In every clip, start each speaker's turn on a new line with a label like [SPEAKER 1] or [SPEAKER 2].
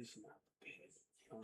[SPEAKER 1] It's not bad.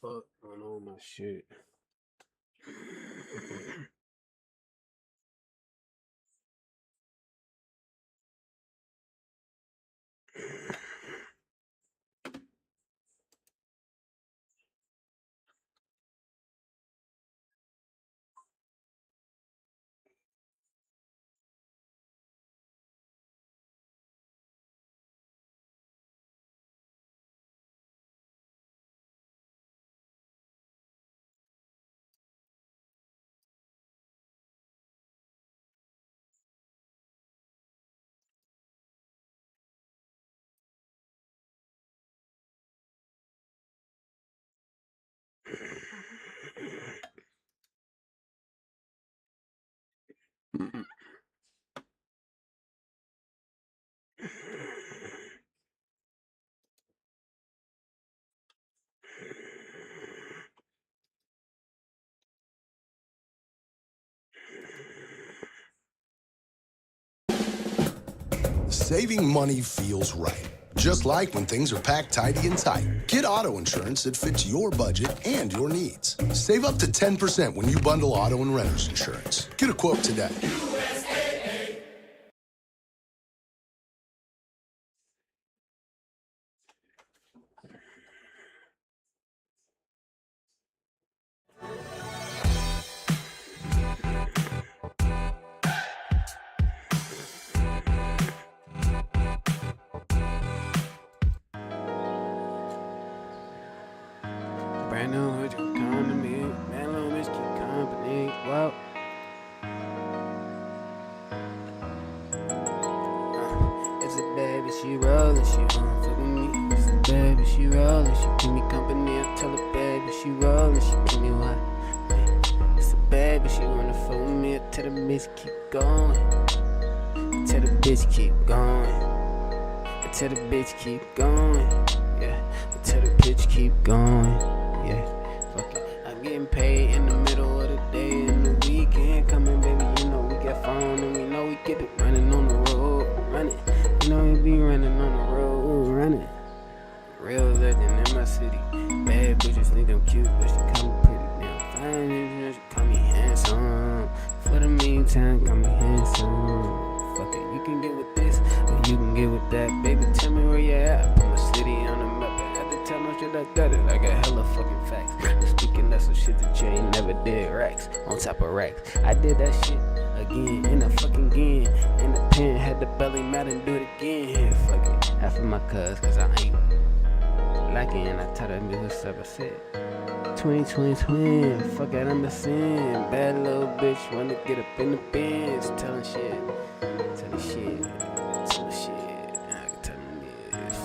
[SPEAKER 1] Fuck on all my shit.
[SPEAKER 2] Saving money feels right. Just like when things are packed tidy and tight. Get auto insurance that fits your budget and your needs. Save up to 10% when you bundle auto and renter's insurance. Get a quote today.
[SPEAKER 1] Brand new hood, you come to me. Man, little bitch, keep company. Well, it's a baby, she rollin', she wanna fuck with me. It's a baby, she rollin', she keep me company. I tell her, baby, she rollin', she keep me why. It's a baby, she wanna fuck with me. I tell the bitch, keep going. I tell the bitch, keep going. I tell the bitch, keep going. Yeah, I tell the bitch, keep going. Yeah, fuck it. I'm getting paid in the middle of the day and the weekend coming, baby. You know we got phone and we know we get it running on the road, running. You know we be running on the road, running. Real legend in my city. Bad bitches think I'm cute, but she call me pretty. Now fine, and she call me handsome. For the meantime, call me handsome. Fuck it, you can get with this, or you can get with that. Baby, tell me where you at. Put my city on the map. Tell no shit like that, I got hella fucking facts. Speaking of some shit that you ain't never did, racks on top of racks. I did that shit again, and I fucking again. In the pen, had the belly mad and do it again. Fuck it, after my cuz I ain't lacking. I tell that bitch what's up, I said 20, fuck it, I'm a sin. Bad little bitch, wanna get up in the bins. Telling shit, telling shit.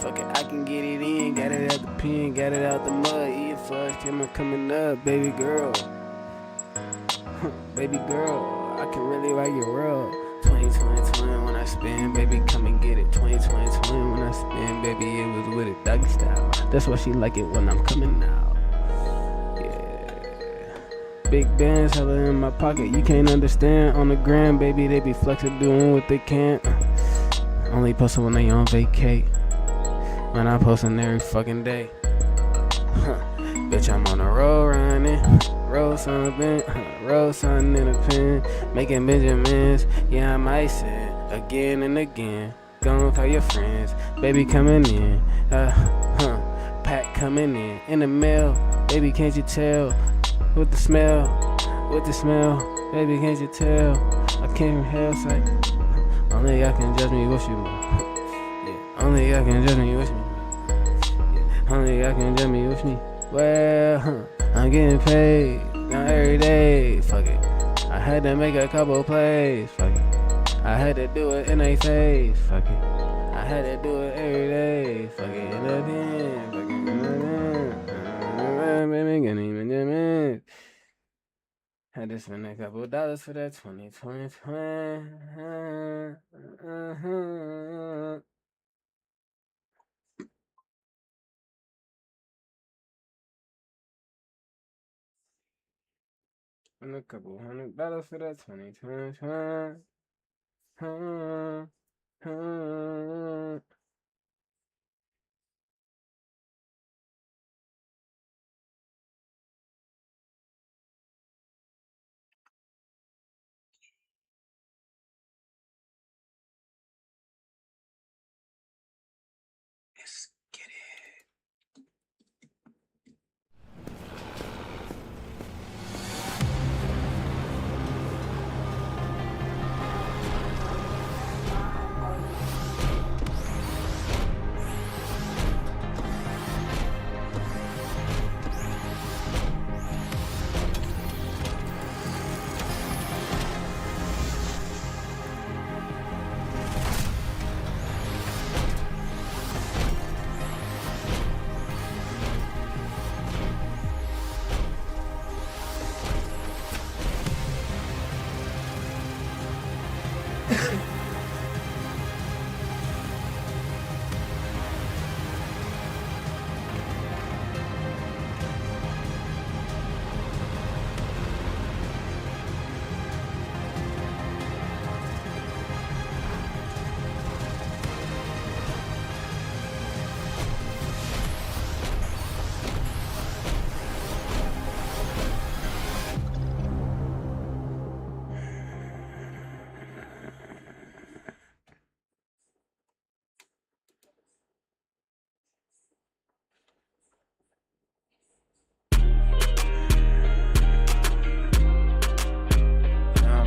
[SPEAKER 1] Fuck it, I can get it in, got it out the pen, got it out the mud. Eating fudge, camera coming up, baby girl. Baby girl, I can really write your world. 20, when I spin, baby, come and get it. baby, it was with it doggy style. That's why she like it when I'm coming out. Yeah. Big bands hella in my pocket, you can't understand. On the gram, baby, they be flexing, doing what they can. Only posting when they on vacate. Man, I'm posting every fucking day. Bitch, I'm on the road running. Roll something, roll something in a pen. Making Benjamins, yeah, I'm icing again and again. Gonna call your friends, baby coming in. Pack coming in the mail. Baby, can't you tell? With the smell, baby, can't you tell? I came from hell, say. Only y'all can judge me with you, yeah. Only y'all can judge me with me. Yeah. Only y'all can judge me with me. Well, I'm getting paid, not every day. Fuck it. I had to make a couple plays. Fuck it. I had to do it in a face. Fuck it. I had to do it every day. Fuck it. In the pen. Fuck it. In the pen. Baby, can't even do it. Had to spend a couple dollars for that 2020. And a couple $100 for that 2020. Let's get it.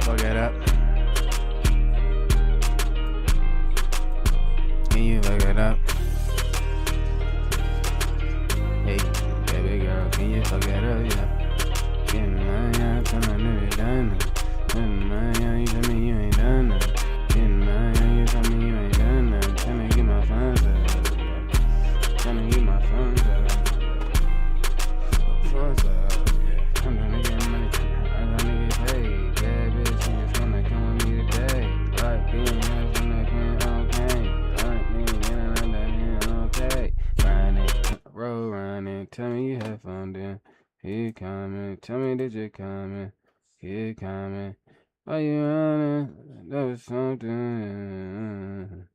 [SPEAKER 1] Fuck it up. Can you fuck it up? Hey, baby girl, can you fuck it up? Yeah. Get my eye, tell my nigga done. Get my eye, you tell me you ain't done nothing. Get my eye, you tell me you ain't done nothing. Tell me get my funds up. Tell me get my funds up. Funds up. I'm gonna get money. I'm gonna get paid. Bad bitch, she just wanna come with me today. Like being here from the pen, okay. Like being in and okay. Running, road running. Tell me you had fun then. He coming. Tell me that you're coming. He coming. Why you running? That was something.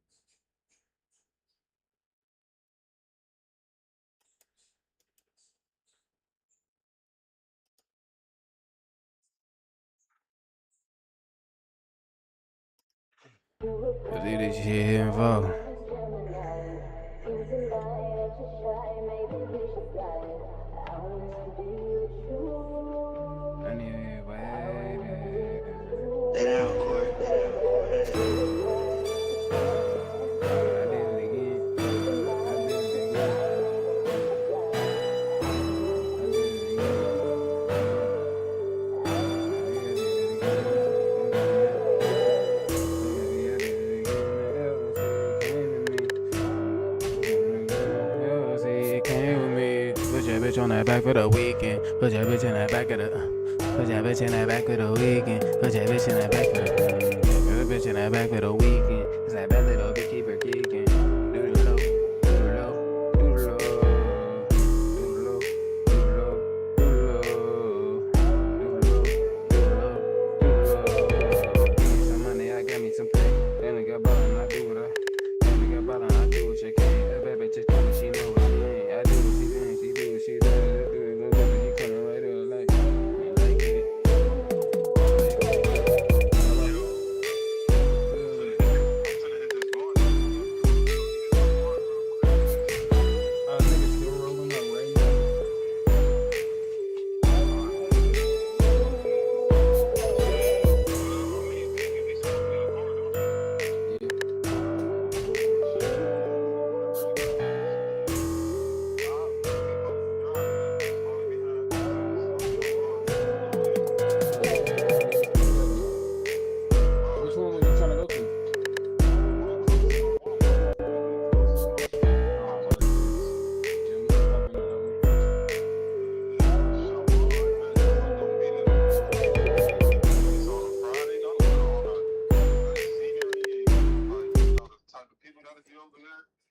[SPEAKER 1] Let's do this shit here involved. I need it, baby.
[SPEAKER 3] Lay down, Corey.
[SPEAKER 1] I did it again. Bitch on that back for the weekend. Put that bitch in that back of the. Put that bitch in that back for the weekend. Put that bitch in that back for the. Put that bitch in that back for the weekend. It's that bad little bitch keep her kicking. Do the low.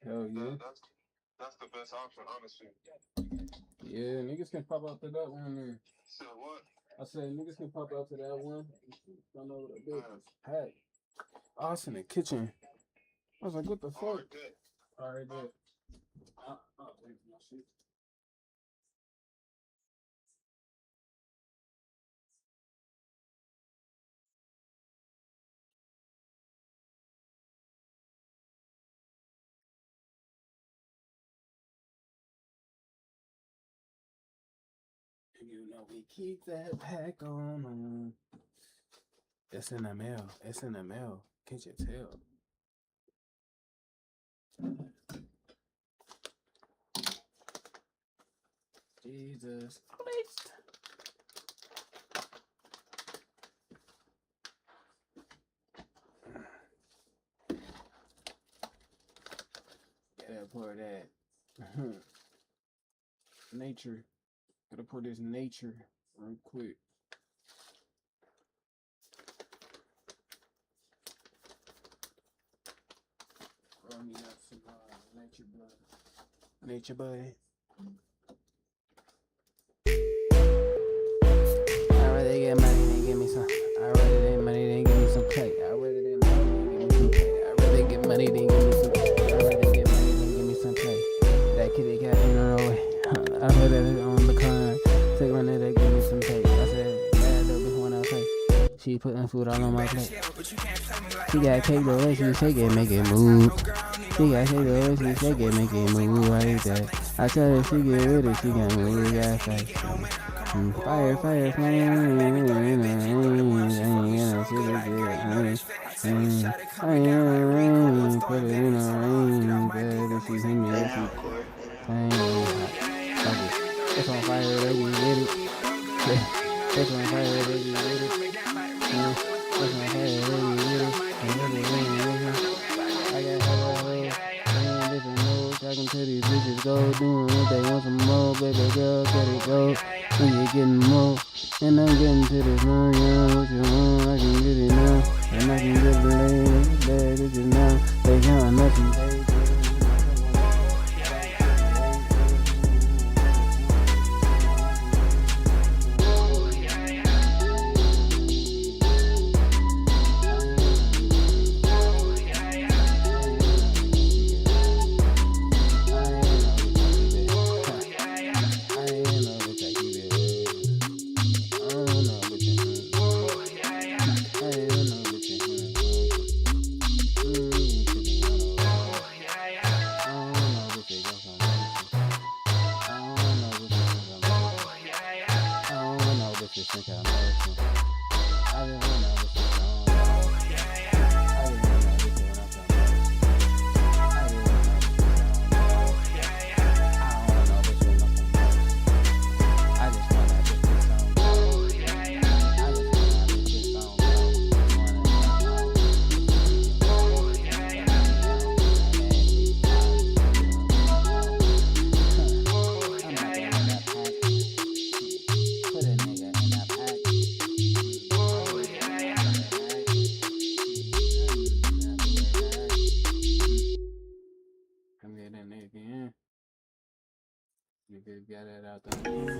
[SPEAKER 1] Hell yeah.
[SPEAKER 3] That's the best option, honestly.
[SPEAKER 1] Yeah, niggas can pop out to that one there.
[SPEAKER 3] So what?
[SPEAKER 1] I said niggas can pop out to that one. Don't know what I did. Hey. Oh, I was in the kitchen. I was like, what the fuck? All right, good. I'll take my shit. You know we keep that pack on. It's in the mail. It's in the mail. Can't you tell? Jesus Christ. Gotta pour that. Nature. Gotta pour this nature real quick. Roll me up some nature blood. Nature buddy. I'd rather get money than give me some. I'd rather get money than give me some play. I'd rather get money than give me some play. I'd rather get money than give me some play. I'd rather get money than give me some play. That kitty cat in her way. I heard that on the car. Take money that give me some play. I said, bad though before when I play. She putting food all on my plate. She got cake the way she shake it, make it move. She got cake the way she shake it, make it move like that. I tell her she get with it, she can move that fast. Fire, fire, flame. Put it in the rain, but if she hit me, if she it's on fire, baby, with it. It's on fire, baby, with it. It's on fire, baby, with it. I got hoes, different modes. Talking to these bitches, go doing what they want some more, baby girl, let it go. When you're getting more, and I'm getting to this money, what you want, I can get it now, and I can get the lady, bad bitches now, they got nothing, baby.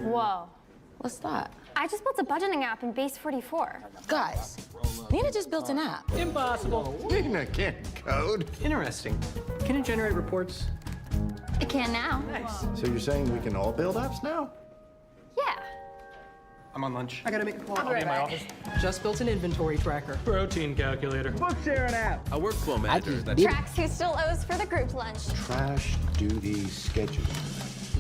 [SPEAKER 4] Whoa. What's that? I just built a budgeting app in Base 44.
[SPEAKER 5] Guys, Nina just built an app.
[SPEAKER 6] Impossible.
[SPEAKER 7] Nina can't code.
[SPEAKER 6] Interesting. Can it generate reports?
[SPEAKER 4] It can now.
[SPEAKER 6] Nice.
[SPEAKER 7] So you're saying we can all build apps now?
[SPEAKER 4] Yeah.
[SPEAKER 6] I'm on lunch. I gotta make a call.
[SPEAKER 5] I'll be right
[SPEAKER 6] in my
[SPEAKER 5] back.
[SPEAKER 6] office. Just built an inventory tracker. Protein calculator.
[SPEAKER 8] Bookshare an app.
[SPEAKER 9] A workflow manager that
[SPEAKER 4] Tracks who still owes for the group lunch.
[SPEAKER 7] Trash duty schedule.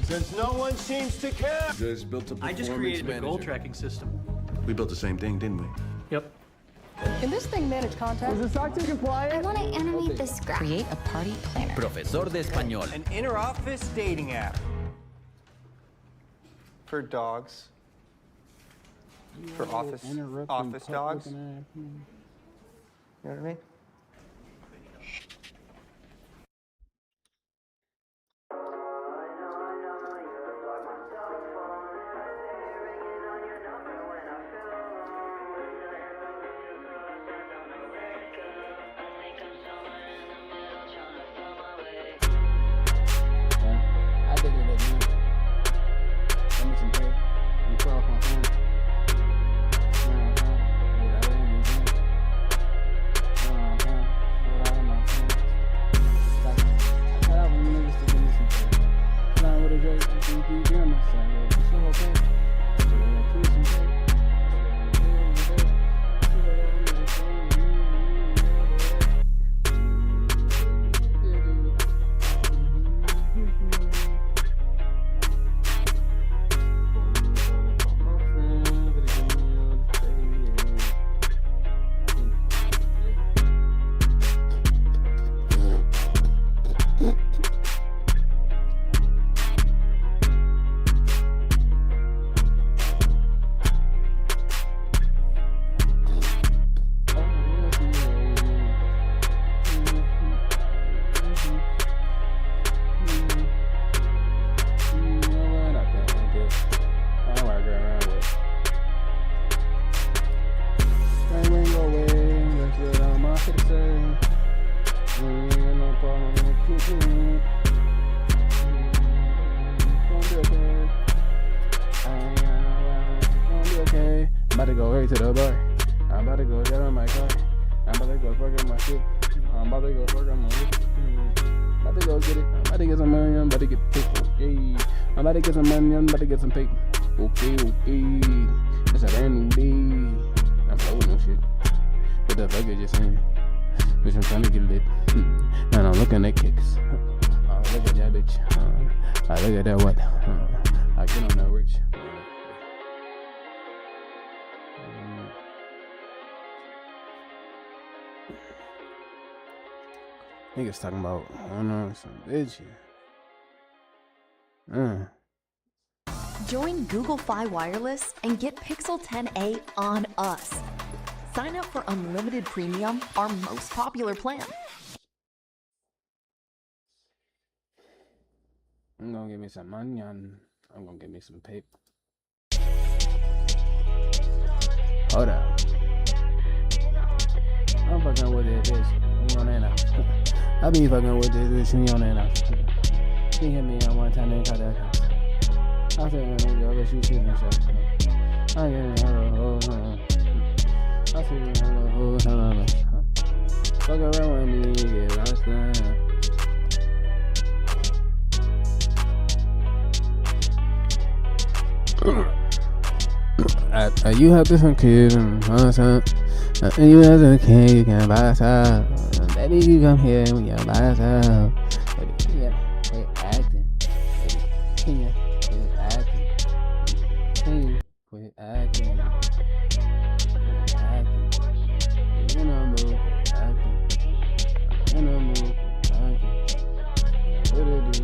[SPEAKER 8] Since no one seems to care.
[SPEAKER 9] just built a
[SPEAKER 6] I just created a goal tracking system.
[SPEAKER 7] We built the same thing, didn't we?
[SPEAKER 6] Yep.
[SPEAKER 5] Can this thing manage contact?
[SPEAKER 8] Is the SOC 2 compliant?
[SPEAKER 4] I want to animate this graph.
[SPEAKER 5] Create a party planner.
[SPEAKER 9] Profesor de español.
[SPEAKER 8] An inter-office dating app. For dogs. For office dogs. You know what I mean?
[SPEAKER 1] About to go right to the bar. I'm about to go down on my car. I'm about to go fuck up my shit. I'm about to go fuck up my shit. I'm about to go get it. I'm about to get some money. I'm about to get paid. Okay. I'm about to get some money. I'm about to get some paper. Okay, okay. It's a brand new day. I'm floating on shit. What the fuck is you saying? Bitch, I'm trying to get lit. And I'm looking at kicks. Look at that bitch. I look at that what? I get on that rich. Niggas talking about, I don't know, some bitch.
[SPEAKER 10] Join Google Fi Wireless and get Pixel 10a on us. Sign up for unlimited premium, our most popular plan.
[SPEAKER 1] I'm gonna give me some money and I'm gonna give me some paper. Hold up. I'm fucking with this bitch. You on that now? I be fucking with this bitch. You on that now? She hit me on one time and cut that house. I said, nigga, but she shooting shots. I get her a whole I see her a whole fuck around with me, get lost down. You have different kids and son. You have a kid, you can buy us out. Baby, you come here, we can buy us out. Baby, yeah, quit acting. Baby, yeah, quit acting. Quit acting. Quit acting. You know, move, quit acting. You know, move, quit acting. What do you do?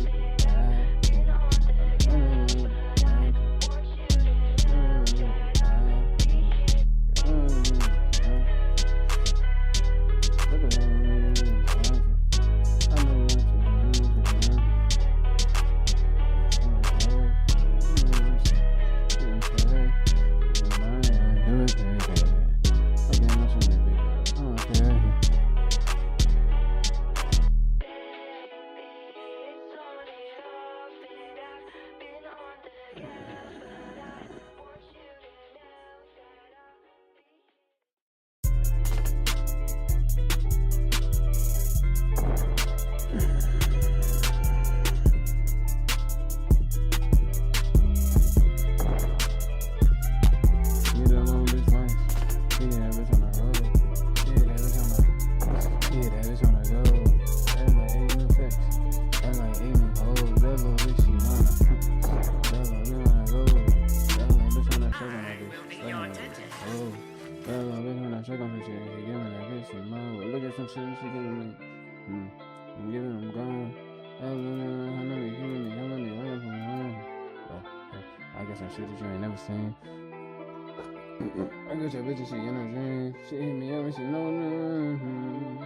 [SPEAKER 1] I got your bitch, she in her dream. She hit me up and she know nothing.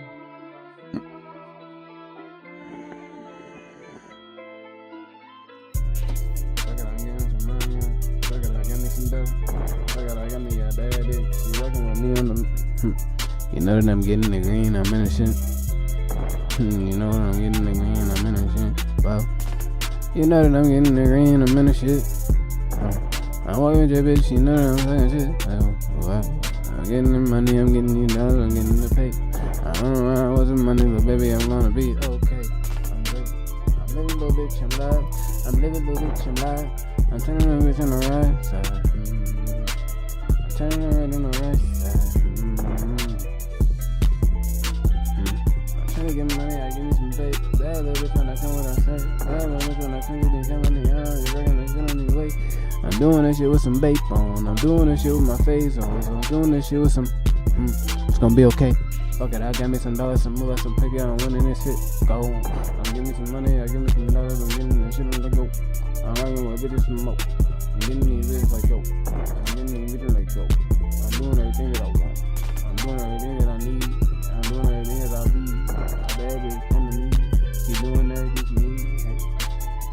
[SPEAKER 1] I gotta get some money. I gotta get me some dough. I gotta get me a bad bitch. She working with me on the. You know that I'm getting the green, I'm in the shit. You know that I'm getting the green, I'm in the shit. Wow. You know that I'm getting the green, I'm in the shit. I'm walking with your bitch, you know that I'm saying shit. I'm getting the money, I'm getting the dollars, I'm getting the pay. I don't know where I was the money, but baby, I'm gonna be okay. I'm great. I'm living, little bitch, I'm live. I'm living little bitch, I'm live. I'm turning a bitch on the right side. I'm turning a red on the right side. I'm trying to get money, I give me some bait. Bad little bitch when I come what I say. Bad little bitch when I come, you think I'm in the yard. You're working the shit on the way. I'm doing this shit with some bait on. I'm doing this shit with my face on. So I'm doing this shit with some. It's gonna be okay. Fuck it, I got me some dollars, some moolah, some paper. I'm winning this shit. Go. I'm getting me some money, I give me some dollars. I'm getting this shit on the go. I'm hanging with bitches some more. I'm getting these bitches like go. I'm getting these bitches like go. I'm doing everything that I want. I'm doing everything that I need. I'm doing everything that I need. Bad bitch come to me. Keep doing everything she needs. Hey.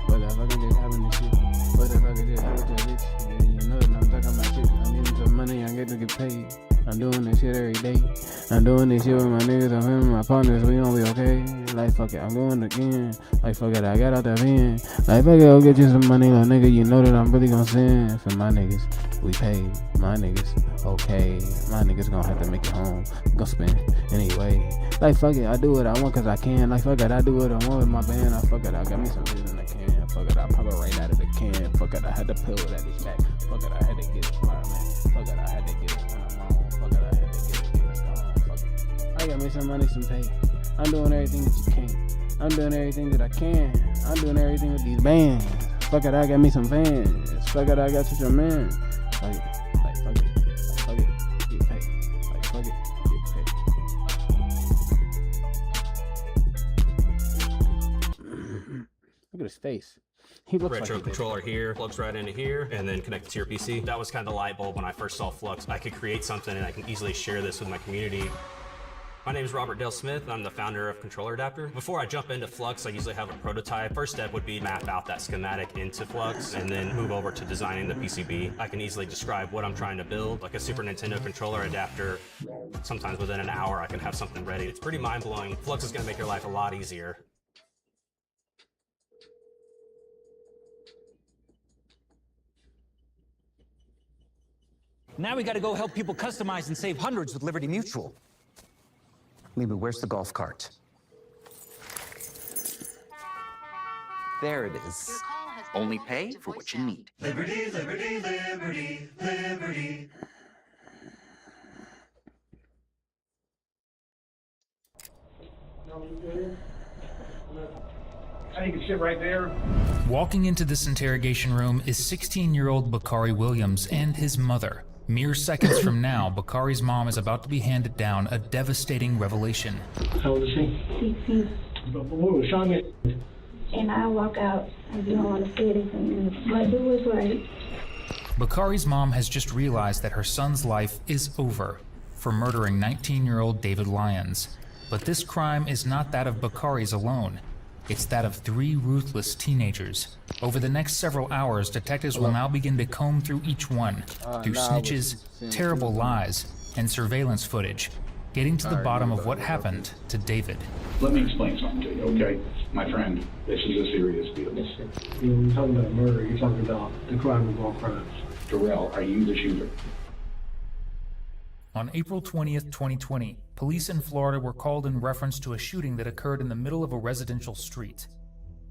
[SPEAKER 1] But if I can just having this shit. But if I can just have this bitch. Yeah, you know that I'm talking about shit. I'm getting some money, I get to get paid. I'm doing this shit every day. I'm doing this shit with my niggas, I'm with my partners, we gon' be okay. Like fuck it, I'm going again. Like fuck it, I got out that van. Like fuck it, I'll get you some money, little nigga. You know that I'm really gon' send. For my niggas, we paid. My niggas, okay. My niggas gon' have to make it home. Gon' spend anyway. Like fuck it, I do what I want cause I can. Like fuck it, I do what I want with my band. Like fuck it, I got me some shit in the can. Fuck it, I pop it right out of the can. Fuck it, I had to peel that bitch back. Fuck it, I had to get it smart, man. Fuck it, I had to get it when I'm on. Fuck it, I had to get it. Fuck it. I got me some money, some pay. I'm doing everything that you can. I'm doing everything that I can. I'm doing everything with these bands. Fuck it, I got me some fans. Fuck it, I got you some man. Fuck it, like fuck it, get paid. Like fuck it, get paid. Look at his face. He looks
[SPEAKER 11] retro
[SPEAKER 1] like
[SPEAKER 11] controller here, plugs right into here, and then connect it to your PC. That was kind of the light bulb when I first saw Flux. I could create something and I can easily share this with my community. My name is Robert Dale Smith. I'm the founder of Controller Adapter. Before I jump into Flux, I usually have a prototype. First step would be map out that schematic into Flux and then move over to designing the PCB. I can easily describe what I'm trying to build, like a Super Nintendo controller adapter. Sometimes within an hour, I can have something ready. It's pretty mind-blowing. Flux is gonna make your life a lot easier.
[SPEAKER 12] Now we gotta go help people customize and save hundreds with Liberty Mutual. Lima, where's the golf cart? There it is. Only pay for what you need.
[SPEAKER 13] Liberty, liberty, liberty, liberty.
[SPEAKER 14] I think you can sit right there.
[SPEAKER 15] Walking into this interrogation room is 16-year-old Bakari Williams and his mother. Mere seconds from now, Bakari's mom is about to be handed down a devastating revelation.
[SPEAKER 14] How old is she?
[SPEAKER 16] 16.
[SPEAKER 14] Show me.
[SPEAKER 16] And I walk out and you don't want to say anything. But do what's right.
[SPEAKER 15] Bakari's mom has just realized that her son's life is over for murdering 19-year-old David Lyons. But this crime is not that of Bakari's alone. It's that of 3 ruthless teenagers. Over the next several hours, detectives will now begin to comb through each one, through snitches, terrible lies, and surveillance footage, getting to the bottom of what happened to David.
[SPEAKER 14] Let me explain something to you, okay? My friend, this is a serious deal. You're talking about murder, you're talking about the crime of all crimes. Darrell, are you the shooter?
[SPEAKER 15] On April 20th, 2020, police in Florida were called in reference to a shooting that occurred in the middle of a residential street.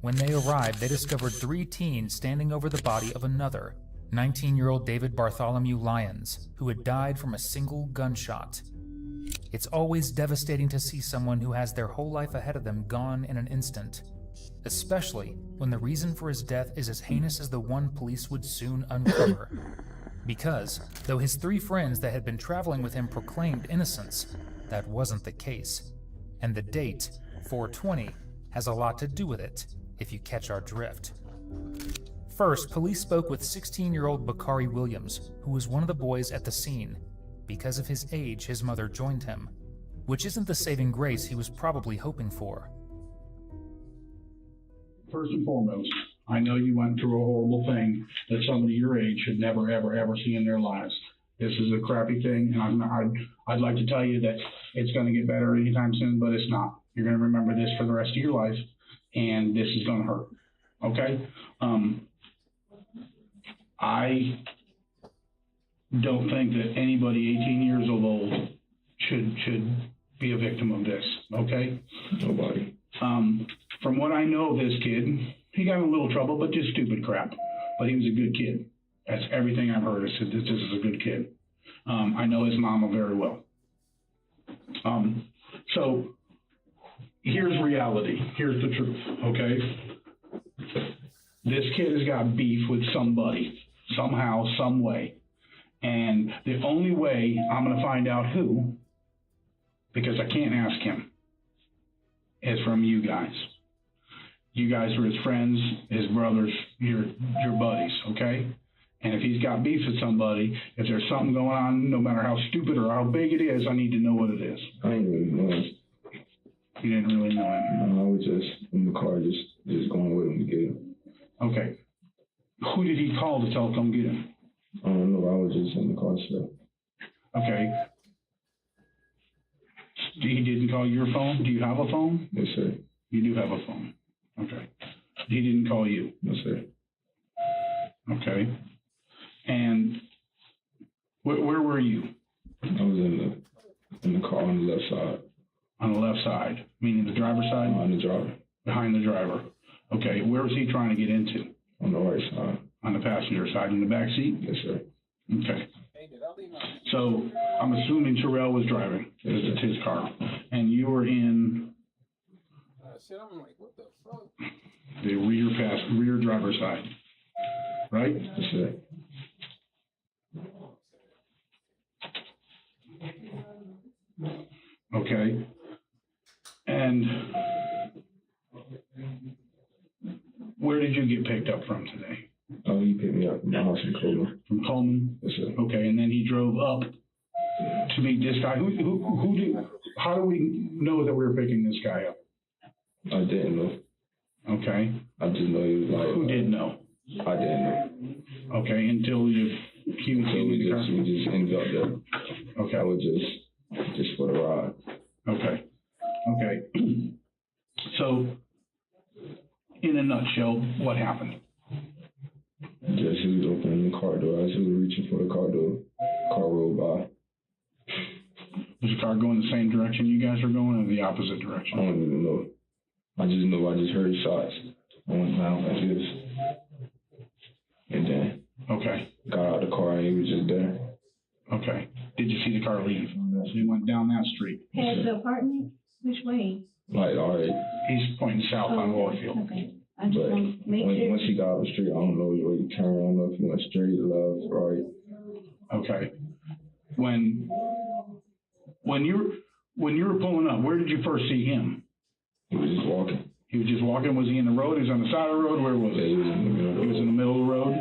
[SPEAKER 15] When they arrived, they discovered 3 teens standing over the body of another, 19-year-old David Bartholomew Lyons, who had died from a single gunshot. It's always devastating to see someone who has their whole life ahead of them gone in an instant, especially when the reason for his death is as heinous as the one police would soon uncover. Because, though his 3 friends that had been traveling with him proclaimed innocence, that wasn't the case. And the date, 4/20, has a lot to do with it, if you catch our drift. First, police spoke with 16-year-old Bakari Williams, who was one of the boys at the scene. Because of his age, his mother joined him, which isn't the saving grace he was probably hoping for.
[SPEAKER 14] First and foremost, I know you went through a horrible thing that somebody your age should never, ever, ever see in their lives. This is a crappy thing, and I'd like to tell you that it's going to get better anytime soon, but it's not. You're going to remember this for the rest of your life, and this is going to hurt. Okay? I don't think that anybody 18 years old should be a victim of this. Okay? Nobody. From what I know of this kid, He got in a little trouble, but just stupid crap. But he was a good kid. That's everything I've heard. Is this is a good kid. I know his mama very well. So here's reality. Here's the truth, okay? This kid has got beef with somebody, somehow, some way. And the only way I'm going to find out who, because I can't ask him, is from you guys. You guys are his friends, his brothers, your buddies, okay? And if he's got beef with somebody, if there's something going on, no matter how stupid or how big it is, I need to know what it is.
[SPEAKER 17] I didn't really know him.
[SPEAKER 14] You didn't really know him?
[SPEAKER 17] No, I was just in the car, just going with him to get him.
[SPEAKER 14] Okay. Who did he call to tell come get him?
[SPEAKER 17] I don't know. I was just in the car, so.
[SPEAKER 14] Okay. He didn't call your phone? Do you have a phone?
[SPEAKER 17] Yes, sir.
[SPEAKER 14] You do have a phone. Okay. He didn't call you?
[SPEAKER 17] Yes, sir.
[SPEAKER 14] Okay. And where were you?
[SPEAKER 17] I was in the car on the left side.
[SPEAKER 14] On the left side, meaning the driver's side?
[SPEAKER 17] Behind the driver.
[SPEAKER 14] Behind the driver. Okay. Where was he trying to get into?
[SPEAKER 17] On the right side.
[SPEAKER 14] On the passenger side, in the back seat?
[SPEAKER 17] Yes, sir.
[SPEAKER 14] Okay. So I'm assuming Terrell was driving. It's his car. And you were in
[SPEAKER 1] I'm like, what the fuck?
[SPEAKER 14] the rear driver's side. Right?
[SPEAKER 17] Yes, sir.
[SPEAKER 14] Okay. And where did you get picked up from today?
[SPEAKER 17] Oh, he picked me up from my house in Coleman.
[SPEAKER 14] From Coleman?
[SPEAKER 17] Yes, sir.
[SPEAKER 14] Okay, and then he drove up to meet this guy. How do we know that we were picking this guy up?
[SPEAKER 17] I didn't know.
[SPEAKER 14] Okay.
[SPEAKER 17] I just know he was like.
[SPEAKER 14] Who did know?
[SPEAKER 17] I didn't know.
[SPEAKER 14] Okay, until
[SPEAKER 17] we just ended up there.
[SPEAKER 14] Okay.
[SPEAKER 17] I was just for the ride.
[SPEAKER 14] Okay. Okay. So, in a nutshell, what happened?
[SPEAKER 17] Just he was opening the car door. As he was reaching for the car door, car rolled by.
[SPEAKER 14] Was the car going the same direction you guys were going, or the opposite direction?
[SPEAKER 17] I don't even know. I just know I just heard shots. I went down like this. And then
[SPEAKER 14] okay.
[SPEAKER 17] Got out of the car and he was just there.
[SPEAKER 14] Okay. Did you see the car leave? So he went down that street.
[SPEAKER 16] Head to the apartment? Which way?
[SPEAKER 17] Like, all right.
[SPEAKER 14] He's pointing south on Warfield.
[SPEAKER 16] Okay. I just want to make sure.
[SPEAKER 17] Once he got out the street, I don't know where he turned. I don't know if he went straight, left, right.
[SPEAKER 14] Okay. When you were pulling up, where did you first see him?
[SPEAKER 17] He was just walking.
[SPEAKER 14] He was just walking. Was he in the road? He was on the side of the road? Where was he?
[SPEAKER 17] Yeah, he was in the middle.
[SPEAKER 14] He was in the middle of the road.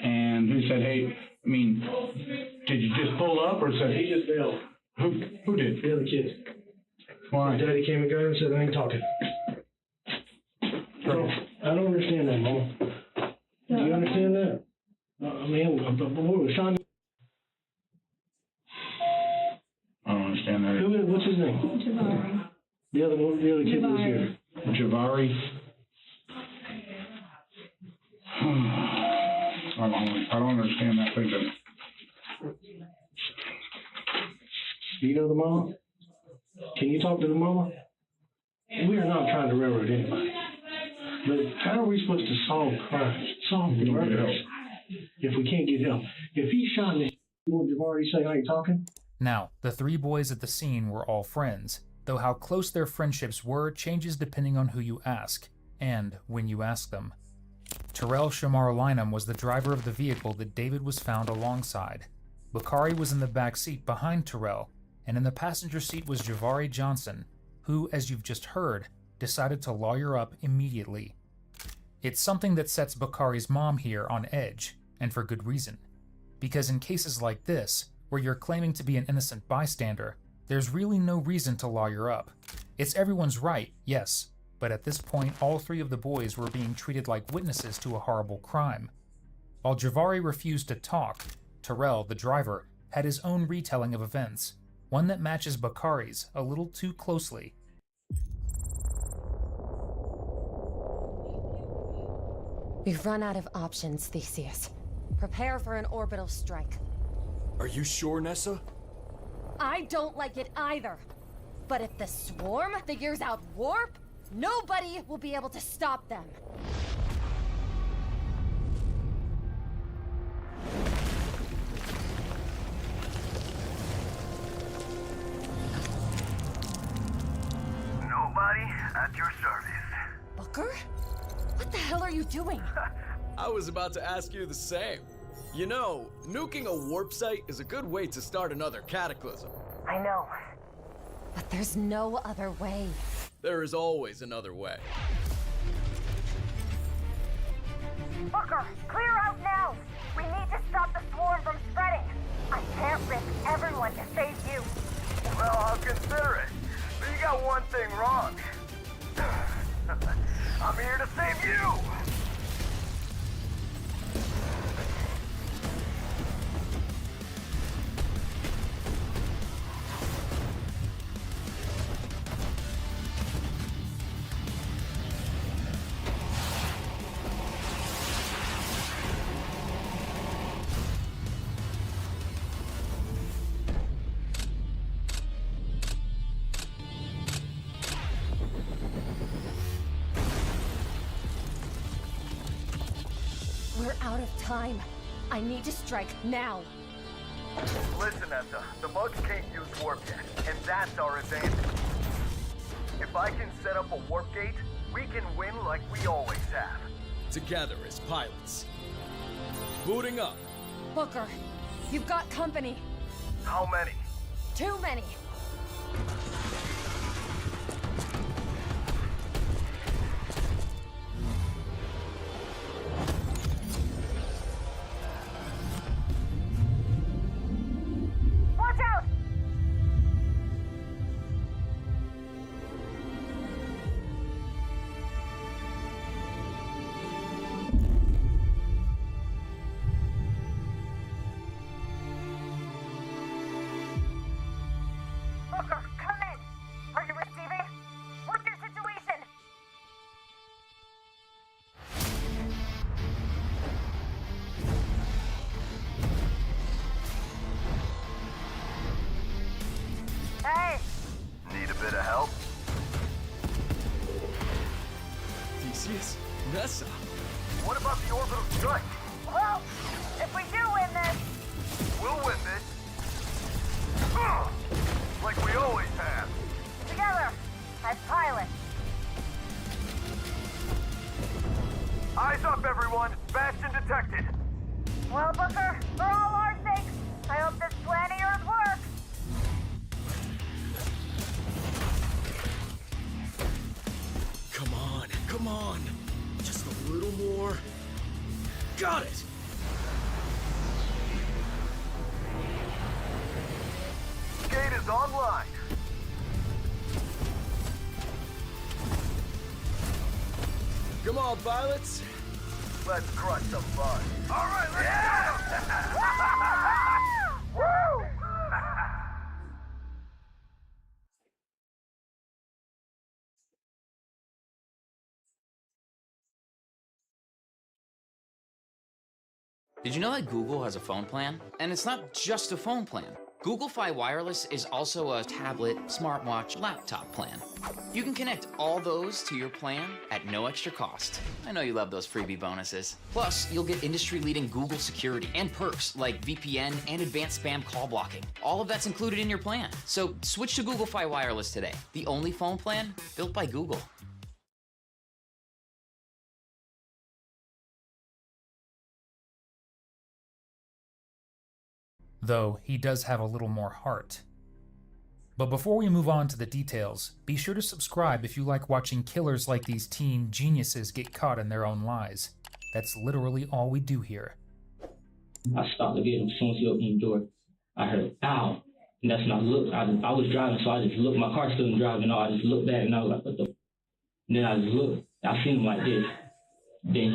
[SPEAKER 14] And who said, hey, I mean, did you just pull up or said?
[SPEAKER 6] He just bailed.
[SPEAKER 14] Who did?
[SPEAKER 6] The other kid.
[SPEAKER 14] Why?
[SPEAKER 6] Daddy came and got him and said, I ain't talking. I don't understand that, Mama. Do you understand that? I mean, what was Sean?
[SPEAKER 14] I don't understand that.
[SPEAKER 6] What's his name?
[SPEAKER 16] Javari.
[SPEAKER 6] The other kid was here.
[SPEAKER 14] Javari. I don't understand that thing.
[SPEAKER 6] Do you know the mama? Can you talk to the mama? We are not trying to railroad anybody. But how are we supposed to solve crimes, solve murders, if we can't get help? If he shot in the would Javari say I ain't talking?
[SPEAKER 15] Now, the three boys at the scene were all friends, though how close their friendships were changes depending on who you ask, and when you ask them. Terrell Shamar Lynham was the driver of the vehicle that David was found alongside. Bakari was in the back seat behind Terrell, and in the passenger seat was Javari Johnson, who, as you've just heard, decided to lawyer up immediately. It's something that sets Bakari's mom here on edge, and for good reason. Because in cases like this, where you're claiming to be an innocent bystander, there's really no reason to lawyer up. It's everyone's right, yes, but at this point all three of the boys were being treated like witnesses to a horrible crime. While Javari refused to talk, Terrell, the driver, had his own retelling of events, one that matches Bakari's a little too closely.
[SPEAKER 5] We've run out of options, Theseus. Prepare for an orbital strike.
[SPEAKER 18] Are you sure, Nessa?
[SPEAKER 5] I don't like it either. But if the swarm figures out warp, nobody will be able to stop them. Booker? What the hell are you doing?
[SPEAKER 18] I was about to ask you the same. You know, nuking a warp site is a good way to start another cataclysm.
[SPEAKER 5] I know. But there's no other way.
[SPEAKER 18] There is always another way.
[SPEAKER 5] Booker, clear out now! We need to stop the swarm from spreading. I can't risk everyone to save you.
[SPEAKER 13] Well, I'll consider it. But you got one thing wrong. I'm here to save you!
[SPEAKER 5] We're out of time. I need to strike now.
[SPEAKER 13] Listen, Nessa, the bugs can't use warp yet, and that's our advantage. If I can set up a warp gate, we can win like we always have.
[SPEAKER 18] Together as pilots. Booting up.
[SPEAKER 5] Booker, you've got company.
[SPEAKER 13] How many?
[SPEAKER 5] Too many. Watch out! Booker, come in! Are you receiving? What's your situation? Hey!
[SPEAKER 13] Need a bit of help?
[SPEAKER 18] Theseus? Nessa?
[SPEAKER 13] What about the orbital strike?
[SPEAKER 5] Well, if we do win this,
[SPEAKER 13] We'll win this. Like we always have.
[SPEAKER 5] together, as pilots.
[SPEAKER 13] Eyes up, everyone. Bastion detected.
[SPEAKER 5] Well, Booker, for all our sakes, I hope this plan of yours works.
[SPEAKER 18] Come on, come on. Just a little more. Got it!
[SPEAKER 13] Gate is online.
[SPEAKER 18] Come on, pilots.
[SPEAKER 13] Let's crush some bugs. All right, let's go! Woo!
[SPEAKER 9] Did you know that Google has a phone plan? And it's not just a phone plan. Google Fi Wireless is also a tablet, smartwatch, laptop plan. You can connect all those to your plan at no extra cost. I know you love those freebie bonuses. Plus, you'll get industry-leading Google security and perks like VPN and advanced spam call blocking. All of that's included in your plan. So switch to Google Fi Wireless today, the only phone plan built by Google.
[SPEAKER 15] Though he does have a little more heart. But before we move on to the details, be sure to subscribe if you like watching killers like these teen geniuses get caught in their own lies. That's literally all we do here.
[SPEAKER 17] I stopped to get him. As soon as he opened the door, I heard, ow. And that's when I looked. I was driving, so I just looked. My car still driving. I just looked back, and I was like, what the? And then I just looked. I seen him like this. Then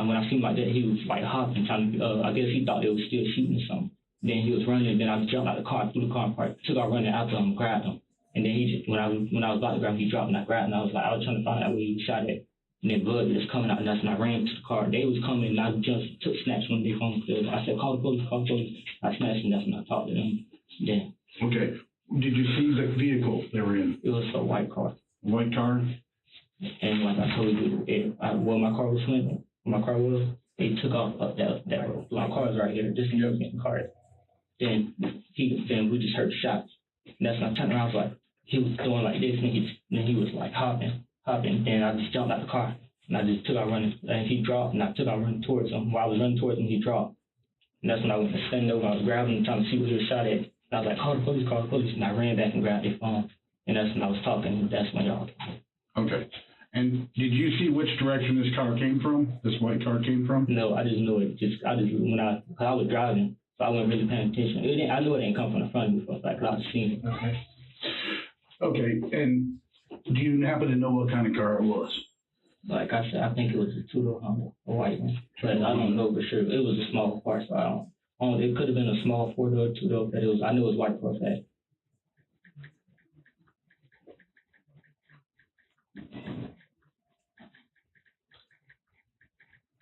[SPEAKER 17] when I seen him like that, he was like hopping, trying to, I guess he thought they was still shooting or something. Then he was running, then I jumped out of the car, threw the car apart, took out running after him, grabbed him. And then he just, when I was about to grab him, he dropped and I grabbed him. I was trying to find out where he was shot at. And then blood was coming out, and that's when I ran to the car. They was coming, and I just snatched one of their phones. I said, call the police, call the police. I snatched, and that's when I talked to them. Then.
[SPEAKER 14] Okay. Did you see the vehicle they were in?
[SPEAKER 17] It was a white car.
[SPEAKER 14] White car?
[SPEAKER 17] And like I told you, where my car was swimming, they took off up that road. My car was right here, just in the car. Then we just heard shots. And that's when I turned around, I was like, he was doing like this, and then he was like hopping. hopped in, and I just jumped out the car. And I just took out running, and he dropped, and I took out running towards him. While I was running towards him, he dropped. And that's when I went to stand over, I was grabbing him, trying to see what he was shot at. And I was like, call the police. And I ran back and grabbed their phone. And that's when I was talking, and that's when y'all came.
[SPEAKER 14] Okay. And did you see which direction this car came from? This white car came from?
[SPEAKER 17] No, I just knew it. Cause I was driving, so I wasn't really paying attention. I knew it didn't come from the front of me, but I was seeing it.
[SPEAKER 14] Okay. Okay, and do you happen to know what kind of car it was?
[SPEAKER 17] Like I said, I think it was a two-door Honda, a white one. But I don't know for sure. It was a small car, so I don't. It could have been a small four-door, two-door, but I knew it was white for a fact.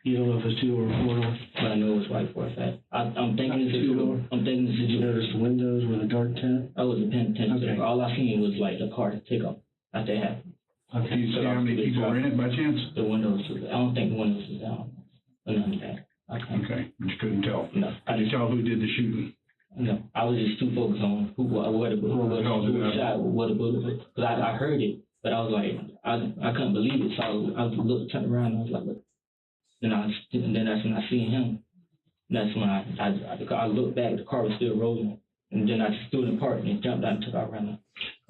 [SPEAKER 6] You don't know if it's two or four door?
[SPEAKER 17] But I know it was white for a fact. I'm thinking it's a two-door. I'm thinking it's a
[SPEAKER 6] Did you
[SPEAKER 17] two-door.
[SPEAKER 6] notice the windows with a dark tint?
[SPEAKER 17] I wasn't paying attention.
[SPEAKER 6] Okay.
[SPEAKER 17] All I seen was like the car take off after it happened.
[SPEAKER 14] Do you see how many people were in it by chance?
[SPEAKER 17] The windows. I don't think the windows was down. Or none of that.
[SPEAKER 14] Okay, but you couldn't tell.
[SPEAKER 17] No.
[SPEAKER 14] Could you tell who did the shooting?
[SPEAKER 17] No, I was just too focused on who shot, what the bullet was. Because I heard it, but I was like, I couldn't believe it. So I turned around and I was like, look. And then that's when I seen him. That's when I looked back, the car was still rolling. And then I stood in park and jumped out and took out running.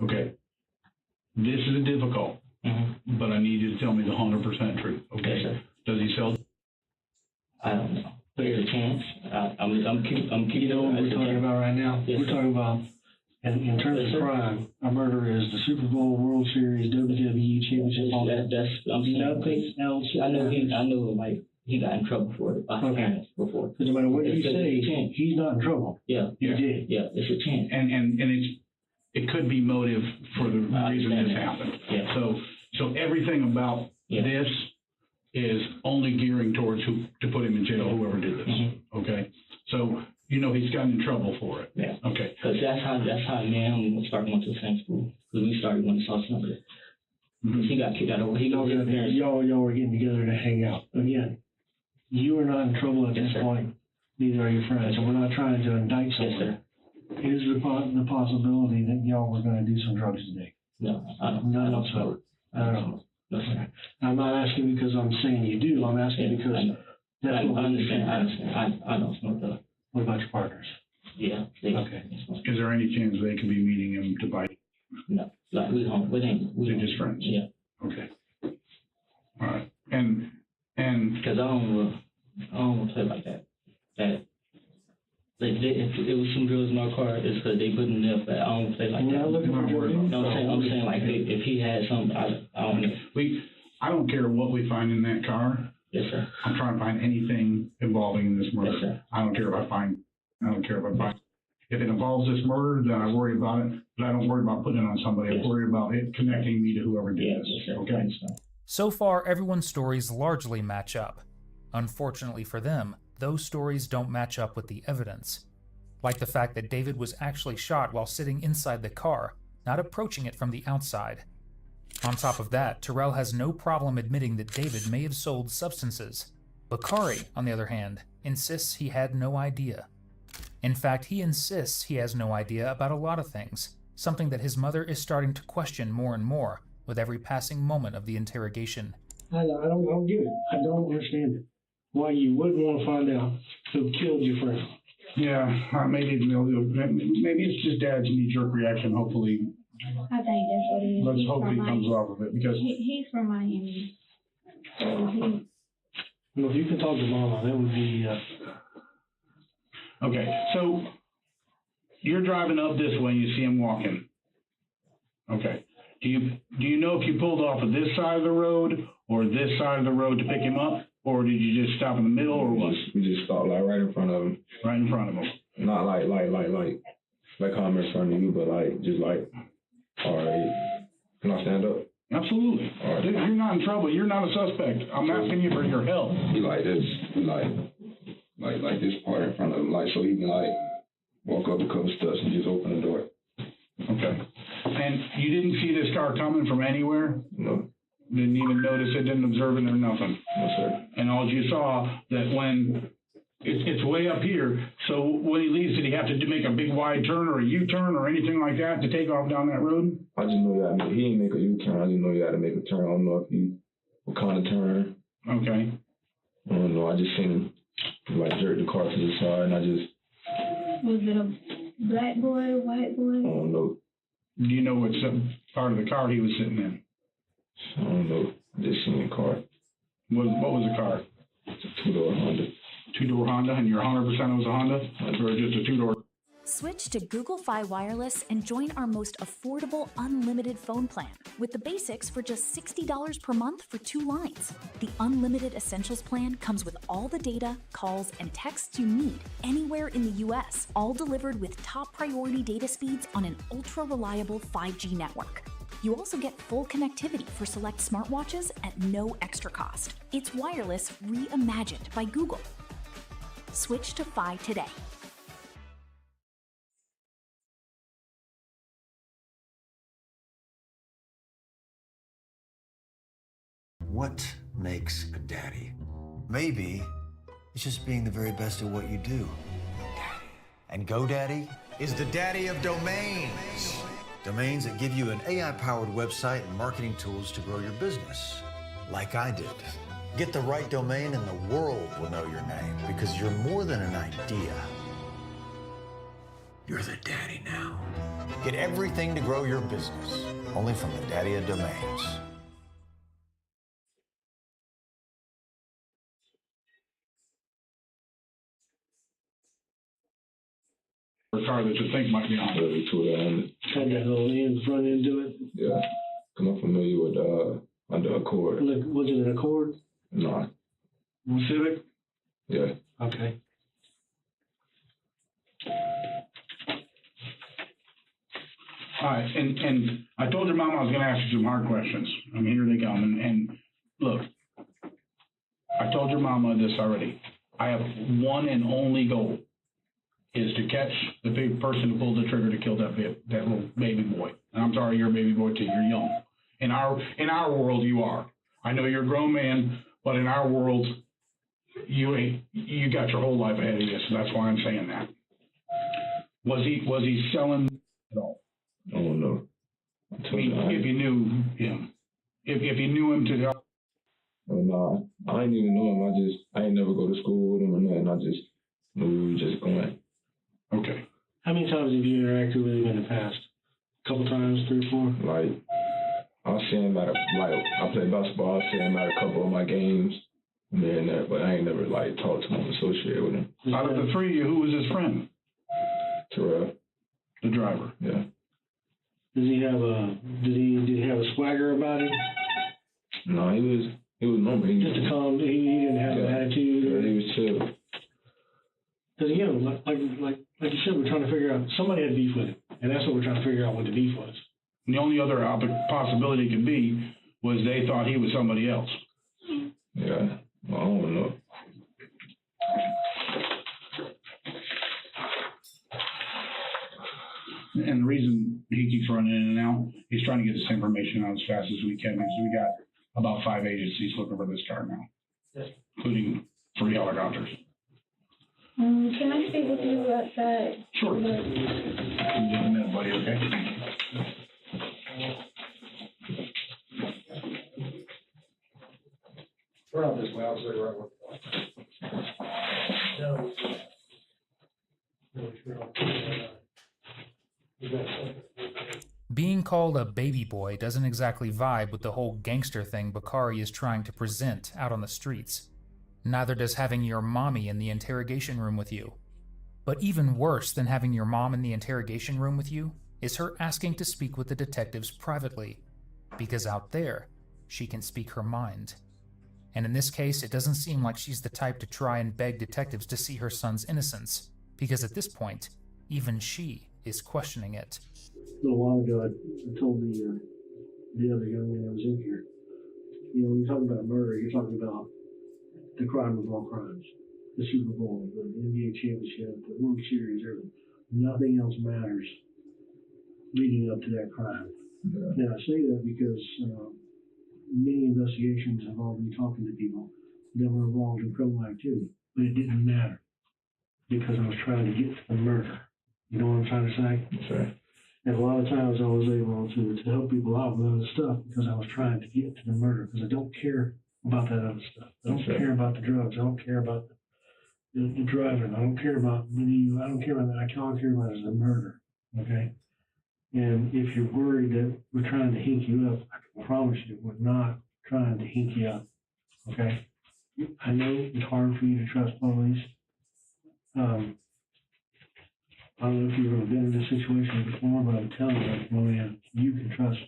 [SPEAKER 14] Okay. This is difficult, but I need you to tell me the 100% truth. Okay.
[SPEAKER 17] Yes, sir.
[SPEAKER 14] Does he sell?
[SPEAKER 17] I don't know. There's a chance. I'm keeping.
[SPEAKER 6] You know what we're talking about right now?
[SPEAKER 17] Yes,
[SPEAKER 6] we're talking about, in terms of crime, a murder is the Super Bowl, World Series, WWE Championship. All that. Nothing else.
[SPEAKER 17] I know, like he got in trouble for it.
[SPEAKER 6] Okay.
[SPEAKER 17] Before.
[SPEAKER 6] Because no matter what you say, he's not in trouble.
[SPEAKER 17] Yeah.
[SPEAKER 6] He did.
[SPEAKER 17] Yeah. It's a chance.
[SPEAKER 14] And it could be motive for the reason this happened.
[SPEAKER 17] Yeah.
[SPEAKER 14] So everything about this is only gearing towards who to put him in jail, whoever did this. Okay. So he's gotten in trouble for it.
[SPEAKER 17] Yeah.
[SPEAKER 14] Okay.
[SPEAKER 17] Because that's how me and him started going to the same school. Because we started going to South Central. He got kicked out of
[SPEAKER 6] Y'all were getting together to hang out. Again, you are not in trouble at this point. Neither are your friends. And we're not trying to indict someone. Is the possibility that y'all were going to do some drugs today?
[SPEAKER 17] No, I don't.
[SPEAKER 6] None whatsoever. I don't know. I'm not asking because I'm saying you do. I'm asking because that's what
[SPEAKER 17] I understand. I don't smoke drugs.
[SPEAKER 6] What about your partners?
[SPEAKER 17] Yeah.
[SPEAKER 6] Okay.
[SPEAKER 14] Is there any chance they could be meeting him to bite?
[SPEAKER 17] No. Like we don't.
[SPEAKER 14] They're just friends.
[SPEAKER 17] Yeah.
[SPEAKER 14] Okay. All right. And
[SPEAKER 17] because I don't want to play like that. If it was some drugs in our car, it's because they put in there, but I don't play like that. No, I'm saying like if he had something, I don't know.
[SPEAKER 14] I don't care what we find in that car.
[SPEAKER 17] Yes, sir.
[SPEAKER 14] I'm trying to find anything involving in this murder.
[SPEAKER 17] Yes, sir.
[SPEAKER 14] I don't care if I find. If it involves this murder, then I worry about it. But I don't worry about putting it on somebody. I worry about it connecting me to whoever did this.
[SPEAKER 17] Yes,
[SPEAKER 14] okay.
[SPEAKER 15] So far, everyone's stories largely match up. Unfortunately for them, those stories don't match up with the evidence. Like the fact that David was actually shot while sitting inside the car, not approaching it from the outside. On top of that, Terrell has no problem admitting that David may have sold substances. Bakari, on the other hand, insists he had no idea. In fact, he insists he has no idea about a lot of things, something that his mother is starting to question more and more with every passing moment of the interrogation.
[SPEAKER 6] I don't get it. I don't understand it. Why you wouldn't want to find out who killed your friend.
[SPEAKER 14] Yeah, maybe it's just Dad's knee-jerk reaction. Hopefully,
[SPEAKER 16] I think that's what it is.
[SPEAKER 14] let's hope he comes off of it because
[SPEAKER 16] he's from Miami. So
[SPEAKER 6] Well, if you can talk to Mama, that would be.
[SPEAKER 14] Okay, so you're driving up this way and you see him walking. Okay. Do you know if you pulled off of this side of the road or this side of the road to pick him up? Or did you just stop in the middle or what?
[SPEAKER 19] We just stopped like right in front of him.
[SPEAKER 14] Right in front of him.
[SPEAKER 19] Not like I'm in front of you, but like just like, all right, can I stand up?
[SPEAKER 14] Absolutely.
[SPEAKER 19] All right.
[SPEAKER 14] You're not in trouble. You're not a suspect. I'm asking you for your help.
[SPEAKER 19] Be like this, like this part in front of him, like so he can like walk up a couple steps and just open the door.
[SPEAKER 14] Okay. And you didn't see this car coming from anywhere?
[SPEAKER 19] No.
[SPEAKER 14] Didn't even notice it, didn't observe it or nothing?
[SPEAKER 19] No, sir.
[SPEAKER 14] And all you saw that when It's way up here. So when he leaves, did he have to make a big wide turn or a U-turn or anything like that to take off down that road?
[SPEAKER 19] I just know he didn't make a U-turn. I just know he had to make a turn. I don't know if what kind of turn.
[SPEAKER 14] Okay.
[SPEAKER 19] I don't know. I just seen him like jerk the car to the side, and I just.
[SPEAKER 16] Was it a black boy, white boy?
[SPEAKER 19] I don't know.
[SPEAKER 14] Do you know what part of the car he was sitting in?
[SPEAKER 19] I don't know. I just seen the car.
[SPEAKER 14] What was the car?
[SPEAKER 19] It's a 2-door Honda.
[SPEAKER 14] 2-door Honda, and you're 100% it was a Honda, or just a 2-door?
[SPEAKER 10] Switch to Google Fi Wireless and join our most affordable unlimited phone plan with the basics for just $60 per month for 2 lines. The Unlimited Essentials plan comes with all the data, calls, and texts you need anywhere in the US, all delivered with top priority data speeds on an ultra-reliable 5G network. You also get full connectivity for select smartwatches at no extra cost. It's wireless reimagined by Google. Switch to Fi today.
[SPEAKER 20] What makes a daddy? Maybe it's just being the very best at what you do. And GoDaddy is the daddy of domains. Domains that give you an AI-powered website and marketing tools to grow your business, like I did. Get the right domain and the world will know your name because you're more than an idea. You're the daddy now. Get everything to grow your business, only from the daddy of domains.
[SPEAKER 14] A car that you think might be on it.
[SPEAKER 6] Had that little end front end to it.
[SPEAKER 19] Yeah. I'm familiar with under Accord.
[SPEAKER 6] Was it an Accord?
[SPEAKER 19] No.
[SPEAKER 6] Civic?
[SPEAKER 19] Yeah.
[SPEAKER 6] Okay.
[SPEAKER 14] All right, and I told your mom I was going to ask you some hard questions. I mean, here they come. And look, I told your mama this already. I have one and only goal, is to catch the big person who pulled the trigger to kill that little baby boy. And I'm sorry, you're a baby boy too. You're young. In our world, you are. I know you're a grown man, but in our world, you got your whole life ahead of you. So that's why I'm saying that. Was he selling at all?
[SPEAKER 19] I don't know.
[SPEAKER 14] I mean, if you knew him, if you knew him to.
[SPEAKER 19] No, I didn't even know him. I ain't never go to school with him or nothing. I just knew we were just going.
[SPEAKER 14] Okay.
[SPEAKER 6] How many times have you interacted with him in the past? A couple times, 3 or 4?
[SPEAKER 19] Like, I'll see him at I play basketball. I'll see him at a couple of my games, but I ain't never talked to him, associated with him.
[SPEAKER 14] Out of the 3 of you, who was his friend?
[SPEAKER 19] Terrell.
[SPEAKER 14] The driver.
[SPEAKER 19] Yeah.
[SPEAKER 6] Did he have a swagger about him?
[SPEAKER 19] No, he was normal.
[SPEAKER 6] Just a calm. He didn't have an attitude.
[SPEAKER 19] Yeah, he was chill.
[SPEAKER 6] Because again, like you said, we're trying to figure out somebody had beef with him, and that's what we're trying to figure out what the beef was.
[SPEAKER 14] And the only other possibility could be was they thought he was somebody else.
[SPEAKER 19] Yeah, well, I don't know.
[SPEAKER 14] And the reason he keeps running in and out, he's trying to get this information out as fast as we can, because we got about 5 agencies looking for this car now, including 3 helicopters.
[SPEAKER 16] Can I speak with you outside?
[SPEAKER 14] Sure. In a minute, buddy, okay?
[SPEAKER 6] Turn off this way. I'll say right with
[SPEAKER 15] Being called a baby boy doesn't exactly vibe with the whole gangster thing Bakari is trying to present out on the streets. Neither does having your mommy in the interrogation room with you. But even worse than having your mom in the interrogation room with you is her asking to speak with the detectives privately, because out there, she can speak her mind. And in this case, it doesn't seem like she's the type to try and beg detectives to see her son's innocence, because at this point, even she is questioning it.
[SPEAKER 6] A little while ago, I told the other young man that was in here, when you're talking about murder, you're talking about the crime of all crimes. The Super Bowl, the NBA championship, the World Series, everything. Nothing else matters leading up to that crime. Yeah. Now, I say that because many investigations have already been talking to people that were involved in criminal activity, but it didn't matter. because I was trying to get to the murder. You know what I'm trying to say?
[SPEAKER 19] Sure.
[SPEAKER 6] And a lot of times I was able to help people out with other stuff because I was trying to get to the murder, because I don't care about that other stuff. I don't care about the drugs. I don't care about the driving. I don't care about I don't care about that. All I care about is the murder. Okay? And if you're worried that we're trying to hink you up, I can promise you we're not trying to hink you up. Okay? I know it's hard for you to trust police. I don't know if you've ever been in this situation before, but I'm telling you, Malia, you can trust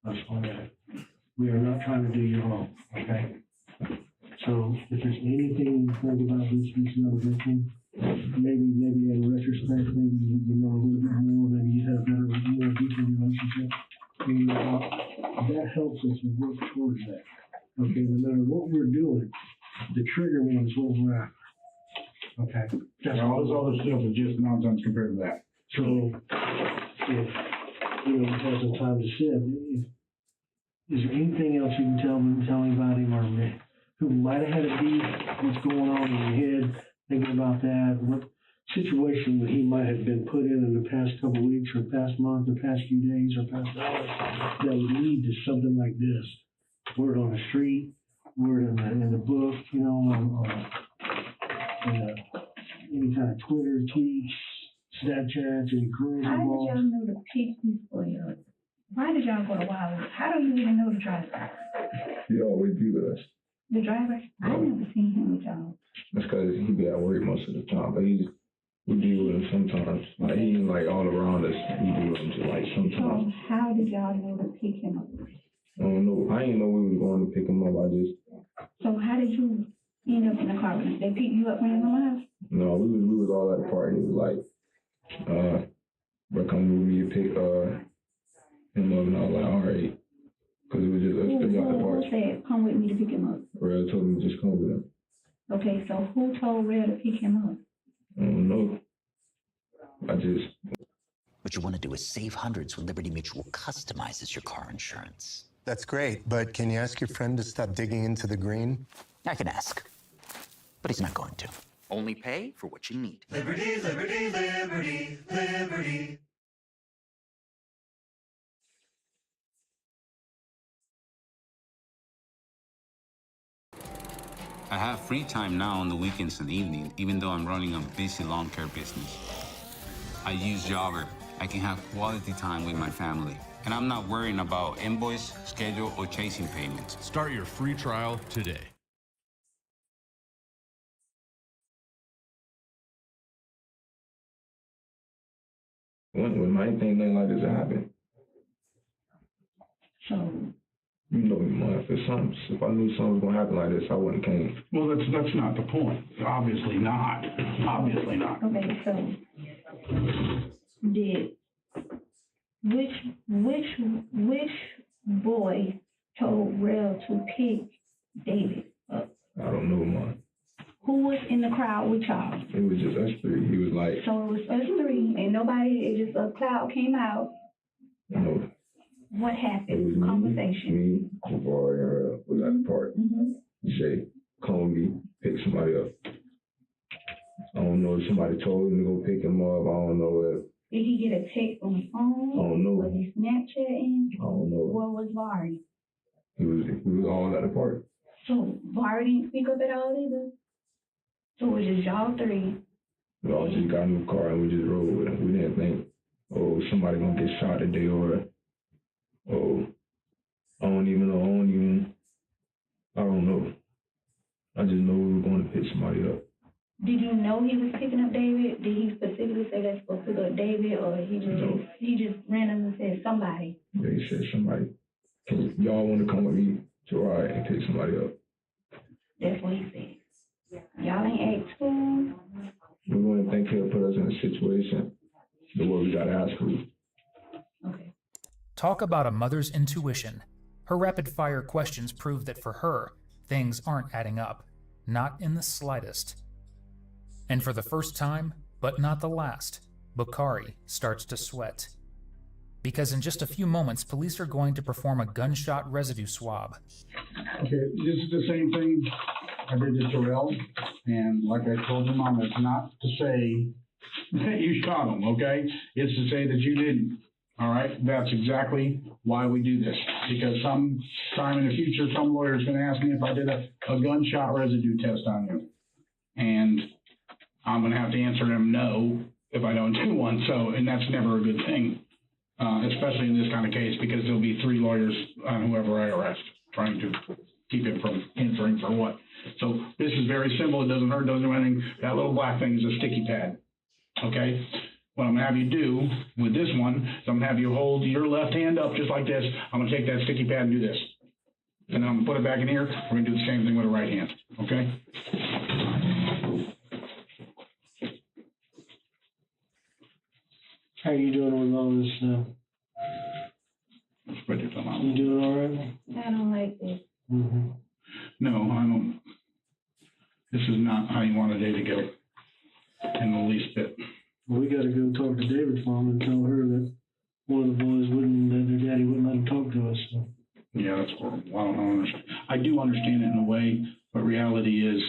[SPEAKER 6] us on that. We are not trying to do you wrong, okay? So if there's anything you think about this young victim, maybe in retrospect, maybe you know a little bit more, maybe you had a better, more deeper relationship. And that helps us work towards that. Okay, no matter what we're doing, the trigger one is what we're after. Okay.
[SPEAKER 14] All this other stuff is just nonsense compared to that.
[SPEAKER 6] So, if you have some time to sit, is there anything else you can tell anybody or who might have had a beef, what's going on in your head, thinking about that, what situation that he might have been put in the past couple of weeks or past month or past few days or past hours that would lead to something like this? Word on the street, word in the book, you know, any kind of Twitter, tweets, Snapchats, any girls
[SPEAKER 16] How did
[SPEAKER 6] involved?
[SPEAKER 16] y'all know the pieces for you? Why did y'all go to Wild? How do you even know the driver?
[SPEAKER 19] He always be with us.
[SPEAKER 16] The driver? I never seen him with y'all.
[SPEAKER 19] That's because he be at work most of the time, but we be with him sometimes. Like, he ain't like all around us. We be with him just like sometimes.
[SPEAKER 16] So how did y'all know to pick him up?
[SPEAKER 19] I don't know. I didn't know we was going to pick him up.
[SPEAKER 16] So how did you end up in the car with him? They picked you up when you were in my house?
[SPEAKER 19] No, we was all at the party. It was like, but come with me to pick him up, and I was like, all right, because it was just us three at the
[SPEAKER 16] Who
[SPEAKER 19] party.
[SPEAKER 16] said, come with me to pick him up?
[SPEAKER 19] Red told me to just come with him.
[SPEAKER 16] Okay, so who told Red to pick him up?
[SPEAKER 19] I don't know.
[SPEAKER 12] What you want to do is save hundreds when Liberty Mutual customizes your car insurance.
[SPEAKER 20] That's great, but can you ask your friend to stop digging into the green?
[SPEAKER 12] I can ask, but he's not going to. Only pay for what you need.
[SPEAKER 13] Liberty, liberty, liberty, liberty.
[SPEAKER 21] I have free time now on the weekends and evenings, even though I'm running a busy lawn care business. I use Jobber. I can have quality time with my family. And I'm not worrying about invoice, schedule, or chasing payments.
[SPEAKER 22] Start your free trial today.
[SPEAKER 19] When my thing, nothing like this happened.
[SPEAKER 16] So,
[SPEAKER 19] you know me, man. If I knew something was gonna happen like this, I wouldn't have came.
[SPEAKER 14] Well, that's not the point. Obviously not. Obviously not.
[SPEAKER 16] okay, so which boy told Rel to pick David up?
[SPEAKER 19] I don't know, man.
[SPEAKER 16] Who was in the crowd with y'all?
[SPEAKER 19] It was just us three. He was like,
[SPEAKER 16] So it was us three, and nobody, it just a cloud came out.
[SPEAKER 19] you know,
[SPEAKER 16] What
[SPEAKER 19] it
[SPEAKER 16] happened?
[SPEAKER 19] was
[SPEAKER 16] Conversation.
[SPEAKER 19] me, Jabari, and was at the party. Jay called me, pick somebody up. I don't know if somebody told him to go pick him up. I don't know if.
[SPEAKER 16] Did he get a text on the phone?
[SPEAKER 19] I don't know.
[SPEAKER 16] Was he Snapchatting?
[SPEAKER 19] I don't know.
[SPEAKER 16] What was Vari?
[SPEAKER 19] We was all at the party.
[SPEAKER 16] So Vari didn't speak up at all either? So it was just y'all three.
[SPEAKER 19] We all just got a new car and we just rode with him. We didn't think, oh, somebody gonna get shot today or, oh, I don't know. I just know we were going to pick somebody up.
[SPEAKER 16] Did you know he was picking up David? Did he specifically say that's supposed to pick up David, or he just randomly said somebody?
[SPEAKER 19] Yeah, he said somebody. Y'all want to come with me to ride and pick somebody up?
[SPEAKER 16] That's what he said. Y'all ain't asked who?
[SPEAKER 19] We wouldn't think he'll put us in a situation the way we gotta ask who.
[SPEAKER 15] Talk about a mother's intuition. Her rapid-fire questions prove that for her, things aren't adding up. Not in the slightest. And for the first time, but not the last, Bukhari starts to sweat. Because in just a few moments, police are going to perform a gunshot residue swab.
[SPEAKER 14] Okay, this is the same thing I did to Terrell, And like I told your mom, it's not to say that you shot him, okay? It's to say that you didn't. All right? That's exactly why we do this. Because some time in the future, some lawyer's gonna ask me if I did a gunshot residue test on you. And I'm gonna have to answer them no if I don't do one. So, and that's never a good thing, especially in this kind of case, because there'll be 3 lawyers on whoever I arrest trying to keep him from answering for what. So this is very simple. It doesn't hurt, doesn't do anything. That little black thing is a sticky pad. Okay? What I'm gonna have you do with this one is I'm gonna have you hold your left hand up just like this. I'm gonna take that sticky pad and do this. And then I'm gonna put it back in here. We're gonna do the same thing with the right hand. Okay?
[SPEAKER 6] How are you doing with all this now? You doing all right?
[SPEAKER 16] I don't like this.
[SPEAKER 6] Mm-hmm.
[SPEAKER 14] No, I don't. This is not how you want a day to go in the least bit.
[SPEAKER 6] Well, we got to go talk to David's mom and tell her that one of the boys that their daddy wouldn't let him talk to us. So.
[SPEAKER 14] Yeah, that's horrible. I don't understand. I do understand it in a way, but reality is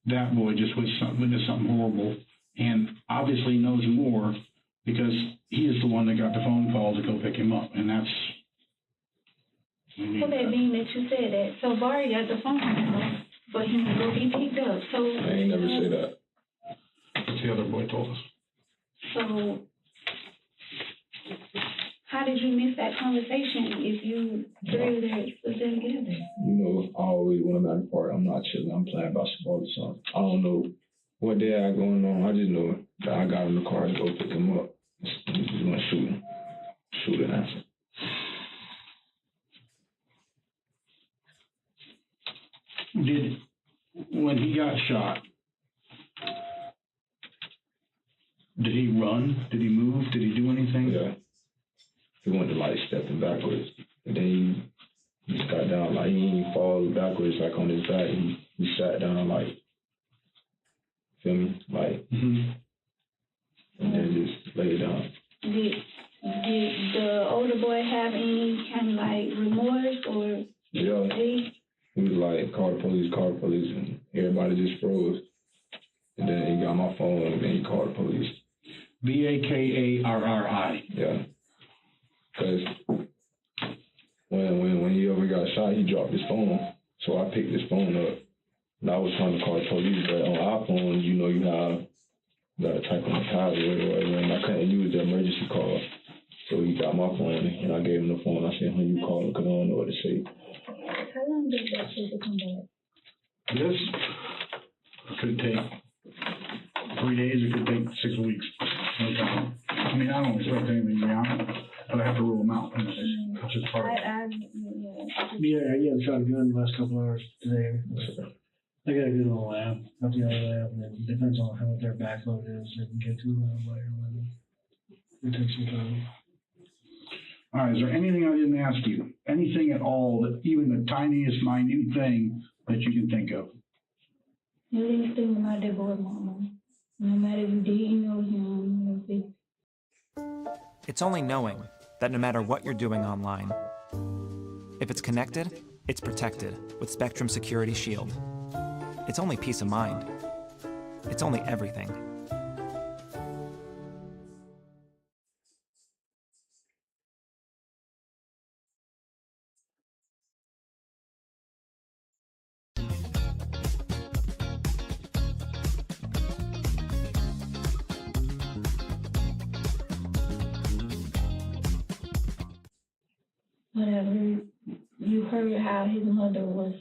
[SPEAKER 14] that boy just witnessed something horrible and obviously knows more because he is the one that got the phone call to go pick him up, and that's.
[SPEAKER 16] Okay, being that you said that, so Barry got the phone call for him to go be picked up. So
[SPEAKER 19] I ain't never say that.
[SPEAKER 14] That's the other boy told us.
[SPEAKER 16] So how did you miss that conversation if you three was there together?
[SPEAKER 19] You know, always when I'm at the park, I'm not chilling. I'm playing basketball or something. I don't know what they had going on. I just know that I got in the car to go pick him up. He's gonna shoot him. Shoot an answer.
[SPEAKER 14] When he got shot, did he run? Did he move? Did he do anything?
[SPEAKER 19] Yeah. He went to like stepping backwards. And then he just got down, like he didn't fall backwards like on his back. He sat down like, feel me? Like, and then just lay down.
[SPEAKER 16] Did the older boy have any kind of like remorse or?
[SPEAKER 19] Yeah. He was like, call the police, and everybody just froze. And then he got my phone, and then he called the police.
[SPEAKER 14] Bakarri.
[SPEAKER 19] Yeah. Because when he ever got shot, he dropped his phone. So I picked his phone up. And I was trying to call the police, but on our phone, you know, you got to type on the tablet or whatever, and I couldn't use the emergency call. So he got my phone, and I gave him the phone. I said, you call him, because I don't know what to say.
[SPEAKER 16] How long did that take to come back?
[SPEAKER 14] This could take 3 days. It could take 6 weeks. I mean, I don't expect anything to be honest, but I have to rule them out. It's just part of it.
[SPEAKER 6] Yeah, shot a gun the last couple hours today. I got a good little lab, got the other lab, and it depends on how much their backload is. They can get to it right away or whatever. It takes some time.
[SPEAKER 14] All right, is there anything I didn't ask you? Anything at all, that even the tiniest, minute thing that you can think of?
[SPEAKER 16] You didn't stay with my dead boy mama. No matter if you didn't know him,
[SPEAKER 2] It's only knowing that no matter what you're doing online, if it's connected, it's protected with Spectrum Security Shield. It's only peace of mind. It's only everything.
[SPEAKER 16] whatever, you heard how his mother was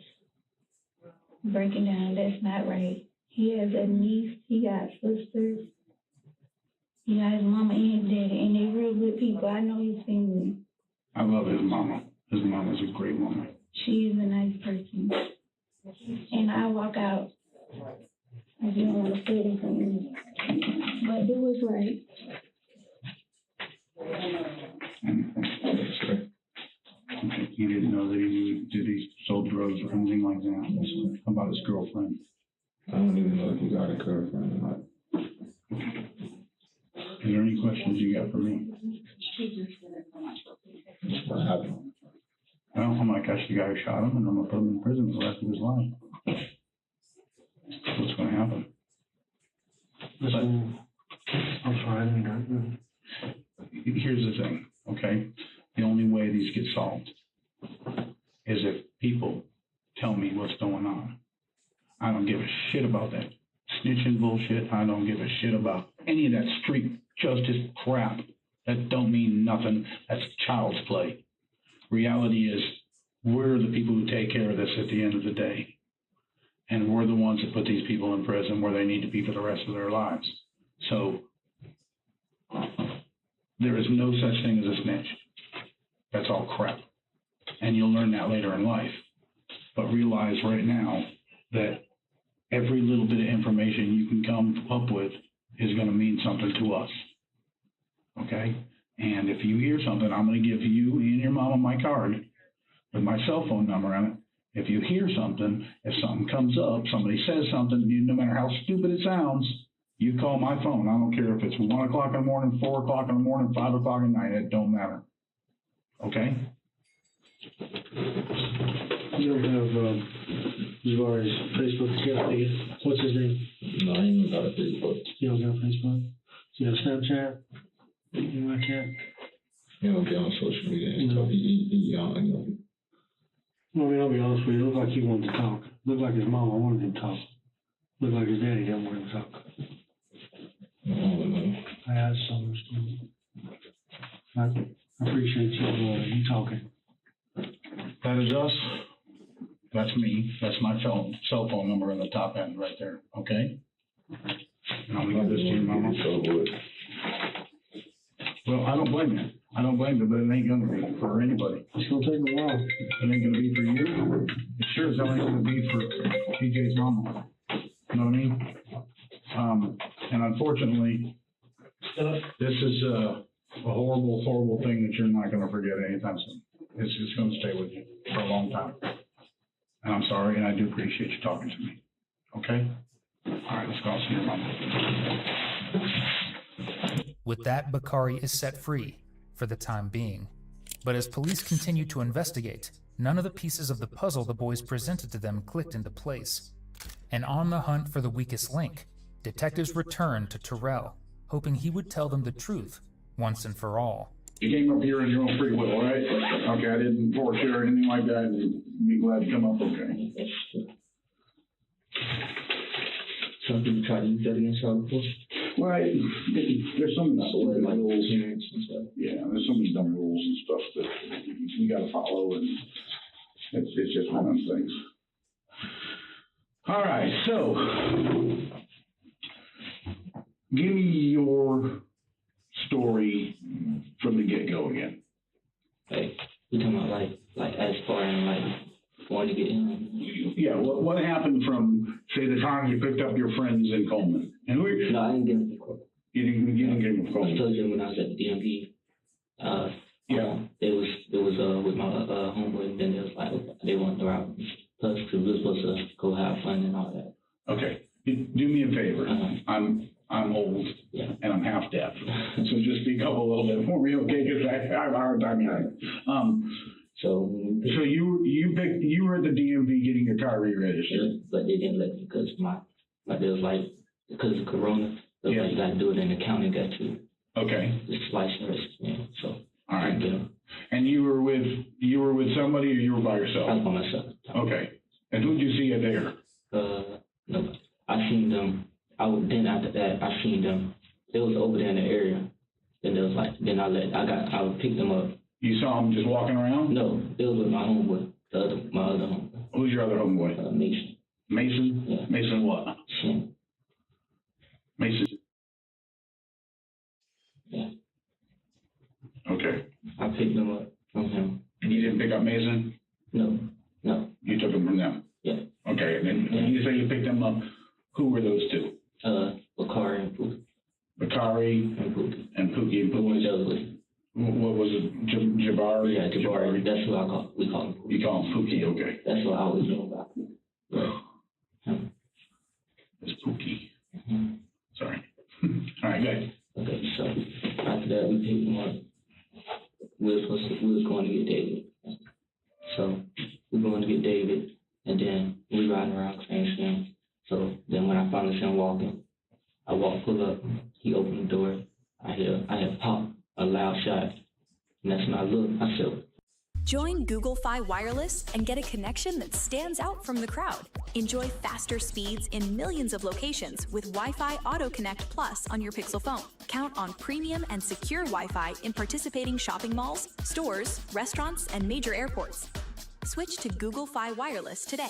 [SPEAKER 16] breaking down. That's not right. He has a niece, he got sisters, he got his mama and his daddy, and they're real good people. I know his family.
[SPEAKER 14] I love his mama. His mama's a great woman.
[SPEAKER 16] She is a nice person. And I walk out. I don't want to say anything, but do what's right.
[SPEAKER 14] He didn't know that he sold drugs or anything like that. That's about his girlfriend.
[SPEAKER 19] I don't even know if he got a girlfriend or not.
[SPEAKER 14] Is there any questions you got for me?
[SPEAKER 19] What happened?
[SPEAKER 14] Well, I'm gonna catch the guy who shot him, and I'm gonna put him in prison for the rest of his life. happen.
[SPEAKER 6] Listen, I'm sorry, I didn't know.
[SPEAKER 14] Here's the thing, okay? The only way these get solved is if people tell me what's going on. I don't give a shit about that snitching bullshit. I don't give a shit about any of that street justice crap. That don't mean nothing. That's child's play. Reality is we're the people who take care of this at the end of the day. And we're the ones that put these people in prison where they need to be for the rest of their lives. So there is no such thing as a snitch. That's all crap. And you'll learn that later in life. But realize right now that every little bit of information you can come up with is going to mean something to us. Okay? And if you hear something, I'm going to give you and your mama my card with my cell phone number on it. If you hear something, if something comes up, somebody says something, no matter how stupid it sounds, you call my phone. I don't care if it's 1 o'clock in the morning, 4 o'clock in the morning, 5 o'clock at night. It don't matter. Okay?
[SPEAKER 6] You don't have Zavari's Facebook account, do you? What's his name?
[SPEAKER 17] No, I ain't got a Facebook.
[SPEAKER 6] You don't got Facebook? You got Snapchat? Anything like that?
[SPEAKER 19] He don't get on social media and stuff. He young.
[SPEAKER 6] Well, I mean, I'll be honest with you. It looked like he wanted to talk. Looked like his mama wanted him to talk. Looked like his daddy didn't want him to talk. I asked some I appreciate you talking.
[SPEAKER 14] That is us. That's me. That's my cell phone number on the top end right there. Okay? And I'm going to give this to your mama. Well, I don't blame you. I don't blame you, but it ain't going to be for anybody.
[SPEAKER 6] It's going to take a while.
[SPEAKER 14] It ain't going to be for you. It sure as hell ain't going to be for PJ's mama. You know what I mean? And unfortunately, this is a horrible, horrible thing that you're not going to forget anytime soon. It's just going to stay with you for a long time. And I'm sorry, and I do appreciate you talking to me. Okay? All right, let's go see your mama.
[SPEAKER 15] With that, Bakari is set free, for the time being. But as police continue to investigate, none of the pieces of the puzzle the boys presented to them clicked into place. And on the hunt for the weakest link, detectives returned to Terrell, hoping he would tell them the truth once and for all.
[SPEAKER 14] You came up here on your own free will, right? Okay, I didn't force you or anything like that. Be glad to come up okay.
[SPEAKER 17] Some people try to use that against y'all before.
[SPEAKER 14] Right. There's some like rules. Yeah, there's so many dumb rules and stuff that we got to follow, and it's just one of those things. All right, so give me your story from the get-go again.
[SPEAKER 17] Like, you talking about like as far as like wanting to get in?
[SPEAKER 14] Yeah, what happened from, say, the time you picked up your friends in Coleman? And
[SPEAKER 17] No, I didn't get in Coleman.
[SPEAKER 14] You didn't get in Coleman?
[SPEAKER 17] I told you when I was at the DMV. It was with my homeboy, and then it was like they wanted to rob me. Plus, because we were supposed to go have fun and all that.
[SPEAKER 14] Okay, do me a favor. I'm old and I'm half deaf, so just speak up a little bit for me, okay? Because I have a hard time hearing. So you were at the DMV getting your car re-registered.
[SPEAKER 17] Yeah, but they didn't let me because it was like because of Corona. It was like you got to do it in the county, got to.
[SPEAKER 14] Okay.
[SPEAKER 17] It's license, so.
[SPEAKER 14] All right. And you were with somebody, or you were by yourself?
[SPEAKER 17] I was by myself.
[SPEAKER 14] Okay. And who did you see there?
[SPEAKER 17] No, I seen them. Then after that, I seen them. They was over there in the area. Then they was like, I would pick them up.
[SPEAKER 14] You saw them just walking around?
[SPEAKER 17] No, they was with my homeboy, my other homeboy.
[SPEAKER 14] Who's your other homeboy?
[SPEAKER 17] Mason.
[SPEAKER 14] Mason?
[SPEAKER 17] Yeah.
[SPEAKER 14] Mason what?
[SPEAKER 17] Shin.
[SPEAKER 14] Mason.
[SPEAKER 17] Yeah.
[SPEAKER 14] Okay.
[SPEAKER 17] I picked them up from him.
[SPEAKER 14] And you didn't pick up Mason?
[SPEAKER 17] No.
[SPEAKER 14] You took them from them?
[SPEAKER 17] Yeah.
[SPEAKER 14] Okay, and then when you say you picked them up, who were those two?
[SPEAKER 17] Bakari and Pookie.
[SPEAKER 14] Bakari
[SPEAKER 17] and Pookie.
[SPEAKER 14] And Pookie. What was it? Jabari?
[SPEAKER 17] Yeah, Jabari. That's what we call him.
[SPEAKER 14] You call him Pookie, okay.
[SPEAKER 17] That's what I always know about. Yeah.
[SPEAKER 14] It's Pookie.
[SPEAKER 17] Mm-hmm.
[SPEAKER 14] Sorry. All right, good.
[SPEAKER 17] Okay, so after that, we picked him up. We was going to get David. So we're going to get David, and then we riding around Cranston. So then when I finally see him walking, I pull up, he opened the door, I hear pop, a loud shot, and that's when I look, I said,
[SPEAKER 10] Join Google Fi Wireless and get a connection that stands out from the crowd. Enjoy faster speeds in millions of locations with Wi-Fi Auto Connect Plus on your Pixel phone. Count on premium and secure Wi-Fi in participating shopping malls, stores, restaurants, and major airports. Switch to Google Fi Wireless today.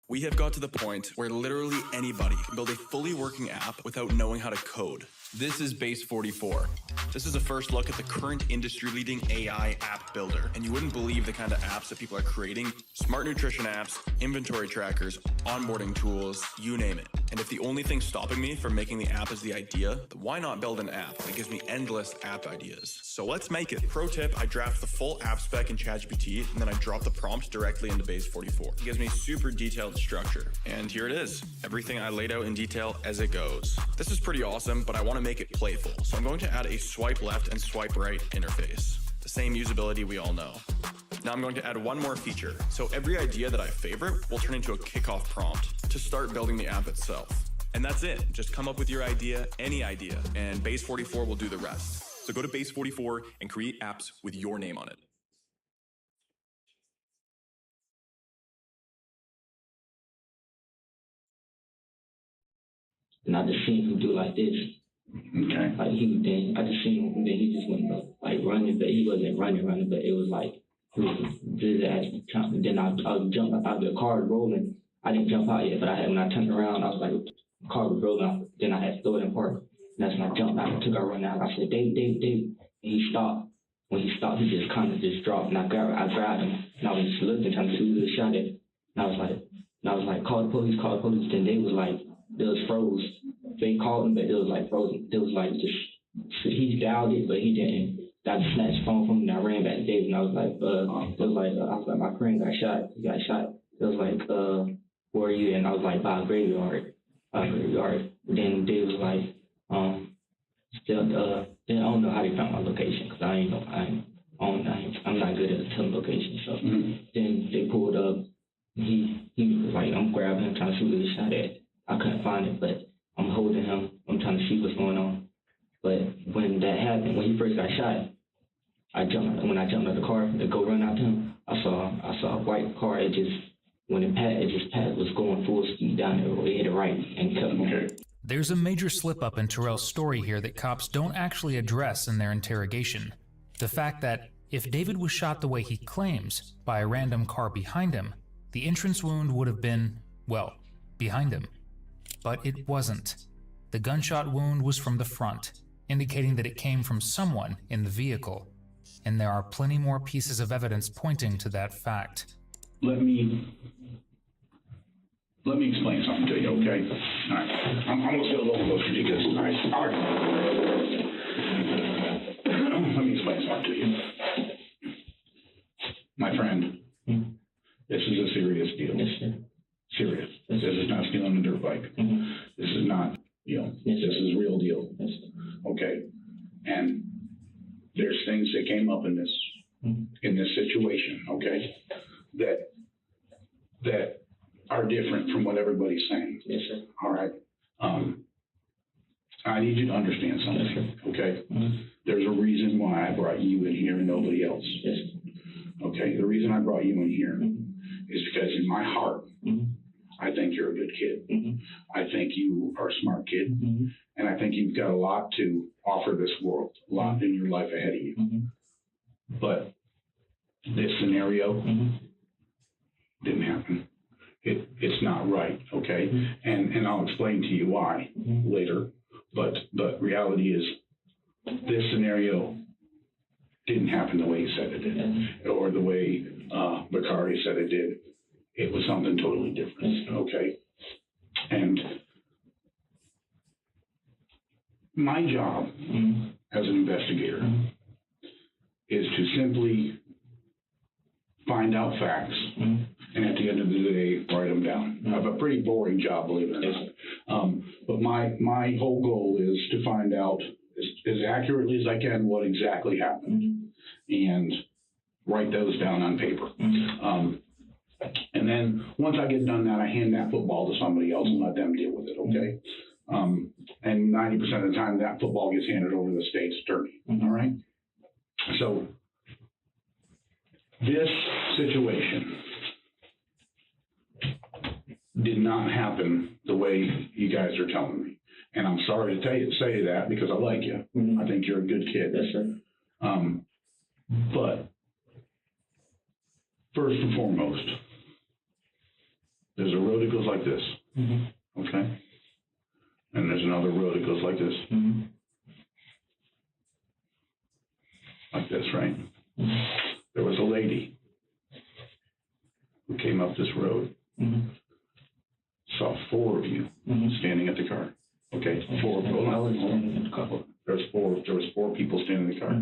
[SPEAKER 3] We have got to the point where literally anybody can build a fully working app without knowing how to code. This is Base 44. This is a first look at the current industry-leading AI app builder, and you wouldn't believe the kind of apps that people are creating. Smart nutrition apps, inventory trackers, onboarding tools, you name it. And if the only thing stopping me from making the app is the idea, then why not build an app that gives me endless app ideas? So let's make it. Pro tip, I draft the full app spec in ChatGPT, and then I drop the prompt directly into Base 44. It gives me super detailed structure. And here it is. Everything I laid out in detail as it goes. This is pretty awesome, but I want to make it playful. So I'm going to add a swipe left and swipe right interface. The same usability we all know. Now I'm going to add one more feature. So every idea that I favorite will turn into a kickoff prompt to start building the app itself. And that's it. Just come up with your idea, any idea, and Base 44 will do the rest. So go to Base 44 and create apps with your name on it.
[SPEAKER 17] and I just seen him do like this.
[SPEAKER 14] Okay.
[SPEAKER 17] Like I just seen him, and then he just went like running, but he wasn't running, but it was like he was just then I jumped out of the car rolling. I didn't jump out yet, but when I turned around, I was like, the car was rolling. Then I had to throw it in park. And that's when I jumped out and took our run out. I said, Dave. And he stopped. When he stopped, he just kind of just dropped, and I grabbed him, and I was just looking, trying to see who was shot at. And I was like, call the police. Then they was like, it was froze. They called him, but it was like frozen. It was like just, he dialed it, but he didn't. I just snatched the phone from him, and I ran back to Dave, and I was like, my friend got shot. He got shot. It was like, where are you? And I was like, by a graveyard. Then Dave was like, then I don't know how they found my location, because I'm not good at telling location. So then they pulled up. He was like, I'm grabbing him, trying to see what he shot at. I couldn't find it, but I'm holding him. I'm trying to see what's going on. But when that happened, when he first got shot, when I jumped out of the car to go run out to him, I saw a white car. When it passed, was going full speed down the road. It hit it right and kept moving.
[SPEAKER 15] There's a major slip-up in Terrell's story here that cops don't actually address in their interrogation. The fact that if David was shot the way he claims, by a random car behind him, the entrance wound would have been, well, behind him. But it wasn't. The gunshot wound was from the front, indicating that it came from someone in the vehicle. And there are plenty more pieces of evidence pointing to that fact.
[SPEAKER 14] Let me explain something to you, okay? All right. I'm going to get a little closer to this. All right. Let me explain something to you. My friend, this is a serious deal. Serious. This is not stealing a dirt bike. This is not, this is real deal. Okay? And there's things that came up in this situation, okay, that are different from what everybody's saying.
[SPEAKER 17] Yes, sir.
[SPEAKER 14] All right. I need you to understand something, okay? There's a reason why I brought you in here and nobody else.
[SPEAKER 17] Yes.
[SPEAKER 14] Okay. The reason I brought you in here is because in my heart, I think you're a good kid. I think you are a smart kid, and I think you've got a lot to offer this world, a lot in your life ahead of you. But this scenario didn't happen. It's not right, okay? And I'll explain to you why later. But reality is, this scenario didn't happen the way you said it did, or the way Bakari said it did. It was something totally different, okay? And my job as an investigator is to simply find out facts, and at the end of the day, write them down. I have a pretty boring job, believe it or not. But my whole goal is to find out, as accurately as I can what exactly happened and write those down on paper. And then once I get done that, I hand that football to somebody else and let them deal with it, okay? And 90% of the time, that football gets handed over to the state's attorney, all right? So this situation did not happen the way you guys are telling me. And I'm sorry to say that because I like you. I think you're a good kid.
[SPEAKER 17] Yes, sir.
[SPEAKER 14] But first and foremost, there's a road that goes like this, okay? And there's another road that goes like this. Like this, right? There was a lady who came up this road, saw 4 of you standing at the car. Okay, 4 people. There was 4 people standing in the car.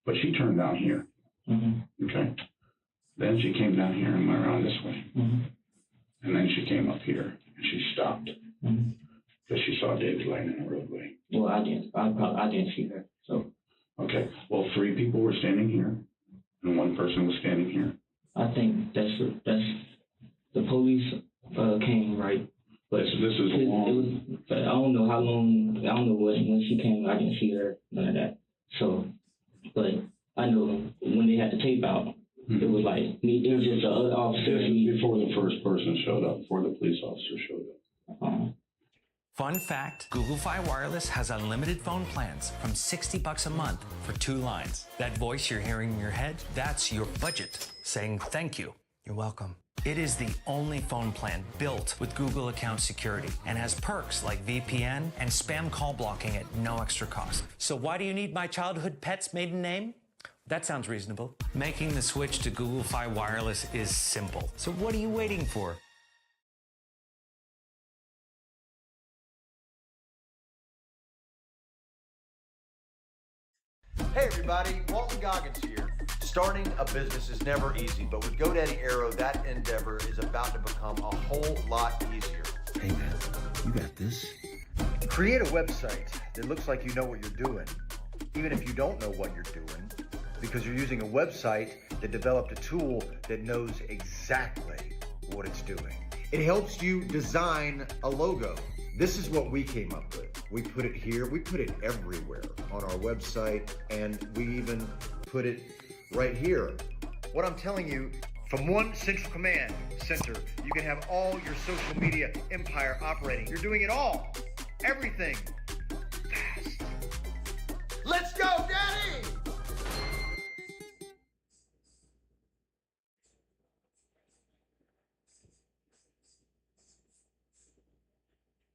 [SPEAKER 14] But she turned down here. Okay. Then she came down here and went around this way. And then she came up here and she stopped because she saw David laying in the roadway.
[SPEAKER 17] Well, I didn't see her. So.
[SPEAKER 14] Okay. Well, 3 people were standing here and 1 person was standing here.
[SPEAKER 17] I think that's the police came, right? But
[SPEAKER 14] this is long.
[SPEAKER 17] But I don't know how long. I don't know when she came. I didn't see her. None of that. So, but I know when they had the tape out, it was like me. It was just the other officer.
[SPEAKER 14] Before the first person showed up. Before the police officer showed up.
[SPEAKER 4] Fun fact, Google Fi Wireless has unlimited phone plans from $60 a month for 2 lines. That voice you're hearing in your head, that's your budget saying thank you. You're welcome. It is the only phone plan built with Google account security and has perks like VPN and spam call blocking at no extra cost. So why do you need my childhood pet's maiden name? That sounds reasonable. Making the switch to Google Fi Wireless is simple. So what are you waiting for?
[SPEAKER 20] Hey everybody, Walton Goggins here. Starting a business is never easy, but with GoDaddy Aero, that endeavor is about to become a whole lot easier.
[SPEAKER 7] Hey man, you got this.
[SPEAKER 20] Create a website that looks like you know what you're doing, even if you don't know what you're doing, because you're using a website that developed a tool that knows exactly what it's doing. It helps you design a logo. This is what we came up with. We put it here, we put it everywhere on our website, and we even put it right here. What I'm telling you, from one central command center, you can have all your social media empire operating. You're doing it all, everything, fast. Let's go, Daddy!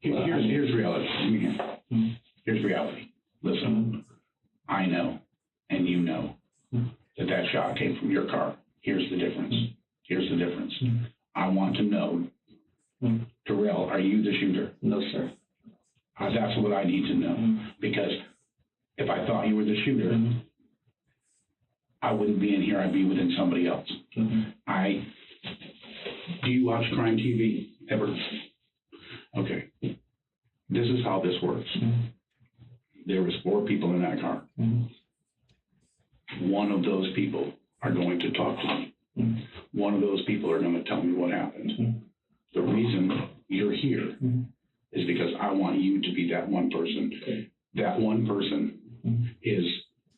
[SPEAKER 14] Here's reality. Here's reality. Listen, I know, and you know, that shot came from your car. Here's the difference. Here's the difference. I want to know, Terrell, are you the shooter?
[SPEAKER 17] No, sir.
[SPEAKER 14] That's what I need to know. Because if I thought you were the shooter, I wouldn't be in here. I'd be within somebody else. Do you watch crime TV ever? Okay. This is how this works. There was 4 people in that car. One of those people are going to talk to me. One of those people are going to tell me what happened. The reason you're here is because I want you to be that one person. That one person is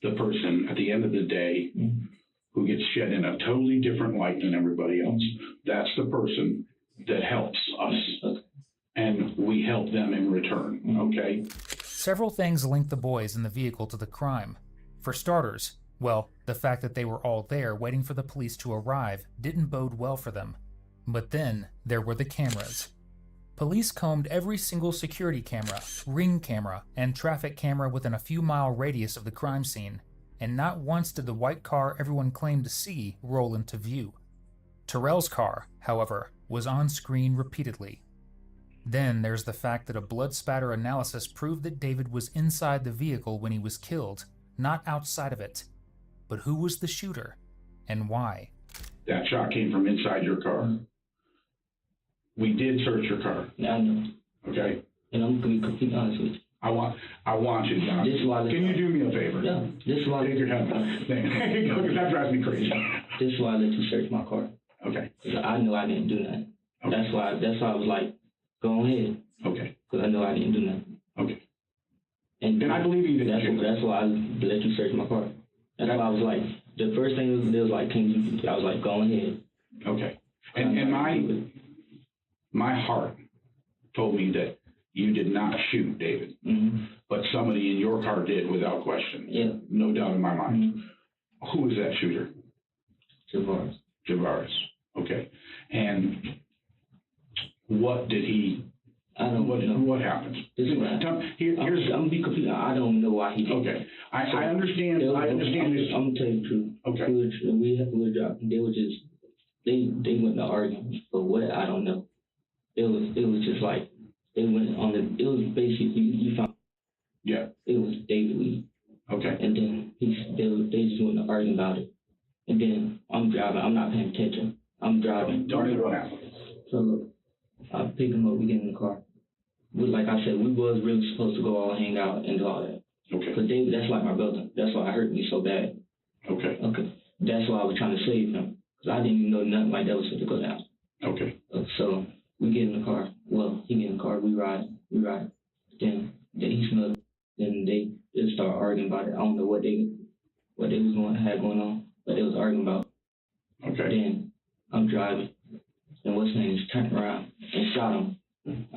[SPEAKER 14] the person at the end of the day who gets shed in a totally different light than everybody else. That's the person that helps us. And we help them in return, okay?
[SPEAKER 15] Several things linked the boys in the vehicle to the crime. For starters, well, the fact that they were all there waiting for the police to arrive didn't bode well for them. But then, there were the cameras. Police combed every single security camera, ring camera, and traffic camera within a few-mile radius of the crime scene, and not once did the white car everyone claimed to see roll into view. Terrell's car, however, was on screen repeatedly. Then there's the fact that a blood spatter analysis proved that David was inside the vehicle when he was killed, not outside of it. But who was the shooter, and why?
[SPEAKER 14] That shot came from inside your car. We did search your car.
[SPEAKER 17] Yeah, I know.
[SPEAKER 14] Okay?
[SPEAKER 17] And I'm going to be completely honest with you.
[SPEAKER 14] I want you, John.
[SPEAKER 17] This is why.
[SPEAKER 14] Can you do me a favor?
[SPEAKER 17] Yeah. This is why.
[SPEAKER 14] Take your head off. Because that drives me crazy.
[SPEAKER 17] This is why I let you search my car.
[SPEAKER 14] Okay.
[SPEAKER 17] Because I know I didn't do nothing.
[SPEAKER 14] Okay.
[SPEAKER 17] That's why I was like, go ahead.
[SPEAKER 14] Okay.
[SPEAKER 17] Because I know I didn't do nothing.
[SPEAKER 14] Okay.
[SPEAKER 17] And
[SPEAKER 14] I believe you didn't.
[SPEAKER 17] That's why I let you search my car. That's why I was like, the first thing was, they was like, I was like, go ahead.
[SPEAKER 14] Okay. And my heart told me that you did not shoot David, but somebody in your car did without question.
[SPEAKER 17] Yeah.
[SPEAKER 14] No doubt in my mind. Who was that shooter? Javaris. Okay. And what did he?
[SPEAKER 17] I don't know.
[SPEAKER 14] What happened?
[SPEAKER 17] I'm gonna be completely. I don't know why he did.
[SPEAKER 14] Okay. I understand. I understand this.
[SPEAKER 17] I'm gonna tell you the truth.
[SPEAKER 14] Okay.
[SPEAKER 17] We were driving. They were just they went to arguing for what I don't know. It was just like they went on the. It was basically you found.
[SPEAKER 14] Yeah.
[SPEAKER 17] It was David Lee.
[SPEAKER 14] Okay.
[SPEAKER 17] And then they just went to arguing about it. And then I'm driving. I'm not paying attention. I'm driving.
[SPEAKER 14] Tell me what happened.
[SPEAKER 17] So look, I pick him up. We get in the car. Like I said, we was really supposed to go all hang out and do all that.
[SPEAKER 14] Okay.
[SPEAKER 17] Because David, that's like my brother. That's why it hurt me so bad.
[SPEAKER 14] Okay.
[SPEAKER 17] Okay. That's why I was trying to save him. Because I didn't even know nothing like that was going to go down.
[SPEAKER 14] Okay.
[SPEAKER 17] So we get in the car. Well, he get in the car. We ride. Then he smelled it. Then they just start arguing about it. I don't know what they had going on, but they was arguing about it.
[SPEAKER 14] Okay.
[SPEAKER 17] Then I'm driving. And what's his name is turned around and shot him.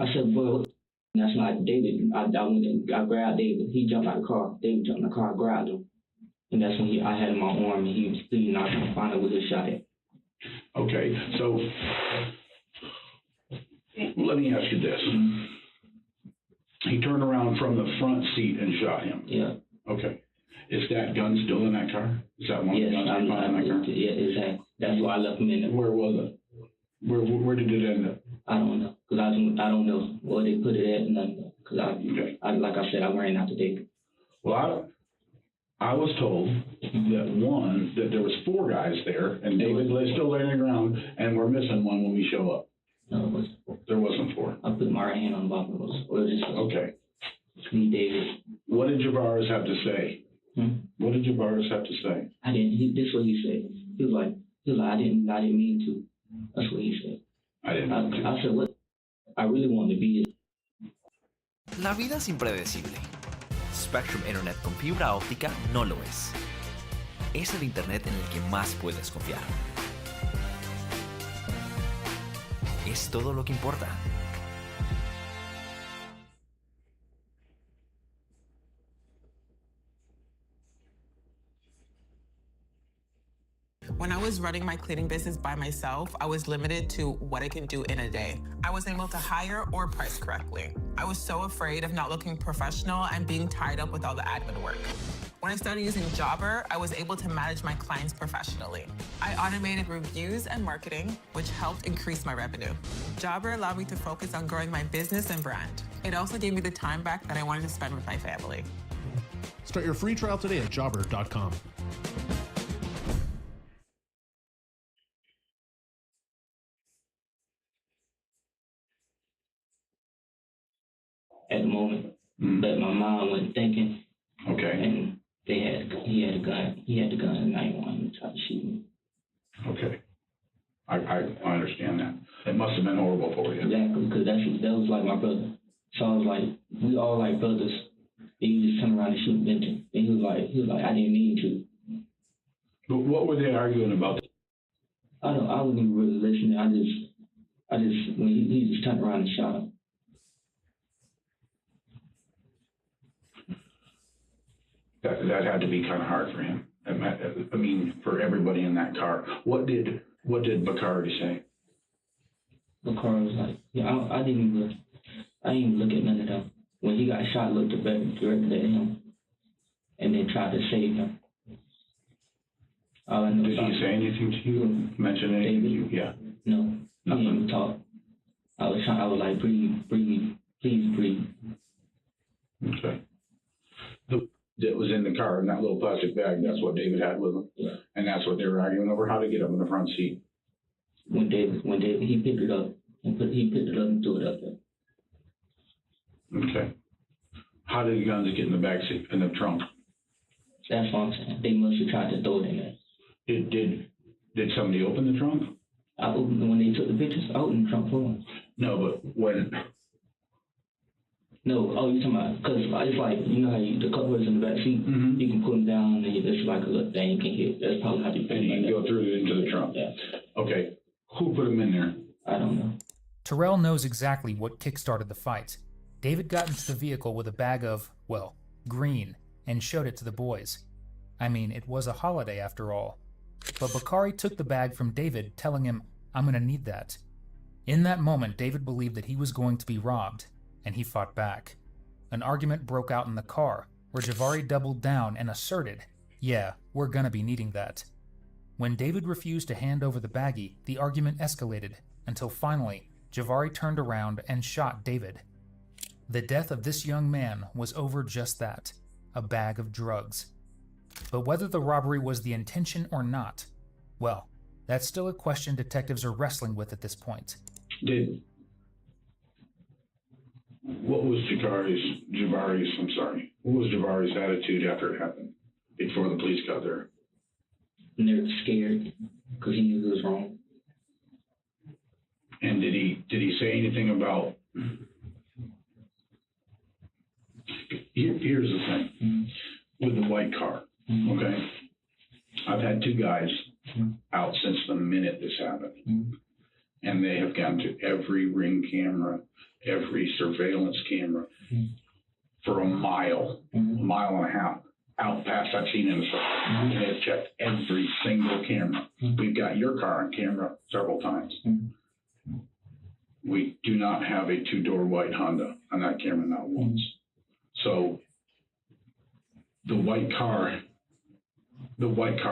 [SPEAKER 17] I said, boy, that's not David. I grabbed David. He jumped out of the car. David jumped in the car. I grabbed him. And that's when I had him on my arm and he was bleeding. I couldn't find out where he shot at.
[SPEAKER 14] Okay. So let me ask you this. He turned around from the front seat and shot him.
[SPEAKER 17] Yeah.
[SPEAKER 14] Okay. Is that gun still in that car? Is that one of the guns
[SPEAKER 17] in
[SPEAKER 14] that car?
[SPEAKER 17] Yeah, exactly. That's why I left him in there.
[SPEAKER 14] Where was it? Where did it end up?
[SPEAKER 17] I don't know. Because I don't know where they put it at and nothing. Because like I said, I ran out today.
[SPEAKER 14] Well, I was told that there was 4 guys there, and David lay still laying on the ground, and we're missing one when we show up.
[SPEAKER 17] No, it wasn't.
[SPEAKER 14] There wasn't 4.
[SPEAKER 17] I put my right hand on the bottom of it.
[SPEAKER 14] Okay.
[SPEAKER 17] Me, David.
[SPEAKER 14] What did Javaris have to say? What did Javaris have to say?
[SPEAKER 17] I didn't. This is what he said. He was like, I didn't mean to. That's what he said. I said, what? I really wanted to be it.
[SPEAKER 8] La vida es impredecible. Spectrum Internet con fibra óptica no lo es. Es el Internet en el que más puedes confiar. Es todo lo que importa.
[SPEAKER 11] When I was running my cleaning business by myself, I was limited to what I can do in a day. I wasn't able to hire or price correctly. I was so afraid of not looking professional and being tied up with all the admin work. When I started using Jobber, I was able to manage my clients professionally. I automated reviews and marketing, which helped increase my revenue. Jobber allowed me to focus on growing my business and brand. It also gave me the time back that I wanted to spend with my family.
[SPEAKER 23] Start your free trial today at jobber.com.
[SPEAKER 17] At the moment, but my mom was thinking.
[SPEAKER 14] Okay.
[SPEAKER 17] And he had a gun. He had the gun, and I didn't want him to try to shoot me.
[SPEAKER 14] Okay. I understand that. It must have been horrible for you.
[SPEAKER 17] Exactly, because that was like my brother. So I was like, we all like brothers. Then you just turn around and shoot Benton. And he was like, I didn't mean to.
[SPEAKER 14] But what were they arguing about?
[SPEAKER 17] I wasn't even really listening. I just when he just turned around and shot him.
[SPEAKER 14] That had to be kind of hard for him. I mean, for everybody in that car. What did Bakari say?
[SPEAKER 17] Bakari was like, I didn't even look at none of them. When he got shot, I looked directly at him, and then tried to save him.
[SPEAKER 14] Did he say anything to you? Mention anything to you? Yeah.
[SPEAKER 17] No,
[SPEAKER 14] nothing.
[SPEAKER 17] He didn't talk. I was like, breathe, please breathe.
[SPEAKER 14] Okay. That was in the car in that little plastic bag. That's what David had with him, and that's what they were arguing over how to get up in the front seat.
[SPEAKER 17] When David, he picked it up and threw it up there.
[SPEAKER 14] Okay. How did the guns get in the back seat, in the trunk?
[SPEAKER 17] That's what I'm saying. They must have tried to throw it in there.
[SPEAKER 14] Did somebody open the trunk?
[SPEAKER 17] I opened it when they took the pictures. I opened the trunk for them.
[SPEAKER 14] No, but when?
[SPEAKER 17] No, oh, you talking about, because it's like, you know how the covers in the back seat, you can put them down and it's like a little thing you can hit. That's probably how you put them in.
[SPEAKER 14] And you can go through it into the trunk.
[SPEAKER 17] Yeah.
[SPEAKER 14] Okay. Who put them in there?
[SPEAKER 17] I don't know.
[SPEAKER 15] Terrell knows exactly what kick-started the fight. David got into the vehicle with a bag of, well, green, and showed it to the boys. I mean, it was a holiday after all. But Bakari took the bag from David, telling him, "I'm gonna need that." In that moment, David believed that he was going to be robbed, and he fought back. An argument broke out in the car, where Javari doubled down and asserted, "Yeah, we're gonna be needing that." When David refused to hand over the baggie, the argument escalated, until finally, Javari turned around and shot David. The death of this young man was over just that, a bag of drugs. But whether the robbery was the intention or not, well, that's still a question detectives are wrestling with at this point.
[SPEAKER 14] What was Javari's attitude after it happened, before the police got there?
[SPEAKER 17] And they were scared, because he knew it was wrong.
[SPEAKER 14] And did he say anything about? Here's the thing with the white car. Okay, I've had two guys out since the minute this happened, and they have gone to every ring camera, every surveillance camera for a mile and a half out past that scene in the and they've checked every single camera. We've got your car on camera several times. We do not have a two-door white Honda on that camera, not once. So the white car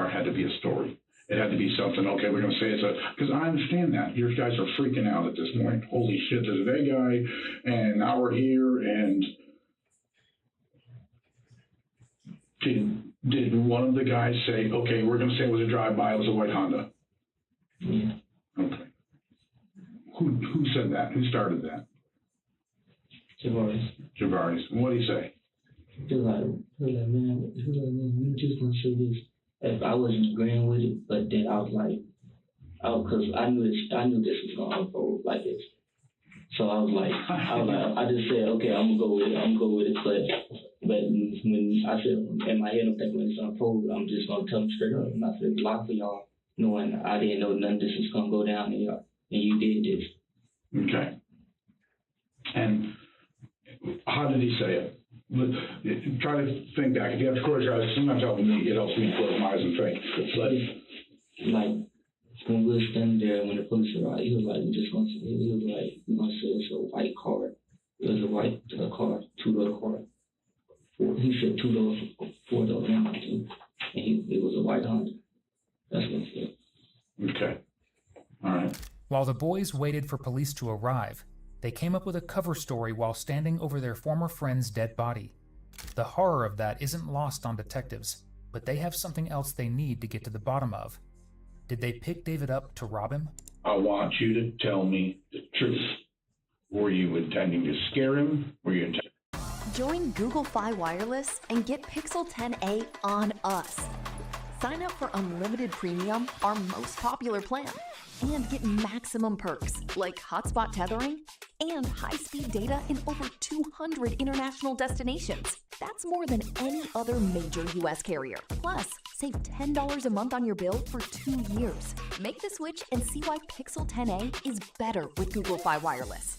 [SPEAKER 14] had to be a story. It had to be something, okay, we're going to say it's because I understand that. You guys are freaking out at this point. Holy shit, there's a bad guy, and now we're here, and did one of the guys say, okay, we're going to say it was a drive-by, it was a white Honda?
[SPEAKER 17] Yeah.
[SPEAKER 14] Okay. Who said that? Who started that? Javari's. What did he say?
[SPEAKER 17] He was like, man, you just gonna show this. If I wasn't agreeing with it, but then I was like, because I knew this was gonna unfold like this. So I was like, I just said, okay, I'm gonna go with it. But when I said in my head, I'm thinking when it's unfold, I'm just gonna tell them straight up. And I said, block for y'all, knowing I didn't know none of this was gonna go down, and you did this.
[SPEAKER 14] Okay. And how did he say it? Try to think back. If you have to close your eyes, sometimes it helps me close my eyes and think.
[SPEAKER 17] Like when we were standing there, when the police arrived, he was like, we're gonna say it's a white car. It was a white car, two-door car. He said 2 doors, 4 doors, and it was a white Honda. That's what he said.
[SPEAKER 14] Okay. All right.
[SPEAKER 15] While the boys waited for police to arrive, they came up with a cover story while standing over their former friend's dead body. The horror of that isn't lost on detectives, but they have something else they need to get to the bottom of. Did they pick David up to rob him?
[SPEAKER 14] I want you to tell me the truth. Were you intending to scare him?
[SPEAKER 10] Join Google Fi Wireless and get Pixel 10a on us. Sign up for unlimited premium, our most popular plan, and get maximum perks like hotspot tethering and high-speed data in over 200 international destinations. That's more than any other major US carrier. Plus, save $10 a month on your bill for 2 years. Make the switch and see why Pixel 10a is better with Google Fi Wireless.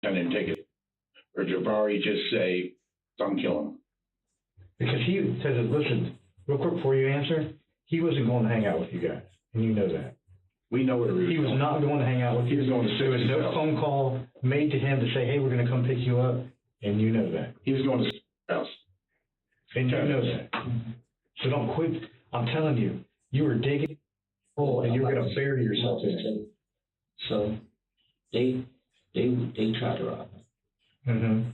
[SPEAKER 14] I didn't take it. Or Javari just say, I'm killing him.
[SPEAKER 1] Because he says, listen, real quick before you answer, he wasn't going to hang out with you guys, and you know that.
[SPEAKER 14] We know where
[SPEAKER 1] he was not going to hang out with you.
[SPEAKER 14] He was going to
[SPEAKER 1] There was no phone call made to him to say, hey, we're going to come pick you up. And you know that.
[SPEAKER 14] He was going to the house.
[SPEAKER 1] And you know that. So don't quit. I'm telling you, you were digging a hole and you're going to bury yourself in it.
[SPEAKER 17] So they tried to rob me.
[SPEAKER 1] Mm-hmm.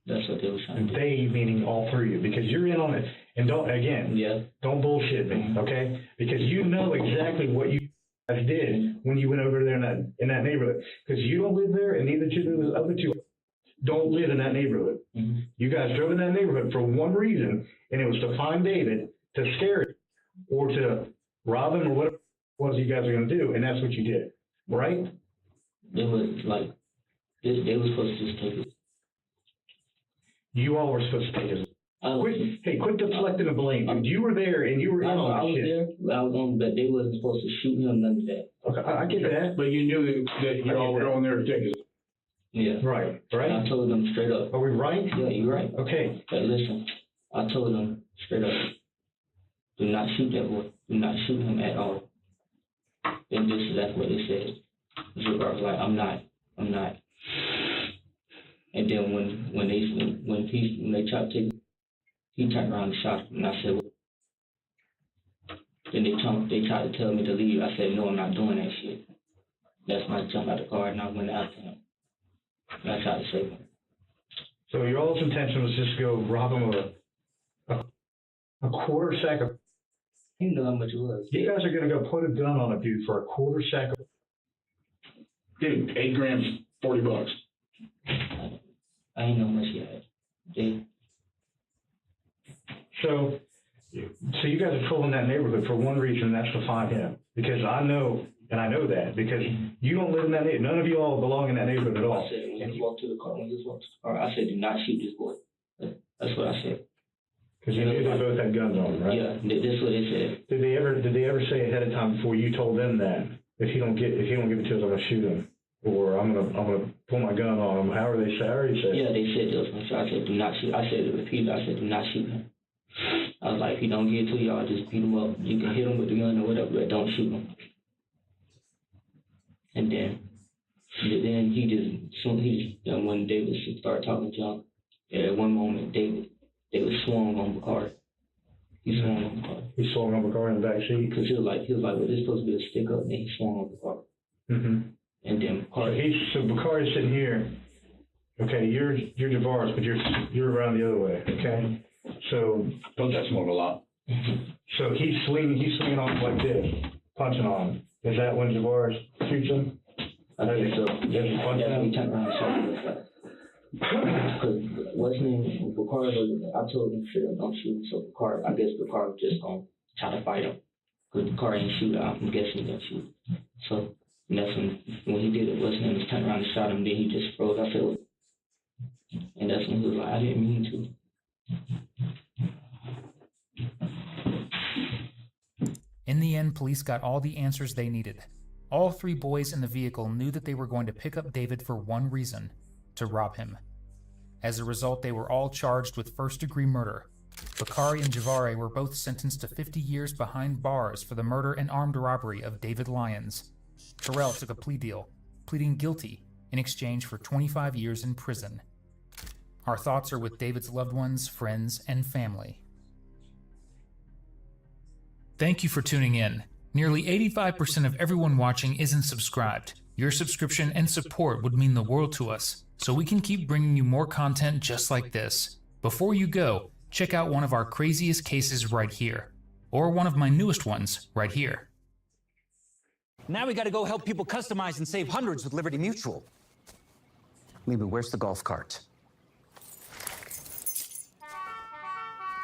[SPEAKER 17] That's what they were trying to do.
[SPEAKER 1] They meaning all three of you, because you're in on it. And don't bullshit me, okay? Because you know exactly what you guys did when you went over there in that neighborhood. Because you don't live there, and neither do the other two don't live in that neighborhood.
[SPEAKER 17] Mm-hmm.
[SPEAKER 1] You guys drove in that neighborhood for one reason, and it was to find David, to scare him, or to rob him, or whatever it was you guys were going to do, and that's what you did, right?
[SPEAKER 17] They was like, they were supposed to just take it.
[SPEAKER 1] You all were supposed to take it. Quit deflecting the blame, dude. You were there, and you were in on
[SPEAKER 17] I was
[SPEAKER 1] shit.
[SPEAKER 17] there, I was on, but they wasn't supposed to shoot him, none of that.
[SPEAKER 1] Okay, I get that.
[SPEAKER 14] But you knew that you all were going there to take it.
[SPEAKER 17] Yeah.
[SPEAKER 1] Right.
[SPEAKER 17] I told them straight up.
[SPEAKER 1] Are we right?
[SPEAKER 17] Yeah, you're right.
[SPEAKER 1] Okay.
[SPEAKER 17] But listen, I told them straight up, do not shoot that boy. Do not shoot him at all. And that's what they said. So I was like, I'm not. And then when they tried to take, he turned around and shot him, and I said, well. Then they tried to tell me to leave. I said, no, I'm not doing that shit. That's when I jumped out the car and I went after him. And I tried to save him.
[SPEAKER 1] So your all's intention was just to go rob him with a quarter sack of.
[SPEAKER 17] You know how much it was.
[SPEAKER 1] You guys are gonna go put a gun on a dude for a quarter sack of.
[SPEAKER 14] Dude, 8 grams, $40.
[SPEAKER 17] I ain't know how much he had.
[SPEAKER 1] So you guys are trolling that neighborhood for one reason, and that's to find him. Because I know that, because you don't live in that neighborhood. None of you all belong in that neighborhood at all.
[SPEAKER 17] I said, when you walk to the car, I said, do not shoot this boy. That's what I said.
[SPEAKER 1] Because you knew they both had guns on them, right?
[SPEAKER 17] Yeah, that's what they said.
[SPEAKER 1] Did they ever say ahead of time before you told them that if you don't give it to us, I'm gonna shoot him, or I'm gonna pull my gun on him? How are they say? I already said.
[SPEAKER 17] Yeah, they said those. So I said, do not shoot. I said it repeatedly. I said, do not shoot him. I was like, if he don't get to y'all, just beat him up. You can hit him with the gun or whatever, but don't shoot him. And then when David started talking to him, at one moment David swung on Bakari. He swung on Bakari.
[SPEAKER 1] He swung on Bakari in the back seat?
[SPEAKER 17] Because he was like, well, this is supposed to be a stick up, and then he swung on Bakari.
[SPEAKER 1] Mm-hmm.
[SPEAKER 17] And then Bakari.
[SPEAKER 1] So Bakari's sitting here. Okay, you're Javaris, but you're around the other way. Okay, so
[SPEAKER 14] don't touch him a lot.
[SPEAKER 1] So he's swinging on like this, punching on him. Is that when Javaris shoots him?
[SPEAKER 17] I think so. Yeah, he turned around and shot him. Because what's his name? Bakari, I told him straight up, don't shoot. So Bakari, I guess Bakari was just gonna try to fight him. Because Bakari ain't shoot. I'm guessing he didn't shoot. So that's when he did it. What's his name? He turned around and shot him. Then he just froze. I said, and that's when he was like, I didn't mean to.
[SPEAKER 15] In the end, police got all the answers they needed. All 3 boys in the vehicle knew that they were going to pick up David for one reason: to rob him. As a result, they were all charged with first-degree murder. Bakari and Javare were both sentenced to 50 years behind bars for the murder and armed robbery of David Lyons. Terrell took a plea deal, pleading guilty in exchange for 25 years in prison. Our thoughts are with David's loved ones, friends, and family. Thank you for tuning in. Nearly 85% of everyone watching isn't subscribed. Your subscription and support would mean the world to us, so we can keep bringing you more content just like this. Before you go, check out one of our craziest cases right here, or one of my newest ones right here.
[SPEAKER 12] Now we gotta go help people customize and save hundreds with Liberty Mutual. Libby, where's the golf cart?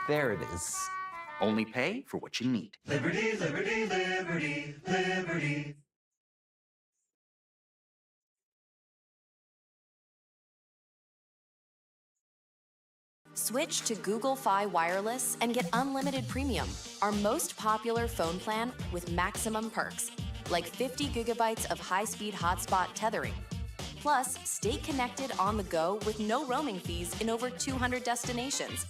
[SPEAKER 7] There it is. Only pay for what you need.
[SPEAKER 5] Liberty, liberty, liberty, liberty.
[SPEAKER 9] Switch to Google Fi Wireless and get unlimited premium, our most popular phone plan with maximum perks, like 50 gigabytes of high-speed hotspot tethering. Plus, stay connected on the go with no roaming fees in over 200 destinations.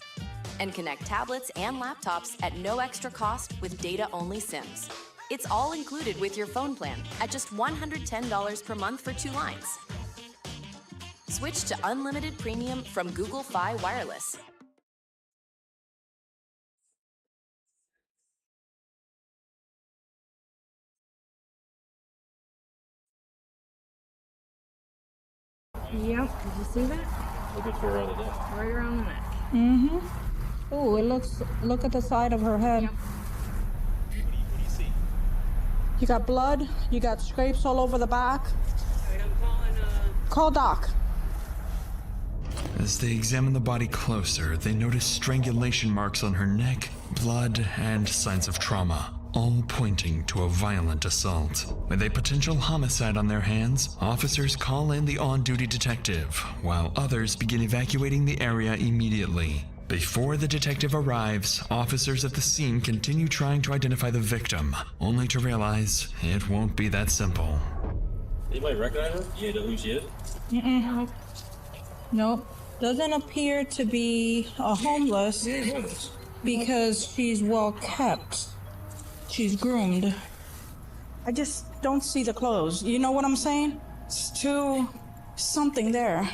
[SPEAKER 9] And connect tablets and laptops at no extra cost with data-only SIMs. It's all included with your phone plan at just $110 per month for 2 lines. Switch to unlimited premium from Google Fi Wireless.
[SPEAKER 13] Yep. Did you see that?
[SPEAKER 18] Look at her other day.
[SPEAKER 13] Right around the neck.
[SPEAKER 21] Mm-hmm. Oh, look at the side of her head.
[SPEAKER 13] Yep.
[SPEAKER 18] What do you see?
[SPEAKER 21] You got blood. You got scrapes all over the back.
[SPEAKER 13] Alright, I'm calling,
[SPEAKER 21] Call Doc.
[SPEAKER 3] As they examine the body closer, they notice strangulation marks on her neck, blood, and signs of trauma, all pointing to a violent assault. With a potential homicide on their hands, officers call in the on-duty detective, while others begin evacuating the area immediately. Before the detective arrives, officers at the scene continue trying to identify the victim, only to realize it won't be that simple.
[SPEAKER 18] Anybody recognize her? You know who she is?
[SPEAKER 21] Mm-mm. Nope. Doesn't appear to be a homeless because she's well kept. She's groomed. I just don't see the clothes. You know what I'm saying? It's too something there.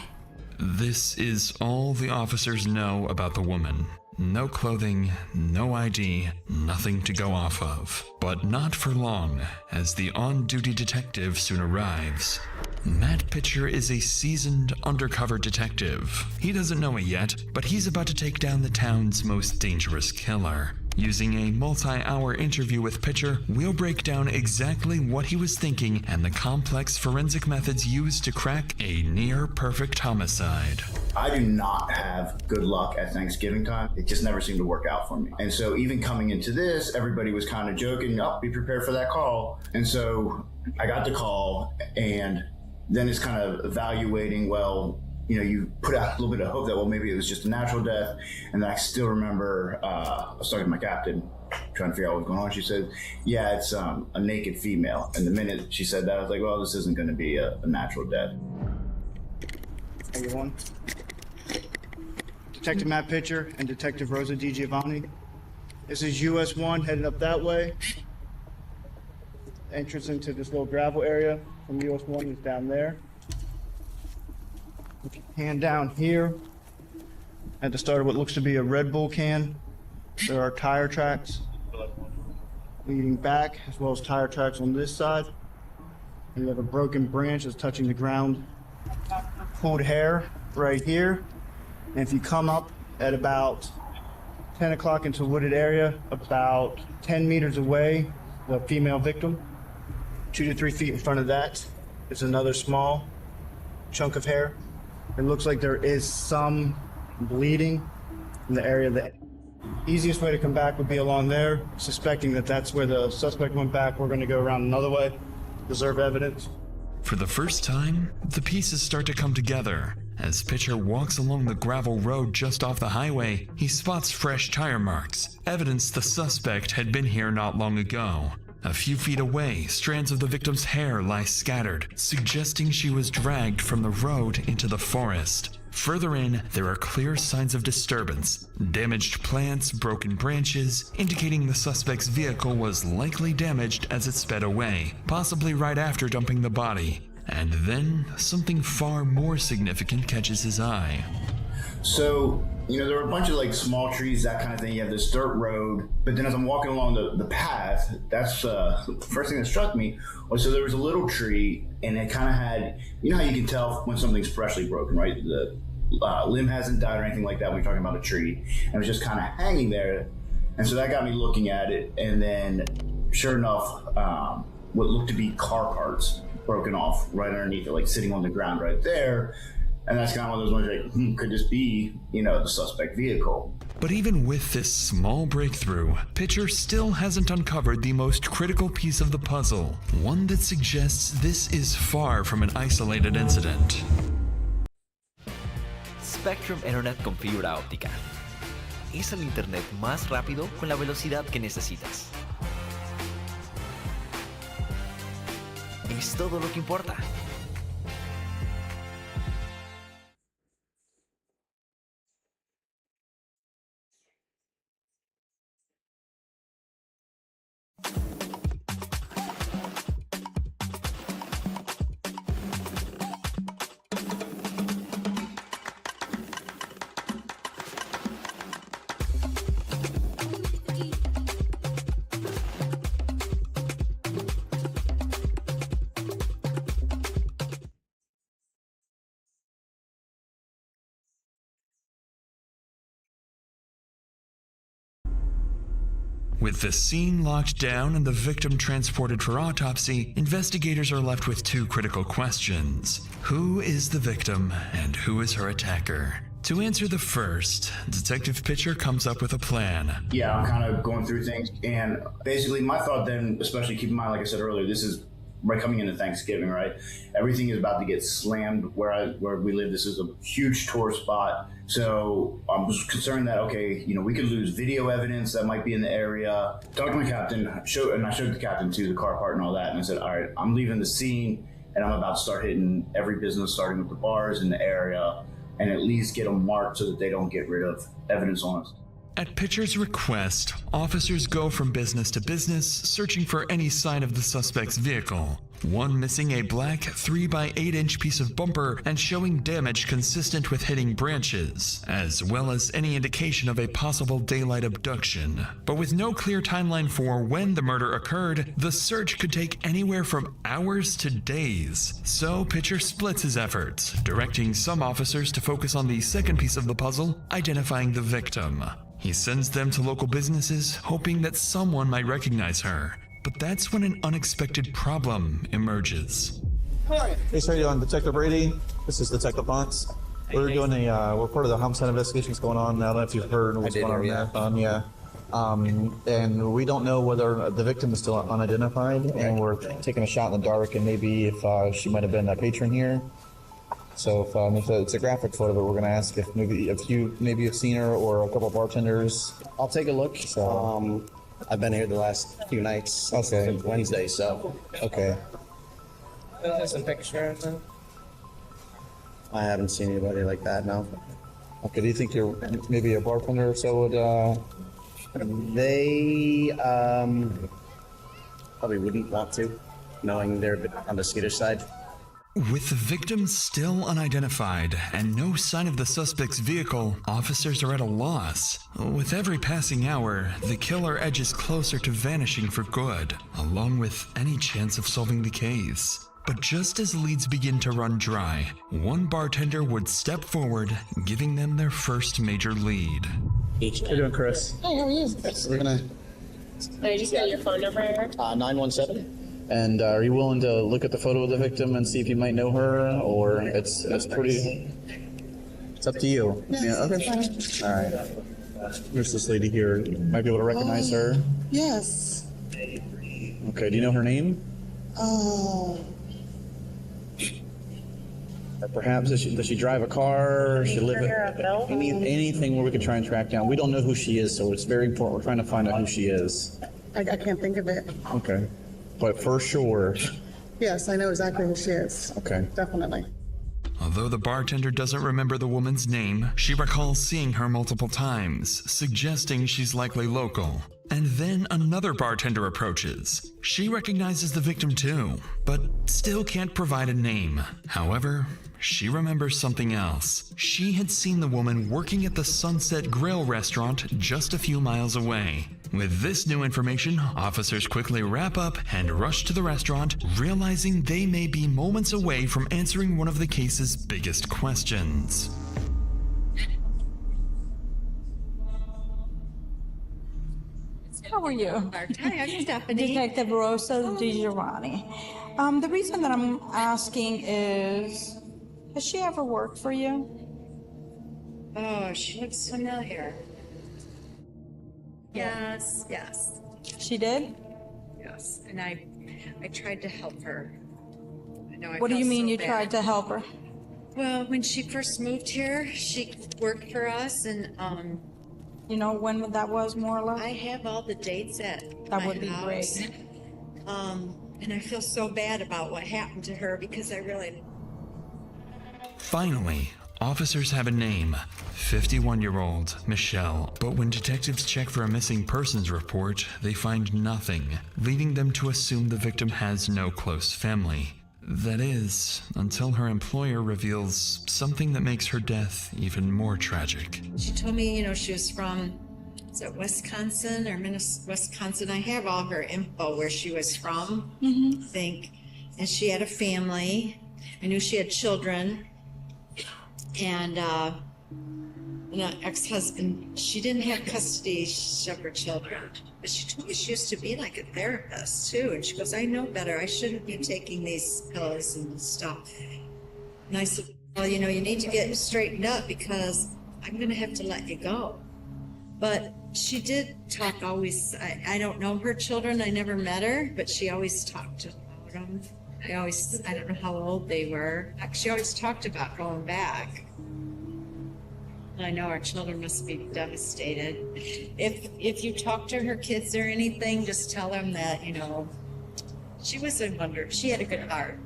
[SPEAKER 3] This is all the officers know about the woman. No clothing, no ID, nothing to go off of. But not for long, as the on-duty detective soon arrives. Matt Pitcher is a seasoned undercover detective. He doesn't know it yet, but he's about to take down the town's most dangerous killer. Using a multi-hour interview with Pitcher, we'll break down exactly what he was thinking and the complex forensic methods used to crack a near-perfect homicide.
[SPEAKER 24] I do not have good luck at Thanksgiving time. It just never seemed to work out for me. And so even coming into this, everybody was kind of joking, oh, be prepared for that call. And so I got the call, and then it's kind of evaluating, well, you know, you put out a little bit of hope that, well, maybe it was just a natural death. And then I still remember, I was talking to my captain, trying to figure out what was going on. She said, yeah, it's a naked female. And the minute she said that, I was like, well, this isn't going to be a natural death.
[SPEAKER 25] Everyone. Detective Matt Pitcher and Detective Rosa DiGiovanni. This is US 1 heading up that way. Entrance into this little gravel area from US 1 is down there. If you pan down here, at the start of what looks to be a Red Bull can, there are tire tracks leading back, as well as tire tracks on this side. And you have a broken branch that's touching the ground. Pulled hair right here. And if you come up at about 10 o'clock into a wooded area, about 10 meters away, the female victim, 2 to 3 feet in front of that is another small chunk of hair. It looks like there is some bleeding in the area. The easiest way to come back would be along there, suspecting that that's where the suspect went back. We're going to go around another way, preserve evidence.
[SPEAKER 3] For the first time, the pieces start to come together. As Pitcher walks along the gravel road just off the highway, he spots fresh tire marks, evidence the suspect had been here not long ago. A few feet away, strands of the victim's hair lie scattered, suggesting she was dragged from the road into the forest. Further in, there are clear signs of disturbance. Damaged plants, broken branches, indicating the suspect's vehicle was likely damaged as it sped away, possibly right after dumping the body. And then, something far more significant catches his eye.
[SPEAKER 24] So, you know, there were a bunch of like small trees, that kind of thing. You have this dirt road, but then as I'm walking along the path, that's the first thing that struck me was, so there was a little tree, and it kind of had, you know how you can tell when something's freshly broken, right? The limb hasn't died or anything like that when you're talking about a tree. And it was just kind of hanging there. And so that got me looking at it, and then sure enough, what looked to be car parts broken off right underneath it, like sitting on the ground right there. And that's kind of one of those ones like, could this be, you know, the suspect vehicle?
[SPEAKER 3] But even with this small breakthrough, Pitcher still hasn't uncovered the most critical piece of the puzzle, one that suggests this is far from an isolated incident.
[SPEAKER 8] Spectrum Internet con fibra óptica. Es el internet más rápido con la velocidad que necesitas. Es todo lo que importa.
[SPEAKER 3] With the scene locked down and the victim transported for autopsy, investigators are left with two critical questions. Who is the victim and who is her attacker? To answer the first, Detective Pitcher comes up with a plan.
[SPEAKER 24] Yeah, I'm kind of going through things, and basically my thought then, especially keep in mind, like I said earlier, this is right coming into Thanksgiving, right? Everything is about to get slammed where we live. This is a huge tourist spot. So I'm just concerned that, okay, we could lose video evidence that might be in the area. Talked to my captain, and I showed the captain too, the car part and all that, and I said, all right, I'm leaving the scene, and I'm about to start hitting every business, starting with the bars in the area, and at least get them marked so that they don't get rid of evidence on us.
[SPEAKER 3] At Pitcher's request, officers go from business to business, searching for any sign of the suspect's vehicle. One missing a black 3x8-inch piece of bumper and showing damage consistent with hitting branches, as well as any indication of a possible daylight abduction. But with no clear timeline for when the murder occurred, the search could take anywhere from hours to days. So Pitcher splits his efforts, directing some officers to focus on the second piece of the puzzle, identifying the victim. He sends them to local businesses, hoping that someone might recognize her. But that's when an unexpected problem emerges.
[SPEAKER 2] Hey, sir, you're on Detective Brady. This is Detective Ponce. We're doing we're part of the homicide investigations going on. I don't know if you've heard what's going on in the marathon, and we don't know whether the victim is still unidentified, and we're taking a shot in the dark, and maybe if she might have been a patron here. So if it's a graphic photo, but we're going to ask if maybe you've seen her or a couple of bartenders.
[SPEAKER 6] I'll take a look.
[SPEAKER 2] So,
[SPEAKER 6] I've been here the last few nights.
[SPEAKER 2] Okay.
[SPEAKER 6] Since Wednesday, so.
[SPEAKER 2] Okay.
[SPEAKER 6] There's a picture. I haven't seen anybody like that, no.
[SPEAKER 2] Okay, do you think you're maybe a bartender or so would,
[SPEAKER 6] They, probably wouldn't want to, knowing they're a bit on the skittish side.
[SPEAKER 3] With the victim still unidentified and no sign of the suspect's vehicle, officers are at a loss. With every passing hour, the killer edges closer to vanishing for good, along with any chance of solving the case. But just as leads begin to run dry, one bartender would step forward, giving them their first major lead.
[SPEAKER 2] How you doing, Chris?
[SPEAKER 6] Hey, how are you?
[SPEAKER 2] We're gonna...
[SPEAKER 13] I just got your phone number here.
[SPEAKER 6] 917.
[SPEAKER 2] And are you willing to look at the photo of the victim and see if you might know her, or it's pretty? It's up to you.
[SPEAKER 6] Yeah,
[SPEAKER 2] okay. All right. There's this lady here. Might be able to recognize her.
[SPEAKER 6] Yes.
[SPEAKER 2] Okay. Do you know her name?
[SPEAKER 6] Oh.
[SPEAKER 2] Or perhaps does she drive a car? Does she live anything where we could try and track down? We don't know who she is, so it's very important. We're trying to find out who she is.
[SPEAKER 6] I can't think of it.
[SPEAKER 2] Okay. But for sure.
[SPEAKER 6] Yes, I know exactly who she is.
[SPEAKER 2] Okay.
[SPEAKER 6] Definitely.
[SPEAKER 3] Although the bartender doesn't remember the woman's name, she recalls seeing her multiple times, suggesting she's likely local. And then another bartender approaches. She recognizes the victim too, but still can't provide a name. However, she remembers something else. She had seen the woman working at the Sunset Grill restaurant just a few miles away. With this new information, officers quickly wrap up and rush to the restaurant, realizing they may be moments away from answering one of the case's biggest questions.
[SPEAKER 21] How are you?
[SPEAKER 16] Hi, I'm Stephanie.
[SPEAKER 21] Detective Rosa DiGiovanni. The reason that I'm asking is, has she ever worked for you?
[SPEAKER 16] Oh, she looks familiar. Yes, yes.
[SPEAKER 21] She did?
[SPEAKER 16] Yes, and I tried to help her. I know I
[SPEAKER 21] What do you
[SPEAKER 16] felt
[SPEAKER 21] mean
[SPEAKER 16] so
[SPEAKER 21] you
[SPEAKER 16] bad.
[SPEAKER 21] tried to help her?
[SPEAKER 16] Well, when she first moved here, she worked for us, and
[SPEAKER 21] you know when that was, more or less?
[SPEAKER 16] I have all the dates at
[SPEAKER 21] That
[SPEAKER 16] my
[SPEAKER 21] would be
[SPEAKER 16] house.
[SPEAKER 21] great.
[SPEAKER 16] And I feel so bad about what happened to her because I really.
[SPEAKER 3] Finally, officers have a name, 51-year-old Michelle. But when detectives check for a missing persons report, they find nothing, leading them to assume the victim has no close family. That is, until her employer reveals something that makes her death even more tragic.
[SPEAKER 16] She told me, she was from, is it Wisconsin or Wisconsin? I have all her info where she was from, I think. And she had a family. I knew she had children. And and an ex-husband, she didn't have custody of her children, but she told me she used to be like a therapist too. And she goes, I know better. I shouldn't be taking these pills and stuff. And I said, well, you know, you need to get straightened up because I'm going to have to let you go. But she did talk always. I don't know her children. I never met her, but she always talked about them. I don't know how old they were. She always talked about going back. I know our children must be devastated. If you talk to her kids or anything, just tell them that, you know, she was a wonder. She had a good heart.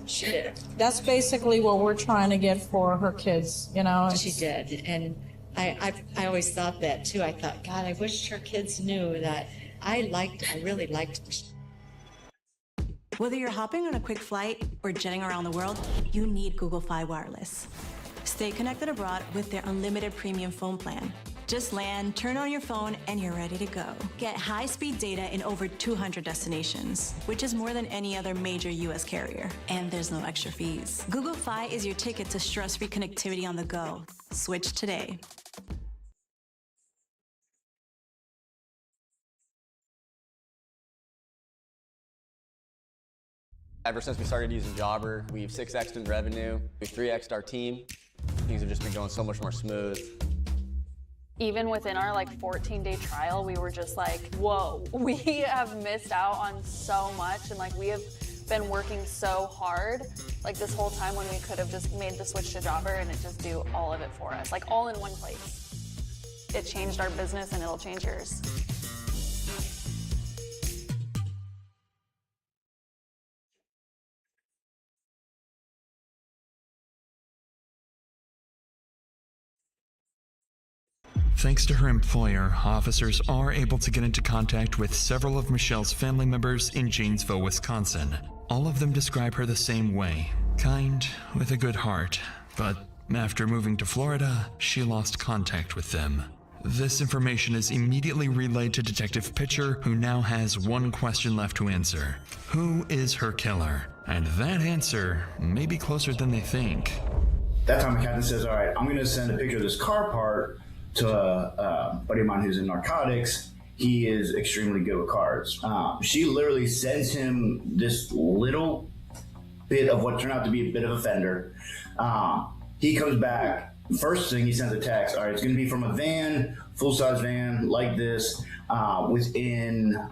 [SPEAKER 16] She did.
[SPEAKER 21] That's basically what we're trying to get for her kids, you know.
[SPEAKER 16] She did. And I always thought that too. I thought, God, I wish her kids knew that I really liked her.
[SPEAKER 4] Whether you're hopping on a quick flight or jetting around the world, you need Google Fi Wireless. Stay connected abroad with their unlimited premium phone plan. Just land, turn on your phone, and you're ready to go. Get high-speed data in over 200 destinations, which is more than any other major U.S. carrier. And there's no extra fees. Google Fi is your ticket to stress-free connectivity on the go. Switch today.
[SPEAKER 11] Ever since we started using Jobber, we've 6x'd in revenue, we've 3x'd our team. Things have just been going so much more smooth.
[SPEAKER 19] Even within our 14-day trial, we were just like, whoa, we have missed out on so much, and we have been working so hard this whole time when we could have just made the switch to Jobber and it just do all of it for us, all in one place. It changed our business and it'll change yours.
[SPEAKER 3] Thanks to her employer, officers are able to get into contact with several of Michelle's family members in Janesville, Wisconsin. All of them describe her the same way, kind, with a good heart, but after moving to Florida, she lost contact with them. This information is immediately relayed to Detective Pitcher, who now has one question left to answer. Who is her killer? And that answer may be closer than they think.
[SPEAKER 24] That time the captain says, all right, I'm going to send a picture of this car part to a buddy of mine who's in narcotics. He is extremely good with cars. She literally sends him this little bit of what turned out to be a bit of a fender. He comes back. First thing, he sends a text. All right, it's going to be from a van, full-size van like this. Within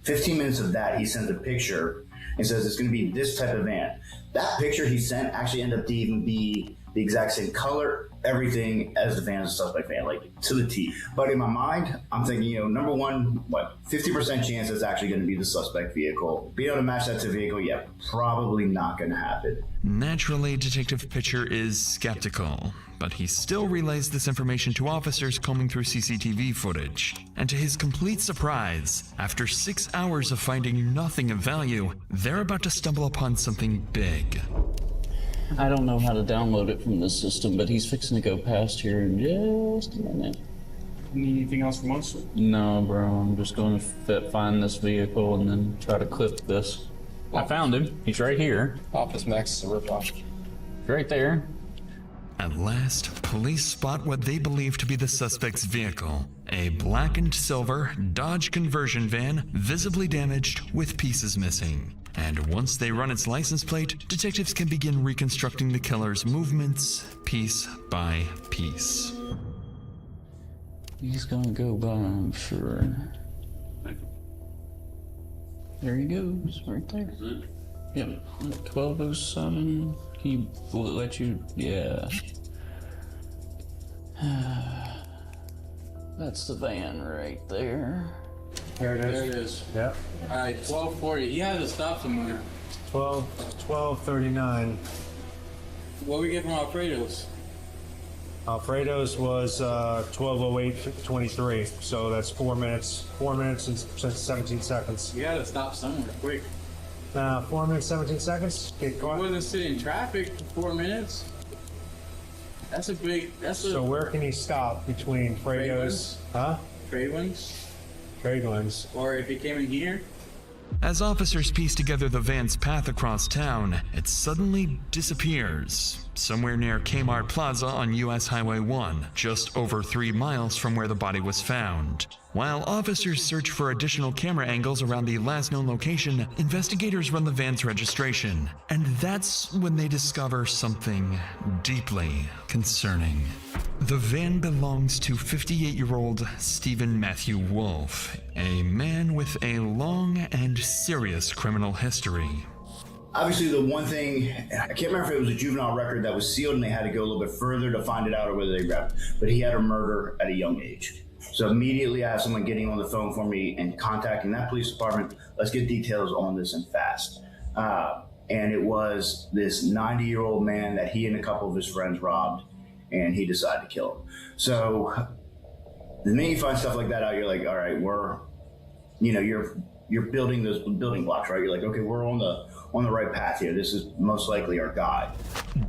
[SPEAKER 24] 15 minutes of that, he sends a picture and says it's going to be this type of van. That picture he sent actually ended up to even be the exact same color, everything as the van, as a suspect van, to the T. But in my mind, I'm thinking, number one, 50% chance it's actually going to be the suspect vehicle. Being able to match that to vehicle, yeah, probably not going to happen.
[SPEAKER 3] Naturally, Detective Pitcher is skeptical, but he still relays this information to officers combing through CCTV footage. And to his complete surprise, after 6 hours of finding nothing of value, they're about to stumble upon something big.
[SPEAKER 20] I don't know how to download it from this system, but he's fixing to go past here in just a minute.
[SPEAKER 18] Need anything else from us?
[SPEAKER 20] No, bro. I'm just going to find this vehicle and then try to clip this. I found him. He's right here.
[SPEAKER 18] Office Max is a ripoff.
[SPEAKER 20] Right there.
[SPEAKER 3] At last, police spot what they believe to be the suspect's vehicle. A black and silver Dodge conversion van, visibly damaged with pieces missing. And once they run its license plate, detectives can begin reconstructing the killer's movements piece by piece.
[SPEAKER 20] He's gonna go by, I'm sure. There he goes, right there. Yep, 1207. He will let you, yeah. That's the van right there.
[SPEAKER 18] There it is.
[SPEAKER 25] Yep.
[SPEAKER 18] All right, 1240. He had to stop somewhere.
[SPEAKER 25] 1239.
[SPEAKER 18] What we get from Alfredo's?
[SPEAKER 25] Alfredo's was 12:08:23. So that's 4 minutes. 4 minutes and 17 seconds.
[SPEAKER 18] You gotta stop somewhere quick.
[SPEAKER 25] 4 minutes, 17 seconds. Get caught.
[SPEAKER 18] I wasn't sitting in traffic for 4 minutes. That's a big.
[SPEAKER 25] So where can he stop between Fredo's? Huh?
[SPEAKER 18] Trade ones.
[SPEAKER 25] Trade ones.
[SPEAKER 18] Or if he came in here.
[SPEAKER 3] As officers piece together the van's path across town, it suddenly disappears. Somewhere near Kmart Plaza on US Highway 1, just over 3 miles from where the body was found. While officers search for additional camera angles around the last known location, investigators run the van's registration. And that's when they discover something deeply concerning. The van belongs to 58-year-old Stephen Matthew Wolf, a man with a long and serious criminal history.
[SPEAKER 24] Obviously, the one thing, I can't remember if it was a juvenile record that was sealed and they had to go a little bit further to find it out or whether they grabbed it, but he had a murder at a young age. So immediately I have someone getting on the phone for me and contacting that police department. Let's get details on this and fast. And it was this 90-year-old man that he and a couple of his friends robbed, and he decided to kill him. So the minute you find stuff like that out, you're like, all right, you're building those building blocks, right? You're like, okay, we're on the right path here. This is most likely our guy.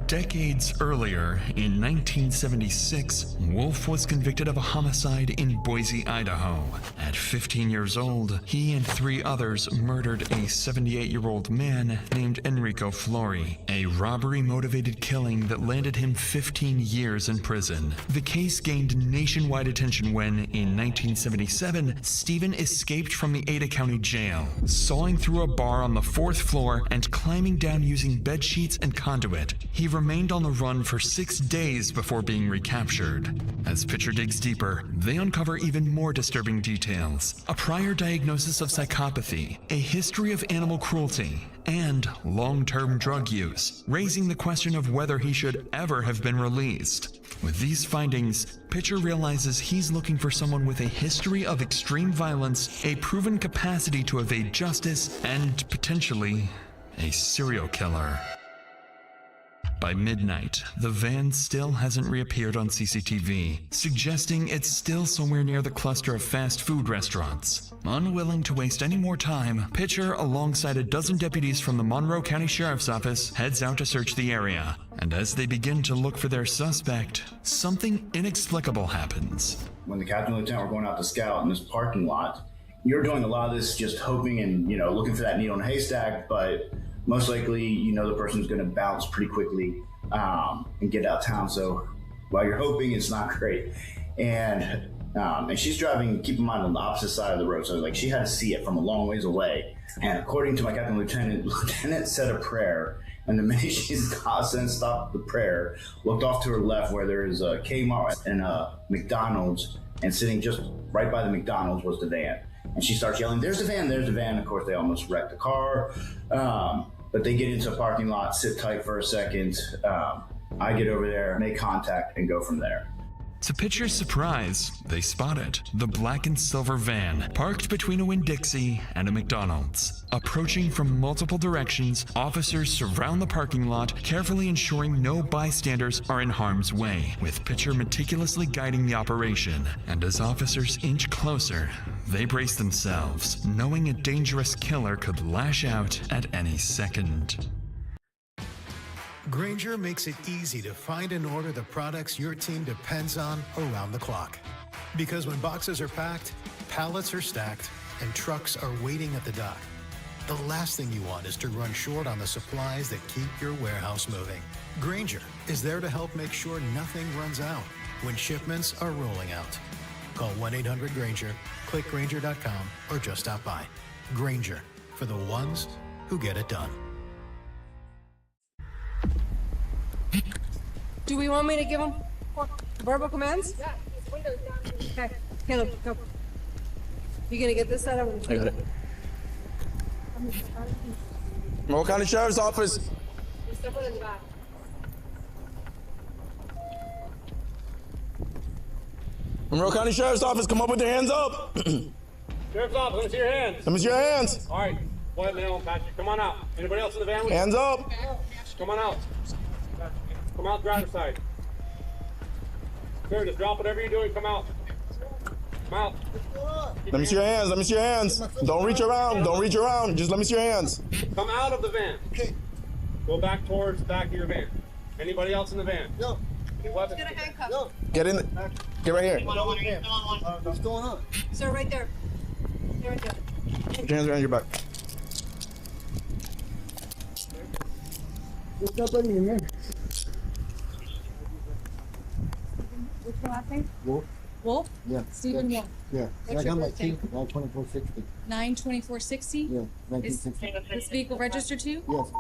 [SPEAKER 3] Decades earlier, in 1976, Wolf was convicted of a homicide in Boise, Idaho. At 15 years old, he and 3 others murdered a 78-year-old man named Enrico Flori, a robbery-motivated killing that landed him 15 years in prison. The case gained nationwide attention when, in 1977, Stephen escaped from the Ada County Jail, sawing through a bar on the 4th floor and climbing down using bed sheets and conduit. He remained on the run for 6 days before being recaptured. As Pitcher digs deeper, they uncover even more disturbing details. A prior diagnosis of psychopathy, a history of animal cruelty, and long-term drug use, raising the question of whether he should ever have been released. With these findings, Pitcher realizes he's looking for someone with a history of extreme violence, a proven capacity to evade justice, and potentially a serial killer. By midnight, the van still hasn't reappeared on CCTV, suggesting it's still somewhere near the cluster of fast food restaurants. Unwilling to waste any more time, Pitcher, alongside a dozen deputies from the Monroe County Sheriff's Office, heads out to search the area. And as they begin to look for their suspect, something inexplicable happens.
[SPEAKER 24] When the captain and lieutenant were going out to scout in this parking lot, you're doing a lot of this just hoping and, looking for that needle in a haystack, but most likely, the person's going to bounce pretty quickly and get out of town. So while you're hoping, it's not great. And she's driving, keep in mind, on the opposite side of the road. So she had to see it from a long ways away. And according to my captain and lieutenant said a prayer. And the minute she's stopped the prayer, looked off to her left where there is a Kmart and a McDonald's, and sitting just right by the McDonald's was the van. And she starts yelling, there's the van, there's the van. Of course, they almost wrecked the car. But they get into a parking lot, sit tight for a second. I get over there, make contact, and go from there.
[SPEAKER 3] To Pitcher's surprise, they spot it. The black and silver van, parked between a Winn-Dixie and a McDonald's. Approaching from multiple directions, officers surround the parking lot, carefully ensuring no bystanders are in harm's way, with Pitcher meticulously guiding the operation. And as officers inch closer, they brace themselves, knowing a dangerous killer could lash out at any second.
[SPEAKER 1] Grainger makes it easy to find and order the products your team depends on around the clock. Because when boxes are packed, pallets are stacked, and trucks are waiting at the dock, the last thing you want is to run short on the supplies that keep your warehouse moving. Grainger is there to help make sure nothing runs out when shipments are rolling out. Call 1-800-GRAINGER, click Grainger.com, or just stop by. Grainger, for the ones who get it done.
[SPEAKER 10] Do we want me to give him verbal commands? Yeah. Okay, Caleb, go. You gonna get this out of him?
[SPEAKER 2] I got it. Monroe County Sheriff's Office.
[SPEAKER 10] Step it in the back.
[SPEAKER 2] Monroe County Sheriff's Office, come up with your hands up.
[SPEAKER 14] Sheriff's Office, let me see your hands.
[SPEAKER 2] Let me see your hands.
[SPEAKER 14] All right, boy, Mel, Patrick, come on out. Anybody else in the van?
[SPEAKER 2] Hands up.
[SPEAKER 14] Come on out. Come out driver's side. Sir, just drop whatever you're doing, come out. Come out.
[SPEAKER 2] Let me see your hands, let me see your hands. Don't reach around, don't reach around. Just let me see your hands.
[SPEAKER 14] Come out of the van. Okay. Go back towards the back of your van. Anybody else in the van? No. Any weapons?
[SPEAKER 10] Get a handcuff. No.
[SPEAKER 2] Get in, get right here.
[SPEAKER 10] What's going on? Sir, right there. Stay right there.
[SPEAKER 2] Put your hands around your back.
[SPEAKER 10] There's nobody in there. What's your last name?
[SPEAKER 12] Wolf?
[SPEAKER 10] Wolf?
[SPEAKER 12] Yeah.
[SPEAKER 10] Stephen Wolf.
[SPEAKER 12] Yeah.
[SPEAKER 10] What's
[SPEAKER 12] I got
[SPEAKER 10] your
[SPEAKER 12] my
[SPEAKER 10] birthday?
[SPEAKER 12] teeth, 92460.
[SPEAKER 10] 92460?
[SPEAKER 12] Yeah,
[SPEAKER 10] Is
[SPEAKER 12] 1960.
[SPEAKER 10] this vehicle registered to you?
[SPEAKER 12] Yes.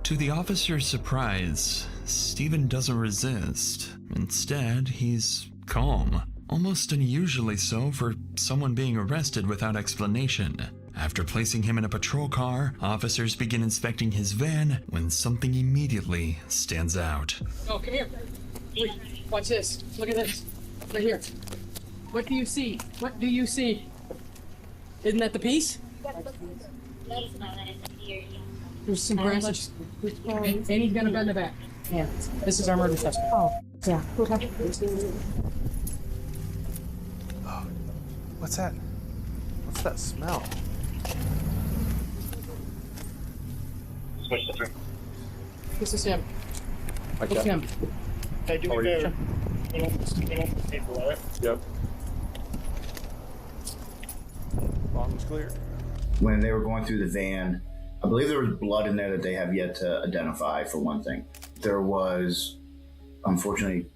[SPEAKER 15] To the officer's surprise, Stephen doesn't resist. Instead, he's calm. Almost unusually so for someone being arrested without explanation. After placing him in a patrol car, officers begin inspecting his van when something immediately stands out.
[SPEAKER 10] Oh, come here. Wait, watch this. Look at this. Right here. What do you see? What do you see? Isn't that the piece? There's some branches. And he's gonna bend the back. Yeah. This is our murder suspect. Oh, yeah. Okay.
[SPEAKER 17] What's that? What's that smell?
[SPEAKER 10] This is him.
[SPEAKER 17] Okay.
[SPEAKER 10] It's him.
[SPEAKER 14] Hey, do me a favor. Yep. Bottom's clear.
[SPEAKER 24] When they were going through the van, I believe there was blood in there that they have yet to identify, for one thing. There was, unfortunately,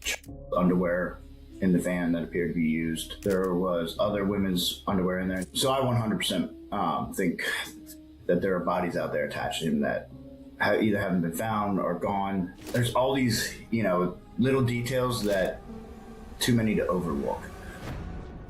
[SPEAKER 24] underwear in the van that appeared to be used. There was other women's underwear in there. So I 100% think that there are bodies out there attached to him that either haven't been found or gone. There's all these, little details that too many to overlook.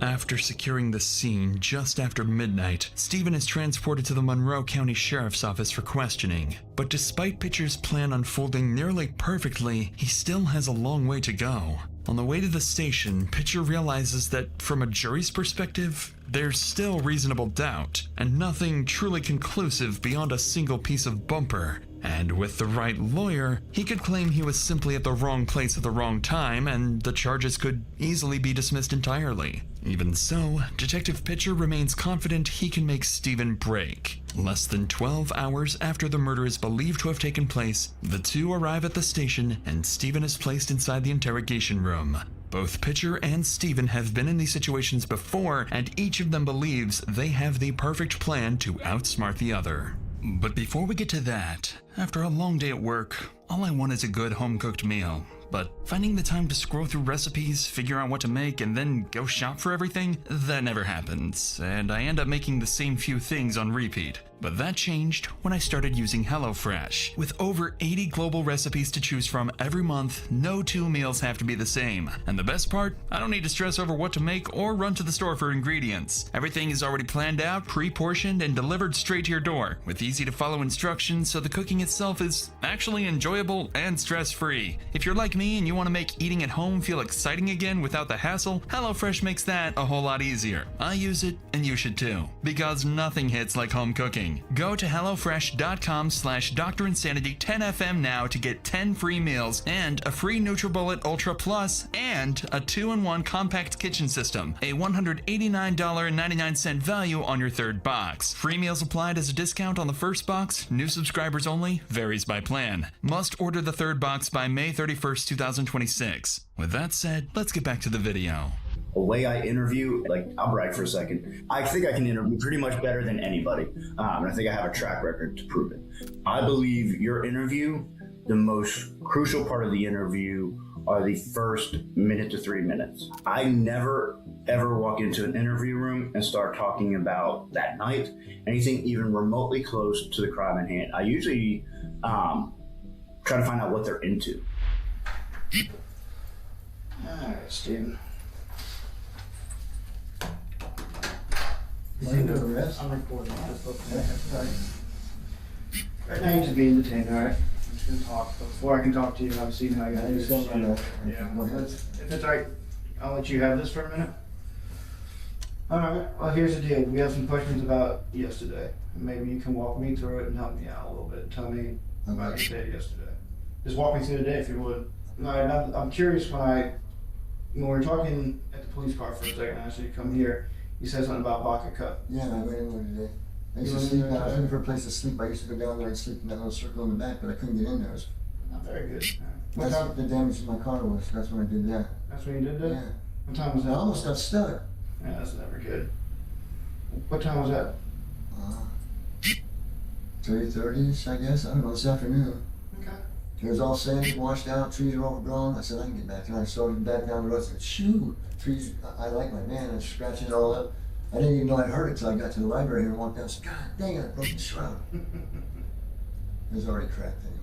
[SPEAKER 15] After securing the scene just after midnight, Stephen is transported to the Monroe County Sheriff's Office for questioning. But despite Pitcher's plan unfolding nearly perfectly, he still has a long way to go. On the way to the station, Pitcher realizes that from a jury's perspective, there's still reasonable doubt, and nothing truly conclusive beyond a single piece of bumper. And with the right lawyer, he could claim he was simply at the wrong place at the wrong time, and the charges could easily be dismissed entirely. Even so, Detective Pitcher remains confident he can make Stephen break. Less than 12 hours after the murder is believed to have taken place, the two arrive at the station, and Stephen is placed inside the interrogation room. Both Pitcher and Stephen have been in these situations before, and each of them believes they have the perfect plan to outsmart the other. But before we get to that, after a long day at work, all I want is a good home-cooked meal. But finding the time to scroll through recipes, figure out what to make, and then go shop for everything, that never happens, and I end up making the same few things on repeat. But that changed when I started using HelloFresh. With over 80 global recipes to choose from every month, no two meals have to be the same. And the best part, I don't need to stress over what to make or run to the store for ingredients. Everything is already planned out, pre-portioned, and delivered straight to your door, with easy-to-follow instructions, so the cooking itself is actually enjoyable and stress-free. If you're like me and you want to make eating at home feel exciting again without the hassle, HelloFresh makes that a whole lot easier. I use it, and you should too, because nothing hits like home cooking. Go to HelloFresh.com/DrInsanity10FM now to get 10 free meals and a free NutriBullet Ultra Plus and a 2-in-1 compact kitchen system, a $189.99 value on your third box. Free meals applied as a discount on the first box, new subscribers only, varies by plan. Must order the third box by May 31st, 2026. With that said, let's get back to the video.
[SPEAKER 24] The way I interview, I'll brag for a second. I think I can interview pretty much better than anybody. And I think I have a track record to prove it. I believe your interview, the most crucial part of the interview are the first minute to 3 minutes. I never, ever walk into an interview room and start talking about that night, anything even remotely close to the crime at hand. I usually try to find out what they're into. All right, Steven.
[SPEAKER 12] I'm recording.
[SPEAKER 25] Right now, you're just being detained, all right? I'm just gonna talk. But before I can talk to you, obviously, you know I gotta do this. If it's all right, I'll let you have this for a minute. All right. Well, here's the deal. We have some questions about yesterday. Maybe you can walk me through it and help me out a little bit. Tell me about your day yesterday. Just walk me through the day, if you would. All right. I'm curious when we were talking at the police car for a second. I said you come here. You said something about vodka cup.
[SPEAKER 12] Yeah, I went in there today. I used to sleep. I was looking for a place to sleep. I used to go down there and sleep in that little circle in the back, but I couldn't get in there.
[SPEAKER 25] Not very good.
[SPEAKER 12] What time the damage to my car was? That's when I did that.
[SPEAKER 25] That's when you did that?
[SPEAKER 12] Yeah.
[SPEAKER 25] What time was that?
[SPEAKER 12] I almost got stuck.
[SPEAKER 25] Yeah, that's never good. What time was that?
[SPEAKER 12] 3:30ish, I guess. I don't know. This afternoon.
[SPEAKER 25] Okay.
[SPEAKER 12] It was all sandy, washed out, trees are overgrown. I said, I can get back there. I started back down the road. I said, shoo, trees, I like my man. And scratching it all up. I didn't even know I'd heard it until I got to the library here and walked down. I said, God dang it, I broke the shroud. It was already cracked anyway.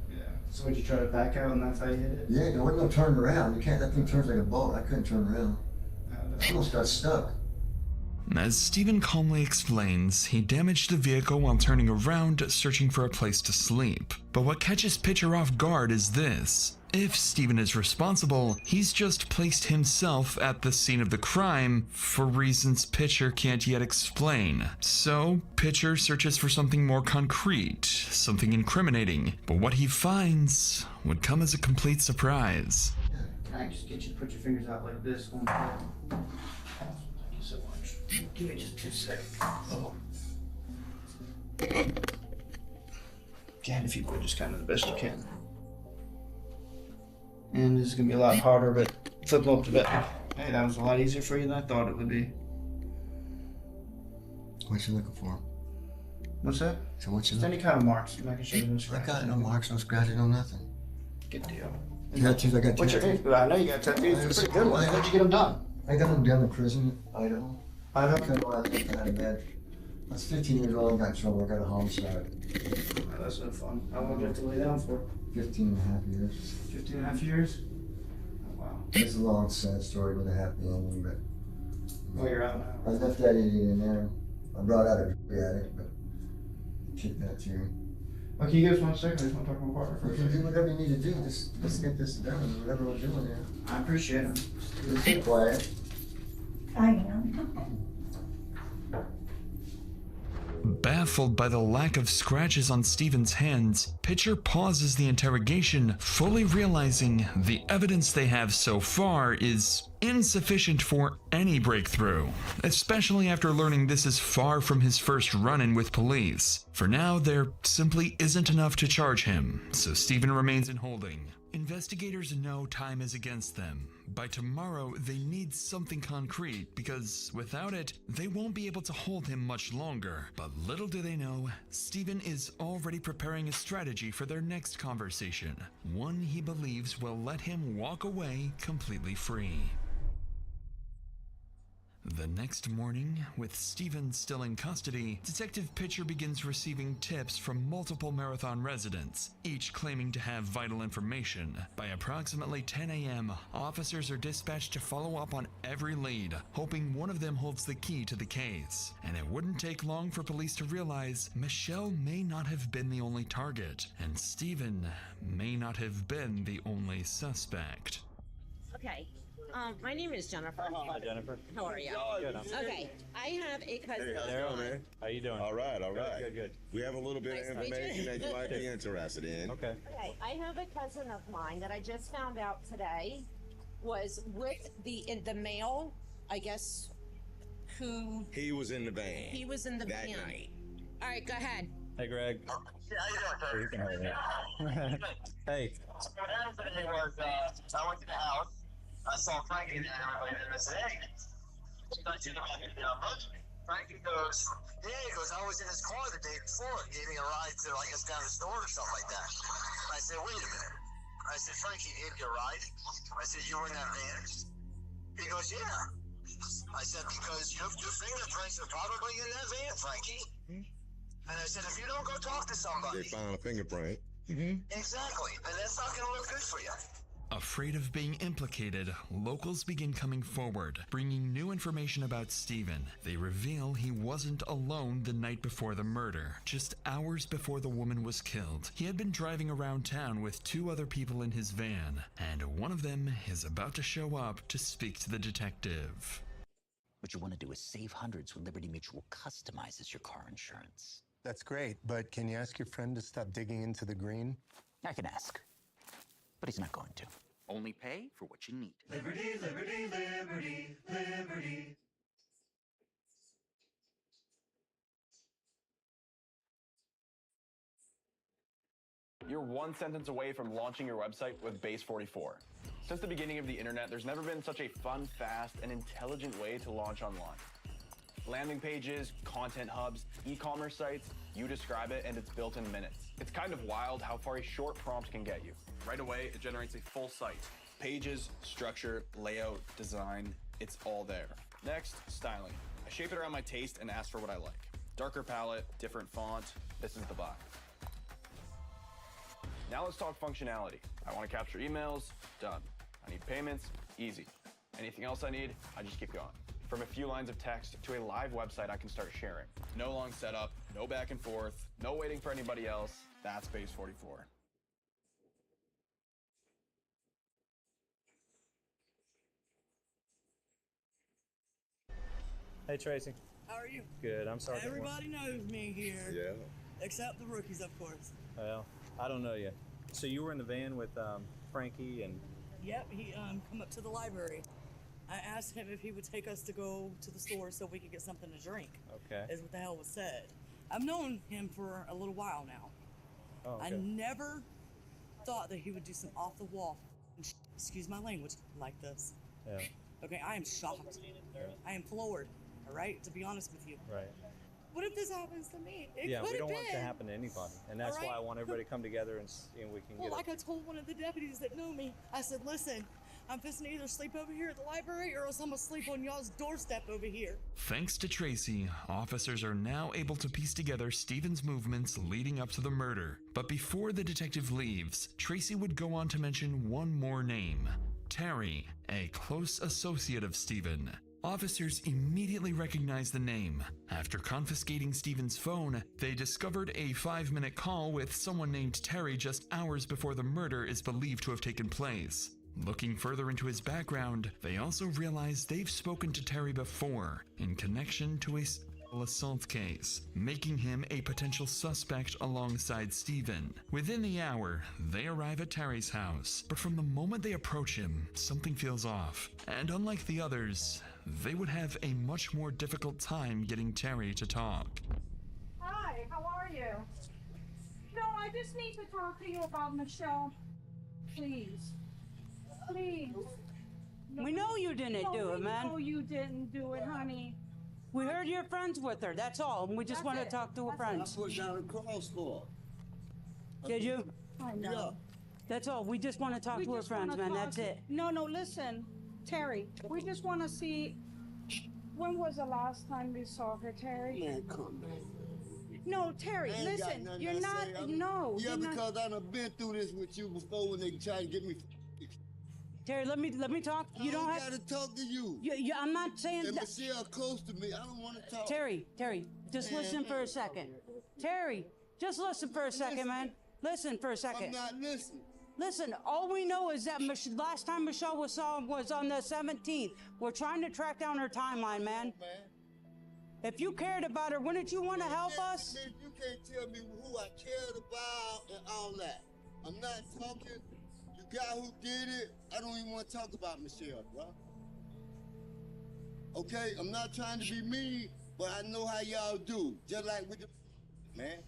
[SPEAKER 25] Yeah. So would you try to back out and that's how you hit it?
[SPEAKER 12] Yeah, there wasn't no turning around. You can't, that thing turns like a boat. I couldn't turn around. I almost got stuck.
[SPEAKER 15] As Steven calmly explains, he damaged the vehicle while turning around, searching for a place to sleep. But what catches Pitcher off guard is this. If Steven is responsible, he's just placed himself at the scene of the crime for reasons Pitcher can't yet explain. So, Pitcher searches for something more concrete, something incriminating. But what he finds would come as a complete surprise.
[SPEAKER 25] Can I just get you to put your fingers out like this one time? Thank you so much. Give me just 2 seconds. Oh. Again, if you would, just kind of the best you can. And this is gonna be a lot harder, but flip them up to bed. Hey, that was a lot easier for you than I thought it would be.
[SPEAKER 12] What you looking for?
[SPEAKER 25] What's that?
[SPEAKER 12] So what you
[SPEAKER 25] Just any kind of marks. I'm not gonna show you no scratches.
[SPEAKER 12] I got no marks, no scratches, no nothing.
[SPEAKER 25] Good deal.
[SPEAKER 12] Tattoos, I got
[SPEAKER 25] What's
[SPEAKER 12] tattoos.
[SPEAKER 25] your, I know you got tattoos. They're pretty good ones. How'd you get them done?
[SPEAKER 12] I got them down in prison, Idaho.
[SPEAKER 25] Idaho?
[SPEAKER 12] I had a bad. I was 15 years old, I got in trouble, I got a homicide.
[SPEAKER 25] Oh, that's no fun. How long did you have to lay down for?
[SPEAKER 12] 15 and a half years.
[SPEAKER 25] 15 and a half years? Oh, wow.
[SPEAKER 12] It's a long, sad story with a happy ending, but...
[SPEAKER 25] Well, you're out now.
[SPEAKER 12] I left that idiot in there. I brought out a addict, but kicked that too.
[SPEAKER 25] Okay, you guys 1 second. I just want to talk to my partner for a second.
[SPEAKER 12] Do whatever you need to do. Just let's get this done. Whatever we're doing here.
[SPEAKER 25] I appreciate it.
[SPEAKER 12] Just be quiet.
[SPEAKER 21] I am.
[SPEAKER 15] Baffled by the lack of scratches on Steven's hands, Pitcher pauses the interrogation, fully realizing the evidence they have so far is insufficient for any breakthrough, especially after learning this is far from his first run-in with police. For now, there simply isn't enough to charge him, so Steven remains in holding. Investigators know time is against them. By tomorrow, they need something concrete because without it, they won't be able to hold him much longer. But little do they know, Steven is already preparing a strategy for their next conversation, one he believes will let him walk away completely free. The next morning, with Steven still in custody, Detective Pitcher begins receiving tips from multiple Marathon residents, each claiming to have vital information. By approximately 10 a.m., officers are dispatched to follow up on every lead, hoping one of them holds the key to the case. And it wouldn't take long for police to realize Michelle may not have been the only target, and Steven may not have been the only suspect.
[SPEAKER 5] Okay. My name is Jennifer.
[SPEAKER 7] Hi, Jennifer.
[SPEAKER 5] How are you?
[SPEAKER 7] Good.
[SPEAKER 5] Okay, I have a cousin of
[SPEAKER 7] Daryl,
[SPEAKER 5] mine.
[SPEAKER 7] man. How you doing?
[SPEAKER 9] All right.
[SPEAKER 7] Good.
[SPEAKER 9] We have a little bit
[SPEAKER 5] Nice
[SPEAKER 9] of
[SPEAKER 5] to meet you.
[SPEAKER 9] information that you might be interested in.
[SPEAKER 7] Okay.
[SPEAKER 5] Okay, I have a cousin of mine that I just found out today was with the male, I guess, who
[SPEAKER 9] He was in the van.
[SPEAKER 5] he was in the
[SPEAKER 9] that
[SPEAKER 5] van.
[SPEAKER 9] night.
[SPEAKER 5] All right, go ahead.
[SPEAKER 7] Hey, Greg.
[SPEAKER 22] How you doing, sir?
[SPEAKER 7] Hey.
[SPEAKER 22] What happened today was I went to the house. I saw Frankie there, and I said, "Hey, I see the Frankie goes, "Yeah," he goes, "I was in his car the day before. Gave me a ride to, I guess, down the store or something like that." I said, "Wait a minute." I said, "Frankie gave you a ride?" I said, "You were in that van?" He goes, "Yeah." I said, "Because your fingerprints are probably in that van, Frankie." And I said, "If you don't go talk to somebody."
[SPEAKER 9] They found a fingerprint.
[SPEAKER 22] Exactly. And that's not going to look good for you.
[SPEAKER 15] Afraid of being implicated, locals begin coming forward, bringing new information about Steven. They reveal he wasn't alone the night before the murder. Just hours before the woman was killed, he had been driving around town with 2 other people in his van, and one of them is about to show up to speak to the detective.
[SPEAKER 23] What you want to do is save hundreds when Liberty Mutual customizes your car insurance.
[SPEAKER 26] That's great, but can you ask your friend to stop digging into the green?
[SPEAKER 23] I can ask, but he's not going to. Only pay for what you need.
[SPEAKER 27] Liberty, liberty, liberty, liberty.
[SPEAKER 3] You're one sentence away from launching your website with Base 44. Since the beginning of the internet, there's never been such a fun, fast, and intelligent way to launch online. Landing pages, content hubs, e-commerce sites, you describe it and it's built in minutes. It's kind of wild how far a short prompt can get you. Right away, it generates a full site. Pages, structure, layout, design, it's all there. Next, styling. I shape it around my taste and ask for what I like. Darker palette, different font, this is the vibe. Now let's talk functionality. I want to capture emails, done. I need payments, easy. Anything else I need, I just keep going. From a few lines of text to a live website I can start sharing. No long setup, no back and forth, no waiting for anybody else. That's Base 44.
[SPEAKER 7] Hey, Tracy.
[SPEAKER 4] How are you?
[SPEAKER 7] Good. I'm sorry.
[SPEAKER 4] Everybody knows me here.
[SPEAKER 9] Yeah.
[SPEAKER 4] Except the rookies, of course.
[SPEAKER 7] Well, I don't know you. So you were in the van with Frankie and...
[SPEAKER 4] Yep, he come up to the library. I asked him if he would take us to go to the store so we could get something to drink.
[SPEAKER 7] Okay.
[SPEAKER 4] Is what the hell was said. I've known him for a little while now.
[SPEAKER 7] Oh, okay.
[SPEAKER 4] I never thought that he would do some off the wall, excuse my language, like this.
[SPEAKER 7] Yeah.
[SPEAKER 4] Okay, I am shocked. I am floored, all right, to be honest with you.
[SPEAKER 7] Right.
[SPEAKER 4] What if this happens to me? It
[SPEAKER 7] Yeah,
[SPEAKER 4] could
[SPEAKER 7] we
[SPEAKER 4] have
[SPEAKER 7] don't want it to
[SPEAKER 4] been.
[SPEAKER 7] happen to anybody. And that's
[SPEAKER 4] All right.
[SPEAKER 7] why I want everybody to come together and we can
[SPEAKER 4] Well,
[SPEAKER 7] get
[SPEAKER 4] like I told one of the deputies that know me, I said, listen, I'm fixing to either sleep over here at the library or else I'm gonna sleep on y'all's doorstep over here.
[SPEAKER 15] Thanks to Tracy, officers are now able to piece together Steven's movements leading up to the murder. But before the detective leaves, Tracy would go on to mention one more name: Terry, a close associate of Steven. Officers immediately recognized the name. After confiscating Steven's phone, they discovered a 5-minute call with someone named Terry just hours before the murder is believed to have taken place. Looking further into his background, they also realized they've spoken to Terry before in connection to a sexual assault case, making him a potential suspect alongside Steven. Within the hour, they arrive at Terry's house, but from the moment they approach him, something feels off. And unlike the others, they would have a much more difficult time getting Terry to talk.
[SPEAKER 21] Hi, how are you? No, I just need to talk to you about Michelle. Please. Please.
[SPEAKER 6] We know you didn't do it, man.
[SPEAKER 21] No, you didn't do it, honey.
[SPEAKER 6] We heard you're friends with her, that's all. And we just want to talk to her friends.
[SPEAKER 9] I put down a cross for her.
[SPEAKER 6] Did you?
[SPEAKER 21] I know.
[SPEAKER 6] That's all. We just want to talk to her friends, man. That's it.
[SPEAKER 21] No, listen, Terry. We just want to see. When was the last time we saw her, Terry?
[SPEAKER 9] Man, come on.
[SPEAKER 21] No, Terry,
[SPEAKER 9] I ain't got
[SPEAKER 21] listen.
[SPEAKER 9] nothing
[SPEAKER 21] You're
[SPEAKER 9] to
[SPEAKER 21] not.
[SPEAKER 9] say.
[SPEAKER 21] No.
[SPEAKER 9] Yeah,
[SPEAKER 21] you're
[SPEAKER 9] because
[SPEAKER 21] not.
[SPEAKER 9] I done been through this with you before when they tried to get me.
[SPEAKER 6] Terry, let me talk. You don't have
[SPEAKER 9] to talk to you.
[SPEAKER 6] I'm not saying
[SPEAKER 9] And
[SPEAKER 6] that.
[SPEAKER 9] Michelle close to me. I don't want to talk.
[SPEAKER 6] Terry, just listen for a second. Terry, just listen for a second, man. Listen for a second.
[SPEAKER 9] I'm not listening.
[SPEAKER 6] Listen, all we know is that last time Michelle was saw was on the 17th. We're trying to track down her timeline, man. If you cared about her, wouldn't you want to help us?
[SPEAKER 9] You can't tell me who I cared about and all that. I'm not talking. The guy who did it, I don't even want to talk about Michelle, bro. Okay, I'm not trying to be mean, but I know how y'all do. Just like with the man,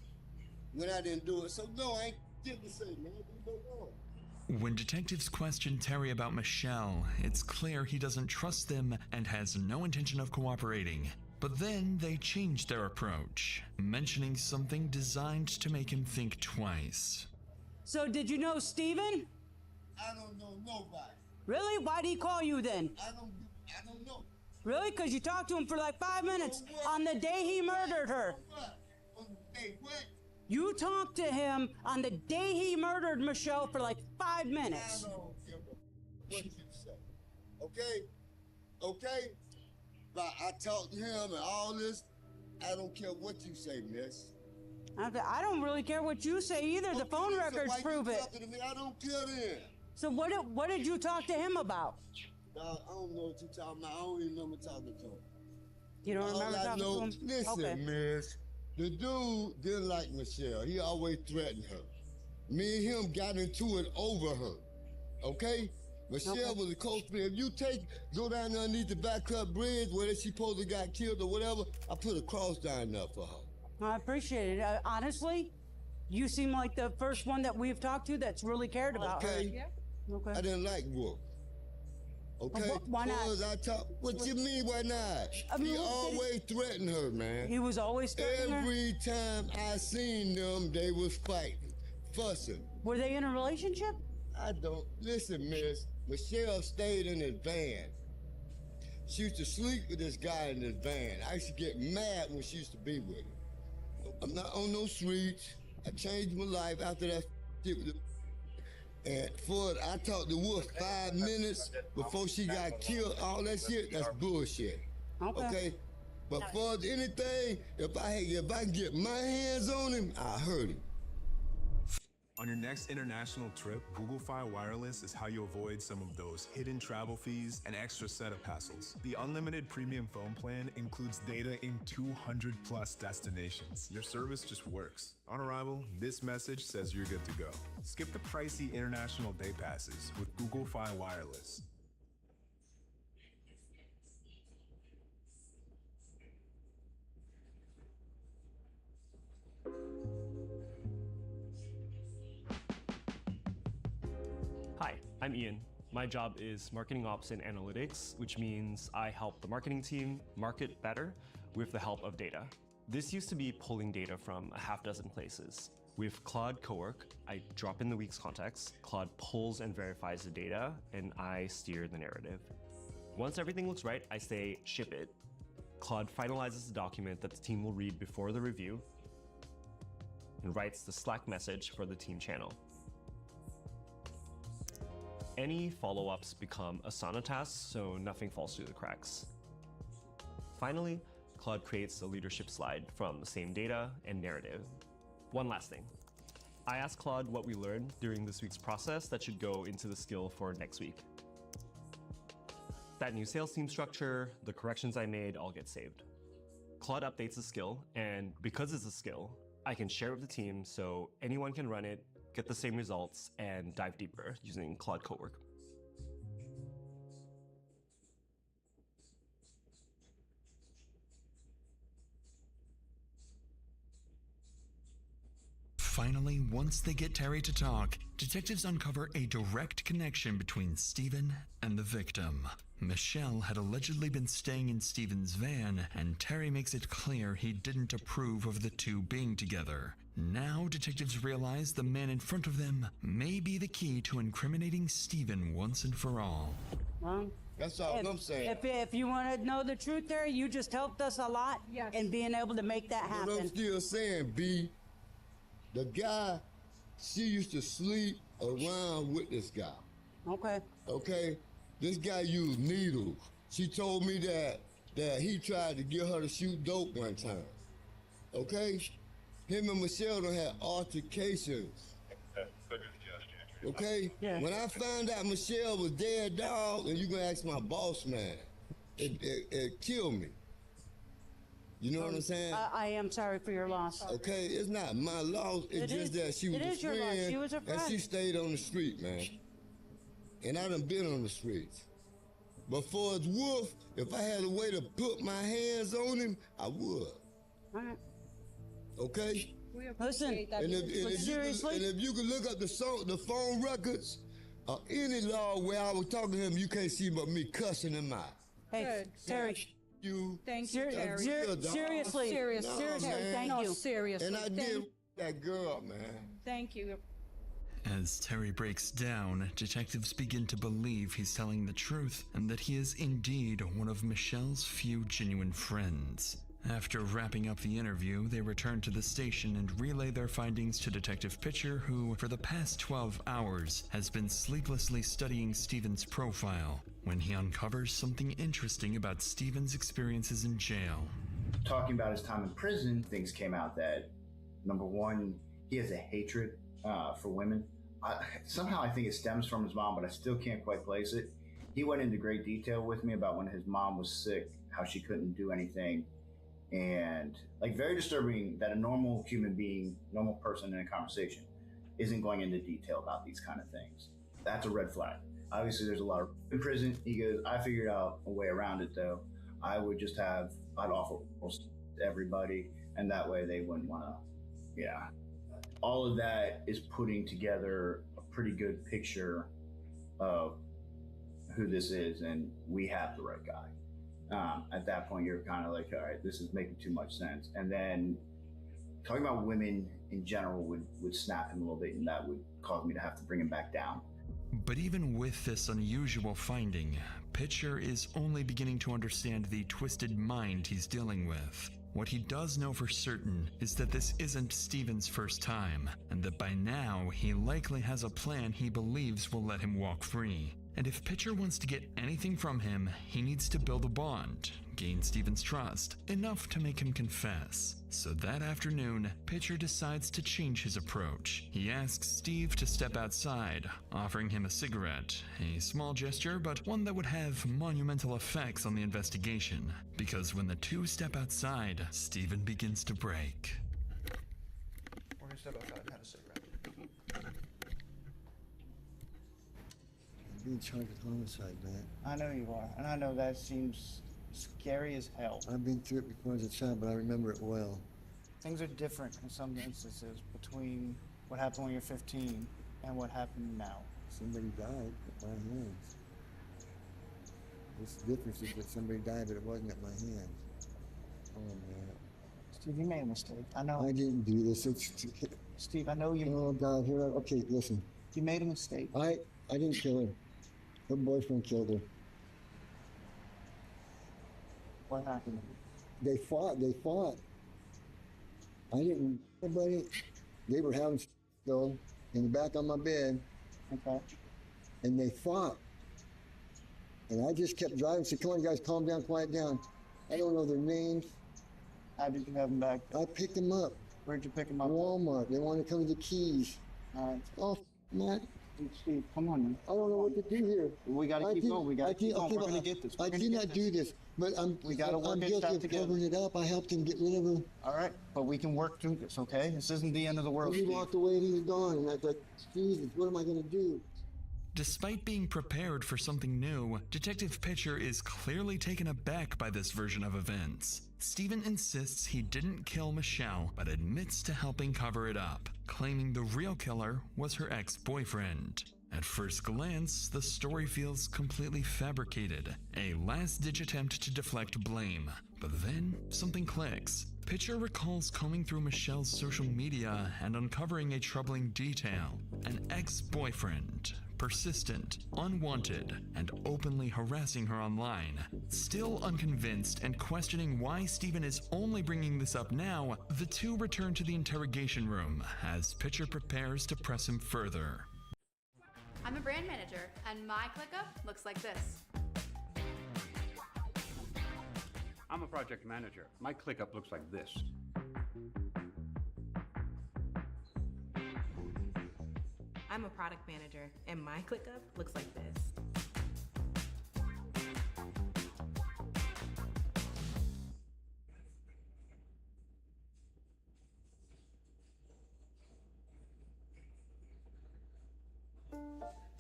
[SPEAKER 9] when I didn't do it. So no, I ain't did the same, man. We go on.
[SPEAKER 15] When detectives question Terry about Michelle, it's clear he doesn't trust them and has no intention of cooperating. But then they change their approach, mentioning something designed to make him think twice.
[SPEAKER 6] So did you know Steven?
[SPEAKER 9] I don't know nobody.
[SPEAKER 6] Really? Why'd he call you then?
[SPEAKER 9] I don't know.
[SPEAKER 6] Really? Because you talked to him for like 5 minutes on the day he murdered her.
[SPEAKER 9] Hey, what?
[SPEAKER 6] You talked to him on the day he murdered Michelle for like 5 minutes.
[SPEAKER 9] I don't care what you say. Okay? Okay? But I talked to him and all this. I don't care what you say, miss.
[SPEAKER 6] I don't really care what you say either. The phone records prove it.
[SPEAKER 9] To me? I don't care then.
[SPEAKER 6] So what did you talk to him about?
[SPEAKER 9] I don't know what you're talking about. I don't even remember talking to him.
[SPEAKER 6] You don't remember talking to him?
[SPEAKER 9] Listen,
[SPEAKER 6] Okay.
[SPEAKER 9] miss. The dude didn't like Michelle. He always threatened her. Me and him got into it over her. Okay? Michelle was a close friend. If you go down there underneath the Backcut Bridge where she supposed to got killed or whatever, I put a cross down there for her.
[SPEAKER 6] I appreciate it. Honestly, you seem like the first one that we've talked to that's really cared about her.
[SPEAKER 9] Okay?
[SPEAKER 6] Okay.
[SPEAKER 9] I didn't like Wolf. Okay?
[SPEAKER 6] Why not?
[SPEAKER 9] I talk, what you mean, why not? He always threatened her, man.
[SPEAKER 6] He was always threatening her?
[SPEAKER 9] Every time I seen them, they was fighting, fussing.
[SPEAKER 6] Were they in a relationship?
[SPEAKER 9] I don't. Listen, miss. Michelle stayed in his van. She used to sleep with this guy in this van. I used to get mad when she used to be with him. I'm not on no streets. I changed my life after that shit. And I talked to Wolf 5 minutes before she got killed. All that shit, that's bullshit. Okay? But for anything, if I can get my hands on him, I hurt him.
[SPEAKER 8] On your next international trip, Google Fi Wireless is how you avoid some of those hidden travel fees and extra setup hassles. The unlimited premium phone plan includes data in 200 plus destinations. Your service just works. On arrival, this message says you're good to go. Skip the pricey international day passes with Google Fi Wireless.
[SPEAKER 11] Hi, I'm Ian. My job is marketing ops and analytics, which means I help the marketing team market better with the help of data. This used to be pulling data from a half dozen places. With Claude Cowork, I drop in the week's context, Claude pulls and verifies the data, and I steer the narrative. Once everything looks right, I say ship it. Claude finalizes the document that the team will read before the review and writes the Slack message for the team channel. Any follow-ups become Asana tasks, so nothing falls through the cracks. Finally, Claude creates a leadership slide from the same data and narrative. One last thing. I asked Claude what we learned during this week's process that should go into the skill for next week. That new sales team structure, the corrections I made, all get saved. Claude updates the skill, and because it's a skill, I can share it with the team so anyone can run it, get the same results, and dive deeper using Claude Cowork.
[SPEAKER 15] Finally, once they get Terry to talk, detectives uncover a direct connection between Steven and the victim. Michelle had allegedly been staying in Steven's van, and Terry makes it clear he didn't approve of the two being together. Now, detectives realize the man in front of them may be the key to incriminating Steven once and for all.
[SPEAKER 6] Well,
[SPEAKER 9] that's all I'm saying.
[SPEAKER 6] If you want to know the truth, Terry, you just helped us a lot in being able to make that happen.
[SPEAKER 9] What I'm still saying, B, the guy, she used to sleep around with this guy.
[SPEAKER 6] Okay.
[SPEAKER 9] Okay? This guy used needles. She told me that he tried to get her to shoot dope one time. Okay? Him and Michelle done had altercations. Okay? Yeah. When I found out Michelle was dead, dog, and you gonna ask my boss man, it killed me. You know what I'm saying?
[SPEAKER 6] I am sorry for your loss.
[SPEAKER 9] Okay, it's not my loss. It's just that she was a friend.
[SPEAKER 6] She was a friend.
[SPEAKER 9] And she stayed on the street, man. And I done been on the streets. But for his wolf, if I had a way to put my hands on him, I would.
[SPEAKER 6] All right.
[SPEAKER 9] Okay?
[SPEAKER 6] Listen, seriously?
[SPEAKER 9] And if you can look up the phone records of any law where I was talking to him, you can't see but me cussing him out.
[SPEAKER 6] Hey, Terry.
[SPEAKER 9] You.
[SPEAKER 6] Thank you, Terry. Seriously. Seriously, thank you.
[SPEAKER 10] Seriously.
[SPEAKER 9] And I did that girl, man.
[SPEAKER 10] Thank you.
[SPEAKER 15] As Terry breaks down, detectives begin to believe he's telling the truth and that he is indeed one of Michelle's few genuine friends. After wrapping up the interview, they return to the station and relay their findings to Detective Pitcher, who, for the past 12 hours, has been sleeplessly studying Steven's profile when he uncovers something interesting about Steven's experiences in jail.
[SPEAKER 24] Talking about his time in prison, things came out that, number one, he has a hatred for women. Somehow I think it stems from his mom, but I still can't quite place it. He went into great detail with me about when his mom was sick, how she couldn't do anything. And like, very disturbing that a normal human being, normal person in a conversation isn't going into detail about these kind of things. That's a red flag. Obviously there's a lot of in prison. He goes, I figured out a way around it though. I'd offer to everybody, and that way they wouldn't want to, yeah. All of that is putting together a pretty good picture of who this is, and we have the right guy. At that point, you're kind of like, all right, this is making too much sense. And then talking about women in general would snap him a little bit, and that would cause me to have to bring him back down.
[SPEAKER 15] But even with this unusual finding, Pitcher is only beginning to understand the twisted mind he's dealing with. What he does know for certain is that this isn't Steven's first time, and that by now he likely has a plan he believes will let him walk free. And if Pitcher wants to get anything from him, he needs to build a bond, gain Steven's trust, enough to make him confess. So that afternoon, Pitcher decides to change his approach. He asks Steve to step outside, offering him a cigarette, a small gesture, but one that would have monumental effects on the investigation. Because when the two step outside, Steven begins to break.
[SPEAKER 25] We're gonna step outside and have a cigarette.
[SPEAKER 12] I'm being charged with homicide, man.
[SPEAKER 25] I know you are, and I know that seems scary as hell.
[SPEAKER 12] I've been through it before as a child, but I remember it well.
[SPEAKER 25] Things are different in some instances between what happened when you're 15 and what happened now.
[SPEAKER 12] Somebody died at my hands. The difference is that somebody died, but it wasn't at my hands. Oh, man.
[SPEAKER 25] Steve, you made a mistake. I know.
[SPEAKER 12] I didn't do this.
[SPEAKER 25] Steve, I know you.
[SPEAKER 12] Oh, God, okay, listen.
[SPEAKER 25] You made a mistake.
[SPEAKER 12] I didn't kill her. Her boyfriend killed her.
[SPEAKER 25] What happened?
[SPEAKER 12] They fought. I didn't, everybody, they were having though in the back on my bed.
[SPEAKER 25] Okay.
[SPEAKER 12] And they fought. And I just kept driving, said, come on guys, calm down, quiet down. I don't know their names.
[SPEAKER 25] How did you have them back?
[SPEAKER 12] I picked them up.
[SPEAKER 25] Where'd you pick them up?
[SPEAKER 12] Walmart. They wanted to come to the Keys.
[SPEAKER 25] All right.
[SPEAKER 12] Oh, Matt.
[SPEAKER 25] Steve, come on, man.
[SPEAKER 12] I don't know what to do here.
[SPEAKER 25] We gotta keep going. We gotta keep going. We're gonna get this.
[SPEAKER 12] I did not do this, but I'm guilty of covering it up. I helped him get rid of her.
[SPEAKER 25] All right, but we can work through this, okay? This isn't the end of the world.
[SPEAKER 12] He walked away and he was gone, and I thought, Jesus, what am I gonna do?
[SPEAKER 15] Despite being prepared for something new, Detective Pitcher is clearly taken aback by this version of events. Steven insists he didn't kill Michelle, but admits to helping cover it up, claiming the real killer was her ex-boyfriend. At first glance, the story feels completely fabricated, a last-ditch attempt to deflect blame. But then, something clicks. Pitcher recalls combing through Michelle's social media and uncovering a troubling detail. An ex-boyfriend. Persistent, unwanted, and openly harassing her online. Still unconvinced and questioning why Steven is only bringing this up now, the two return to the interrogation room as Pitcher prepares to press him further.
[SPEAKER 1] I'm a brand manager, and my ClickUp looks like this.
[SPEAKER 2] I'm a project manager. My ClickUp looks like this.
[SPEAKER 13] I'm a product manager, and my ClickUp looks like this.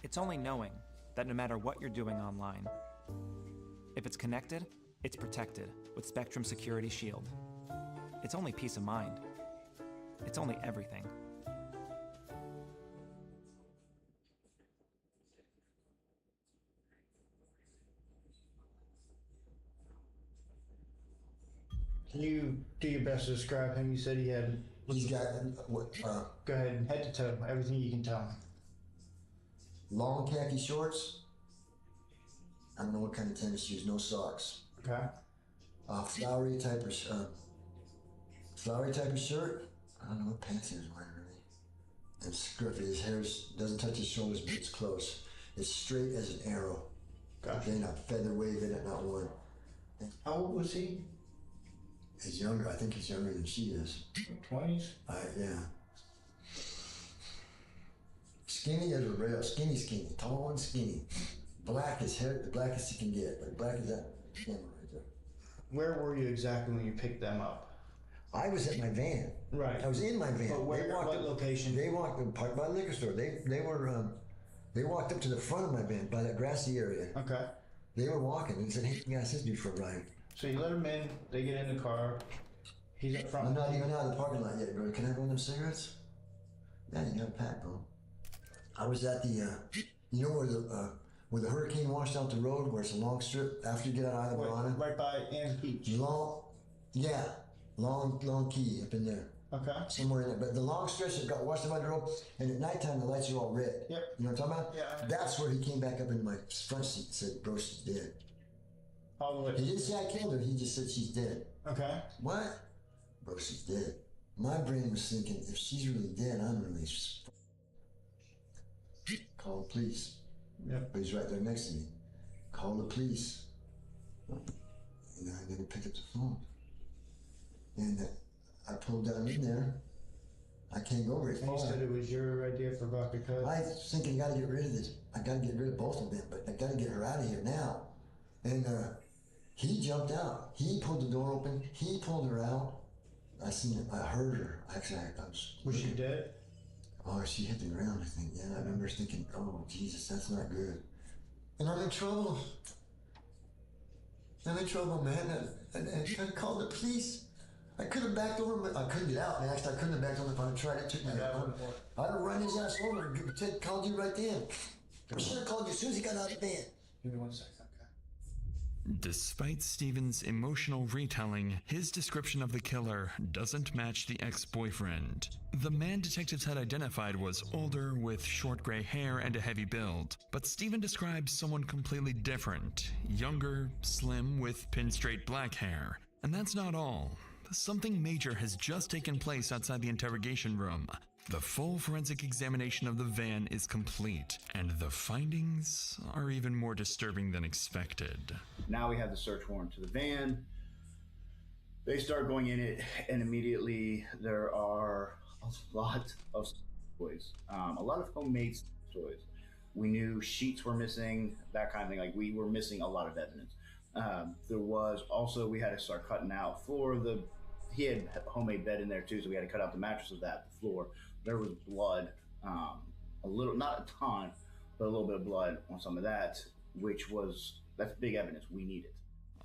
[SPEAKER 16] It's only knowing that no matter what you're doing online, if it's connected, it's protected with Spectrum Security Shield. It's only peace of mind. It's only everything.
[SPEAKER 25] Can you do your best to describe him? You said he had...
[SPEAKER 12] He's got, what,
[SPEAKER 25] Go ahead, head to toe, everything you can tell me.
[SPEAKER 12] Long khaki shorts. I don't know what kind of tennis shoes, no socks.
[SPEAKER 25] Okay.
[SPEAKER 12] Flowery type of shirt. I don't know what pants he was wearing really. And scruffy, his hair doesn't touch his shoulders, but it's close. It's straight as an arrow.
[SPEAKER 25] Gotcha.
[SPEAKER 12] Okay, not feather waving it, not one.
[SPEAKER 25] How old was he?
[SPEAKER 12] He's younger, I think he's younger than she is.
[SPEAKER 25] 20s?
[SPEAKER 12] Yeah. Skinny as a rail, skinny, tall and skinny. Black as hair, the blackest you can get, like black as that camera right there.
[SPEAKER 25] Where were you exactly when you picked them up?
[SPEAKER 12] I was at my van.
[SPEAKER 25] Right.
[SPEAKER 12] I was in my van.
[SPEAKER 25] But where, what location?
[SPEAKER 12] They walked in parked by the liquor store. They walked up to the front of my van by that grassy area.
[SPEAKER 25] Okay.
[SPEAKER 12] They were walking and said, hey, you guys, this dude for a ride.
[SPEAKER 25] So you let him in, they get in the car, he's up front.
[SPEAKER 12] I'm not even out of the parking lot yet, bro. Can I have one of them cigarettes? Yeah, you got a pack, bro. I was at the, you know where where the hurricane washed out the road, where it's a long strip after you get out of Isla Milana.
[SPEAKER 25] Right by Ann Beach.
[SPEAKER 12] Long key up in there.
[SPEAKER 25] Okay.
[SPEAKER 12] Somewhere in there. But the long stretch that got washed out by the road, and at nighttime the lights are all red.
[SPEAKER 25] Yep.
[SPEAKER 12] You know what I'm talking about?
[SPEAKER 25] Yeah.
[SPEAKER 12] That's where he came back up in my front seat and said, bro, she's dead. He didn't say I killed her, he just said she's dead.
[SPEAKER 25] Okay.
[SPEAKER 12] What? Bro, she's dead. My brain was thinking, if she's really dead, I'm really call the police.
[SPEAKER 25] Yep.
[SPEAKER 12] But he's right there next to me. Call the police. And I didn't pick up the phone. And I pulled down in there. I can't go very far.
[SPEAKER 25] You said it was your idea for Buck to cut.
[SPEAKER 12] I was thinking, I gotta get rid of this. I gotta get rid of both of them, but I gotta get her out of here now. And he jumped out. He pulled the door open. He pulled her out. I seen it. I heard her. Actually,
[SPEAKER 25] was she dead?
[SPEAKER 12] Oh, she hit the ground, I think. Yeah, I remember thinking, oh, Jesus, that's not good. And I'm in trouble. I'm in trouble, man. And I called the police. I could have backed over, but I couldn't get out, man. Actually, I couldn't have backed over if I'd tried. It took me that. I'd have run his ass over and called you right then. I should have called you as soon as he got out of the van.
[SPEAKER 25] Give me 1 second.
[SPEAKER 15] Despite Steven's emotional retelling, his description of the killer doesn't match the ex-boyfriend. The man detectives had identified was older, with short gray hair and a heavy build, but Steven describes someone completely different, younger, slim, with pin-straight black hair. And that's not all. Something major has just taken place outside the interrogation room. The full forensic examination of the van is complete, and the findings are even more disturbing than expected.
[SPEAKER 24] Now we have the search warrant to the van. They start going in it, and immediately there are a lot of toys, a lot of homemade toys. We knew sheets were missing, that kind of thing. Like, we were missing a lot of evidence. There was also, we had to start cutting out he had a homemade bed in there too, so we had to cut out the mattress of that, the floor. There was blood, a little, not a ton, but a little bit of blood on some of that, that's big evidence. We need it.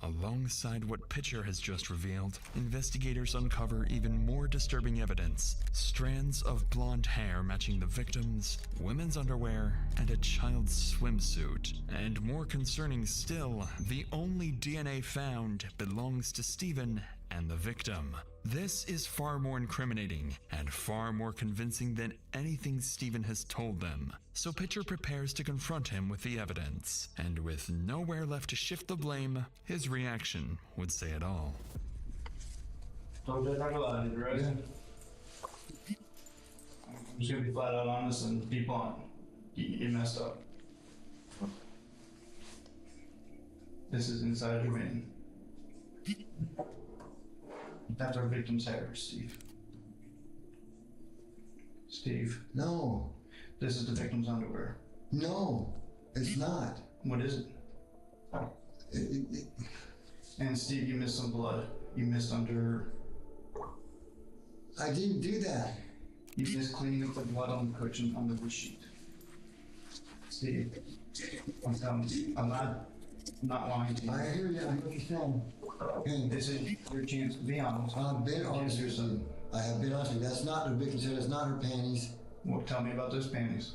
[SPEAKER 15] Alongside what Pitcher has just revealed, investigators uncover even more disturbing evidence. Strands of blonde hair matching the victims, women's underwear, and a child's swimsuit. And more concerning still, the only DNA found belongs to Steven and the victim. This is far more incriminating and far more convincing than anything Steven has told them. So Pitcher prepares to confront him with the evidence, and with nowhere left to shift the blame, his reaction would say it all.
[SPEAKER 25] Don't talk about it, right? I'm just gonna be flat out honest and be blunt. You messed up. This is inside your vein. That's our victim's hair, Steve. Steve.
[SPEAKER 12] No.
[SPEAKER 25] This is the victim's underwear.
[SPEAKER 12] No, it's not.
[SPEAKER 25] What is it? And Steve, you missed some blood. You missed under...
[SPEAKER 12] I didn't do that.
[SPEAKER 25] You missed cleaning up the blood on the cushion under the sheet. Steve, I'm telling you, I'm not lying to you.
[SPEAKER 12] I hear you, I hear what you're saying. Okay.
[SPEAKER 25] This is your chance to be honest.
[SPEAKER 12] I've been honest with you. I have been honest with you. That's not the victim's hair, that's not her panties.
[SPEAKER 25] Well, tell me about those panties.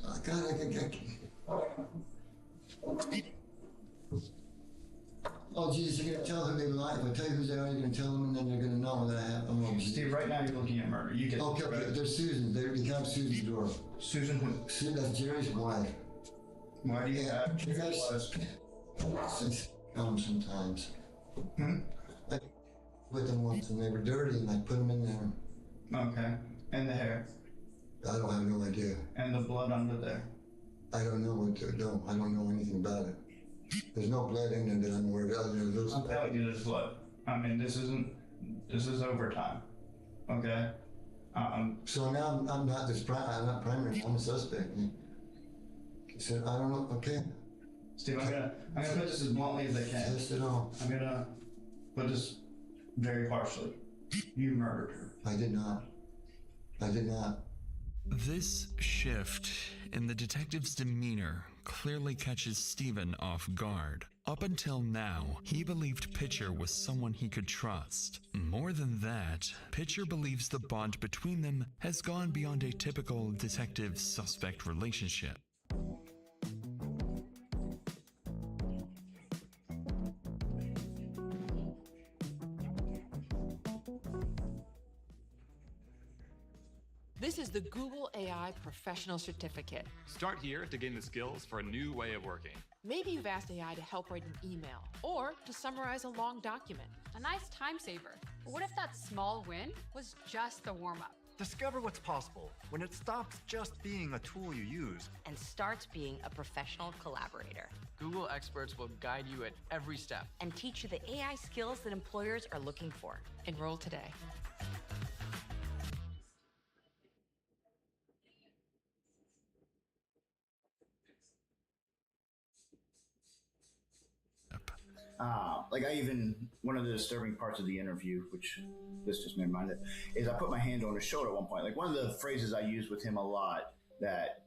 [SPEAKER 12] Oh, Jesus, you're going to tell who they lie. If I tell you who they are, you're going to tell them, and then they're going to know that I have.
[SPEAKER 25] Steve, right now you're looking at murder. You get
[SPEAKER 12] okay,
[SPEAKER 25] right?
[SPEAKER 12] They're Susan. They become Susan's door.
[SPEAKER 25] Susan who?
[SPEAKER 12] That's Jerry's wife.
[SPEAKER 25] Why do you have Jerry's
[SPEAKER 12] wife? Sometimes.
[SPEAKER 25] Hmm?
[SPEAKER 12] I with them once, and they were dirty, and I put them in there.
[SPEAKER 25] Okay. And the hair?
[SPEAKER 12] I don't have no idea.
[SPEAKER 25] And the blood under there?
[SPEAKER 12] I don't know what to do. I don't know anything about it. There's no blood in there that I'm aware of.
[SPEAKER 25] I'm telling you there's blood. I mean, this is overtime. Okay?
[SPEAKER 12] So now I'm not primary, I'm a suspect. So I don't know, okay.
[SPEAKER 25] Steve, I'm gonna put this as bluntly as I can.
[SPEAKER 12] Test it all.
[SPEAKER 25] I'm gonna put this very harshly. You murdered her.
[SPEAKER 12] I did not. I did not.
[SPEAKER 15] This shift in the detective's demeanor clearly catches Steven off guard. Up until now, he believed Pitcher was someone he could trust. More than that, Pitcher believes the bond between them has gone beyond a typical detective-suspect relationship.
[SPEAKER 5] This is the Google AI Professional Certificate.
[SPEAKER 14] Start here to gain the skills for a new way of working.
[SPEAKER 5] Maybe you've asked AI to help write an email or to summarize a long document.
[SPEAKER 1] A nice time saver. But what if that small win was just the warm-up?
[SPEAKER 17] Discover what's possible when it stops just being a tool you use
[SPEAKER 18] and starts being a professional collaborator.
[SPEAKER 19] Google experts will guide you at every step
[SPEAKER 18] and teach you the AI skills that employers are looking for.
[SPEAKER 5] Enroll today.
[SPEAKER 24] One of the disturbing parts of the interview, which this just made me mind it, is I put my hand on his shoulder at one point. Like, one of the phrases I used with him a lot that,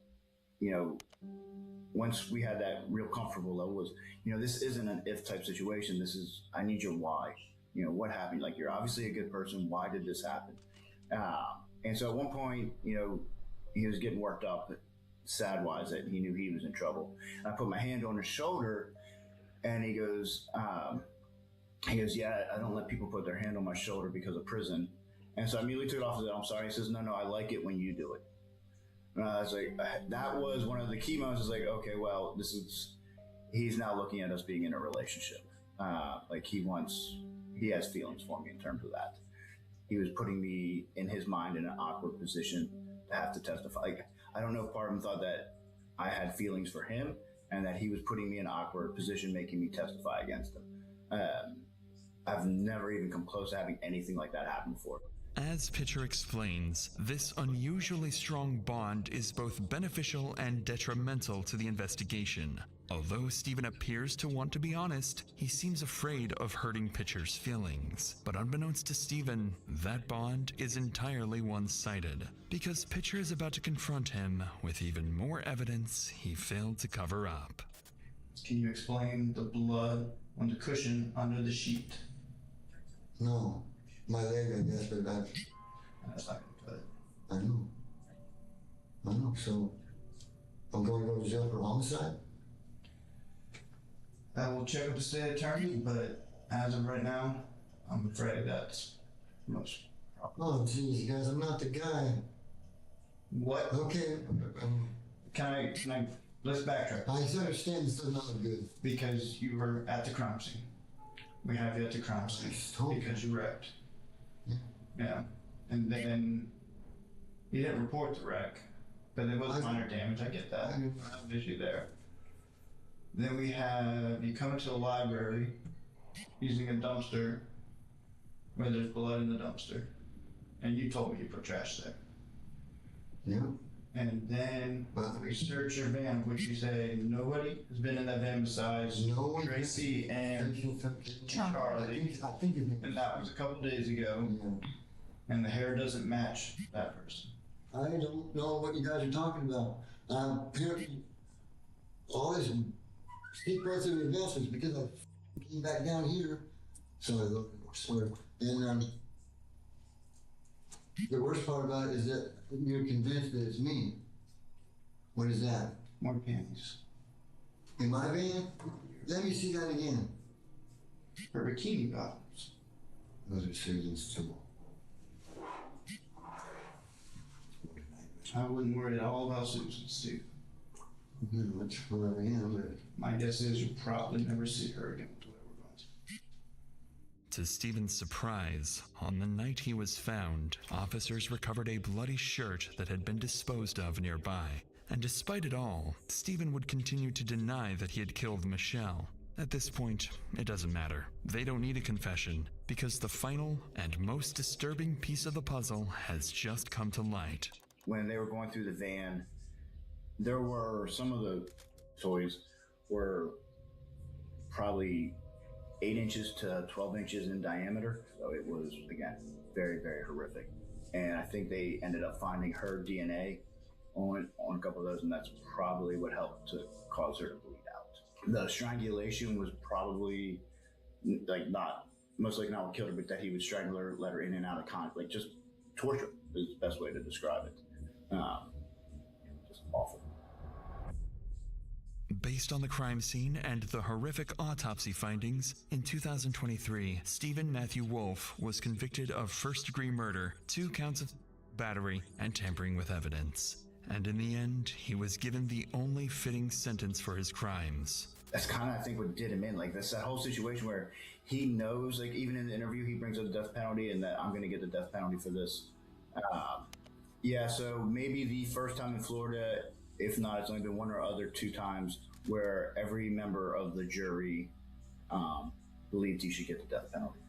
[SPEAKER 24] once we had that real comfortable level was, this isn't an if type situation. This is, I need your why. What happened? Like, you're obviously a good person. Why did this happen? And so at one point, he was getting worked up, sad-wise, that he knew he was in trouble. And I put my hand on his shoulder, and he goes, yeah, I don't let people put their hand on my shoulder because of prison. And so I immediately took it off and said, I'm sorry. He says, no, I like it when you do it. And I was like, that was one of the key moments. Is like, okay, well, he's now looking at us being in a relationship. Like he has feelings for me in terms of that. He was putting me in his mind in an awkward position to have to testify. Like, I don't know if part of him thought that I had feelings for him and that he was putting me in an awkward position, making me testify against him. I've never even come close to having anything like that happen before.
[SPEAKER 15] As Pitcher explains, this unusually strong bond is both beneficial and detrimental to the investigation. Although Steven appears to want to be honest, he seems afraid of hurting Pitcher's feelings. But unbeknownst to Steven, that bond is entirely one-sided, because Pitcher is about to confront him with even more evidence he failed to cover up.
[SPEAKER 25] Can you explain the blood on the cushion under the sheet?
[SPEAKER 12] No. My leg, I guess, but
[SPEAKER 25] that's not gonna cut it.
[SPEAKER 12] I know. So I'm going to go to jail for homicide?
[SPEAKER 25] I will check with the state attorney, but as of right now, I'm afraid that's most probable.
[SPEAKER 12] Oh, geez, guys, I'm not the guy.
[SPEAKER 25] What?
[SPEAKER 12] Okay.
[SPEAKER 25] Can I, let's backtrack.
[SPEAKER 12] I understand this does not look good.
[SPEAKER 25] Because you were at the crime scene. We have you at the crime scene because you wrecked. Yeah. And then you didn't report the wreck, but there was minor damage. I get that. I'm visually there. Then we have you come into the library using a dumpster where there's blood in the dumpster. And you told me you put trash there.
[SPEAKER 12] Yeah.
[SPEAKER 25] And then we search your van, which you say nobody has been in that van besides Tracy and Charlie.
[SPEAKER 12] I think
[SPEAKER 25] and that was a couple days ago.
[SPEAKER 12] Yeah.
[SPEAKER 25] And the hair doesn't match that person.
[SPEAKER 12] I don't know what you guys are talking about. Apparently, all this steep growth of investments because I came back down here. So I swear. And the worst part about it is that you're convinced that it's me. What is that?
[SPEAKER 25] More panties.
[SPEAKER 12] In my van? Let me see that again.
[SPEAKER 25] Her bikini bottoms.
[SPEAKER 12] Those are Susan's too.
[SPEAKER 25] I wouldn't worry at all about Susan's too.
[SPEAKER 12] That's where I am, but
[SPEAKER 25] my guess is you'll probably never see her again.
[SPEAKER 15] To Steven's surprise, on the night he was found, officers recovered a bloody shirt that had been disposed of nearby. And despite it all, Steven would continue to deny that he had killed Michelle. At this point, it doesn't matter. They don't need a confession, because the final and most disturbing piece of the puzzle has just come to light.
[SPEAKER 24] When they were going through the van, there were some of the toys were probably 8 inches to 12 inches in diameter. So it was, again, very, very horrific. And I think they ended up finding her DNA on a couple of those, and that's probably what helped to cause her to bleed out. The strangulation was probably most likely not what killed her, but that he would strangle her, let her in and out of contact, like just torture is the best way to describe it. Just awful.
[SPEAKER 15] Based on the crime scene and the horrific autopsy findings, in 2023, Stephen Matthew Wolfe was convicted of first-degree murder, 2 counts of... battery, and tampering with evidence. And in the end, he was given the only fitting sentence for his crimes.
[SPEAKER 24] That's kind of, I think, what did him in. Like, that's that whole situation where he knows, like, even in the interview, he brings up the death penalty and that I'm going to get the death penalty for this. Yeah, so maybe the first time in Florida, if not, it's only been one or other 2 times where every member of the jury believed he should get the death penalty.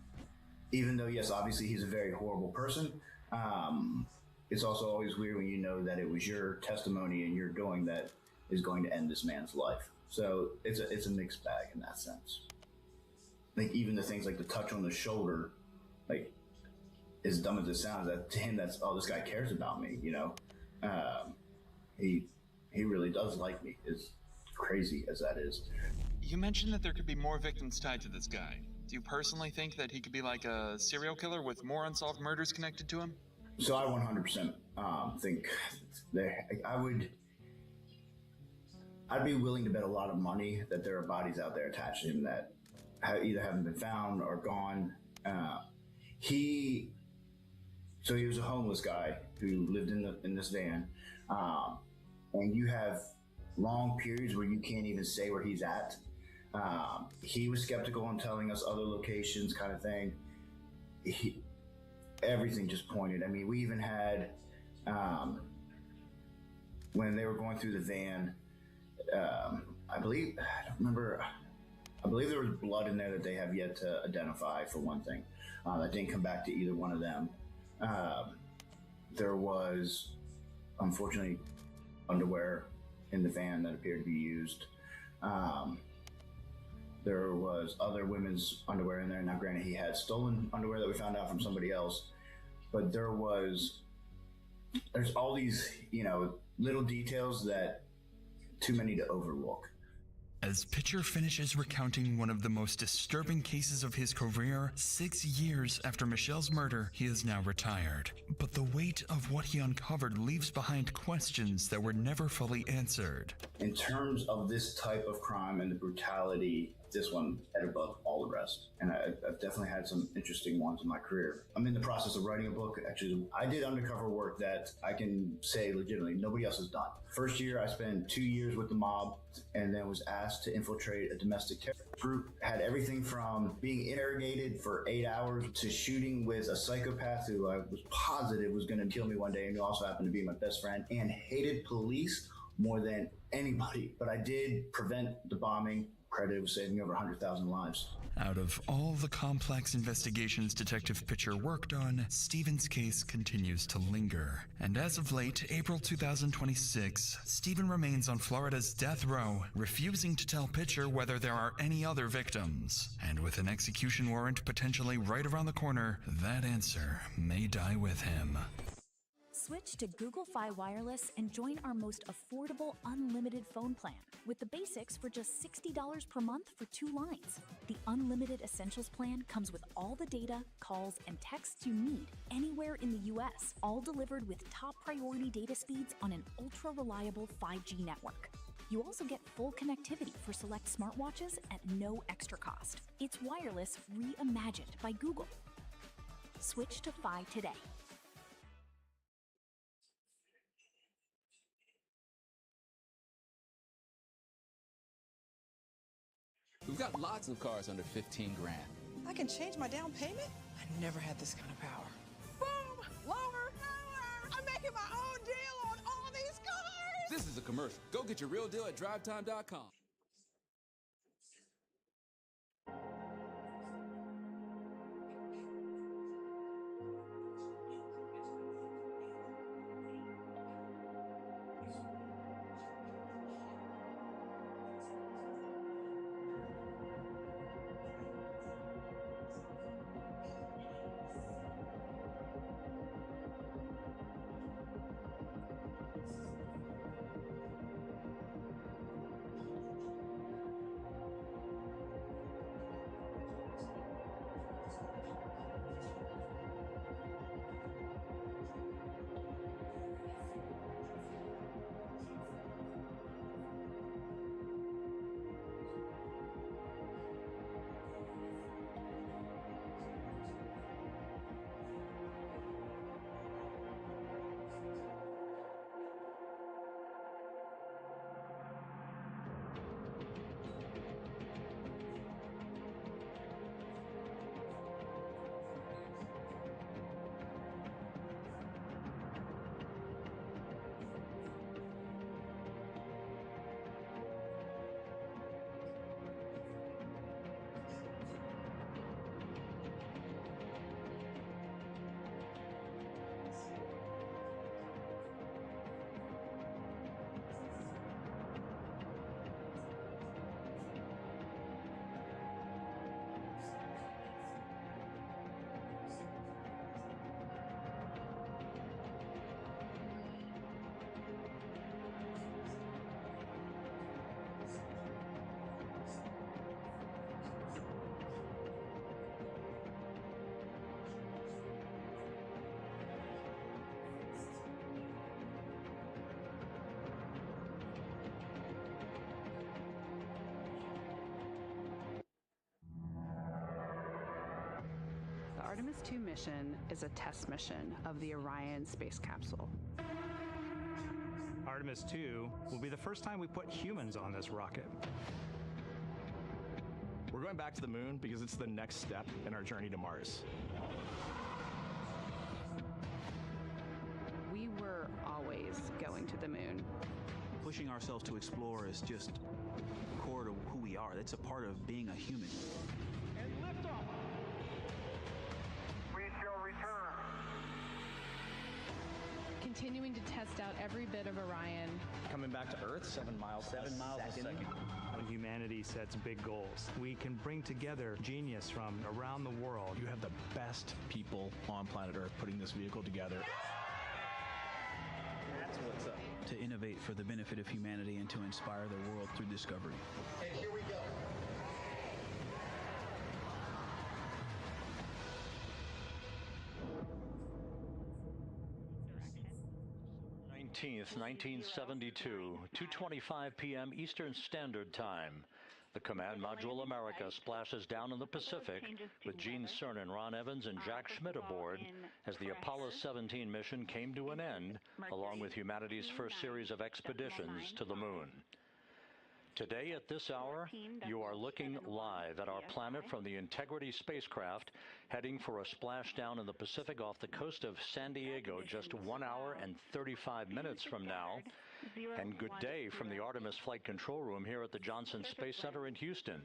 [SPEAKER 24] Even though, yes, obviously he's a very horrible person, it's also always weird when you know that it was your testimony and your doing that is going to end this man's life. So it's a mixed bag in that sense. Like, even the things like the touch on the shoulder, like, as dumb as it sounds, that to him, that's, oh, this guy cares about me, you know? He really does like me, as crazy as that is.
[SPEAKER 3] You mentioned that there could be more victims tied to this guy. Do you personally think that he could be like a serial killer with more unsolved murders connected to him?
[SPEAKER 24] So I 100% think I'd be willing to bet a lot of money that there are bodies out there attached to him that either haven't been found or gone. He was a homeless guy who lived in this van, and you have long periods where you can't even say where he's at. He was skeptical on telling us other locations, kind of thing. Everything just pointed. I mean, we even had when they were going through the van. I believe there was blood in there that they have yet to identify, for one thing. That didn't come back to either one of them. There was, unfortunately, underwear in the van that appeared to be used. There was other women's underwear in there. Now, granted, he had stolen underwear that we found out from somebody else, but there's all these, little details that too many to overlook.
[SPEAKER 15] As Pitcher finishes recounting one of the most disturbing cases of his career, 6 years after Michelle's murder, he is now retired. But the weight of what he uncovered leaves behind questions that were never fully answered.
[SPEAKER 24] In terms of this type of crime and the brutality, this one head above all the rest. And I've definitely had some interesting ones in my career. I'm in the process of writing a book. Actually, I did undercover work that I can say legitimately nobody else has done. First year, I spent 2 years with the mob and then was asked to infiltrate a domestic terror group. Had everything from being interrogated for 8 hours to shooting with a psychopath who I was positive was going to kill me one day and who also happened to be my best friend, and hated police more than anybody. But I did prevent the bombing, credited with saving over 100,000 lives.
[SPEAKER 15] Out of all the complex investigations Detective Pitcher worked on, Stephen's case continues to linger. And as of late, April 2026, Stephen remains on Florida's death row, refusing to tell Pitcher whether there are any other victims. And with an execution warrant potentially right around the corner, that answer may die with him.
[SPEAKER 7] Switch to Google Fi Wireless and join our most affordable unlimited phone plan with the basics for just $60 per month for 2 lines. The Unlimited Essentials plan comes with all the data, calls, and texts you need anywhere in the US, all delivered with top priority data speeds on an ultra-reliable 5G network. You also get full connectivity for select smartwatches at no extra cost. It's wireless reimagined by Google. Switch to Fi today.
[SPEAKER 20] We've got lots of cars under 15 grand.
[SPEAKER 22] I can change my down payment? I never had this kind of power. Boom! Lower! I'm making my own deal on all these cars!
[SPEAKER 20] This is a commercial. Go get your real deal at drivetime.com.
[SPEAKER 4] Artemis II mission is a test mission of the Orion space capsule.
[SPEAKER 8] Artemis II will be the first time we put humans on this rocket.
[SPEAKER 11] We're going back to the moon because it's the next step in our journey to Mars.
[SPEAKER 4] We were always going to the moon.
[SPEAKER 21] Pushing ourselves to explore is just core to who we are. That's a part of being a human.
[SPEAKER 23] And liftoff. We shall return.
[SPEAKER 5] Continuing to test out every bit of Orion.
[SPEAKER 11] Coming back to Earth, 7 miles a second.
[SPEAKER 8] When humanity sets big goals, we can bring together genius from around the world.
[SPEAKER 11] You have the best people on planet Earth putting this vehicle together. That's what's up.
[SPEAKER 21] To innovate for the benefit of humanity and to inspire the world through discovery.
[SPEAKER 9] And here we go.
[SPEAKER 26] th 1972, 2:25 p.m. Eastern Standard Time. The Command Module America splashes down in the Pacific with Gene Cernan, Ron Evans, and Jack Schmidt aboard as the Apollo 17 mission came to an end, along with humanity's first series of expeditions to the moon. Today at this hour, you are looking live at our planet from the Integrity spacecraft, heading for a splashdown in the Pacific off the coast of San Diego just 1 hour and 35 minutes from now. And good day from the Artemis Flight Control Room here at the Johnson Space Center in Houston,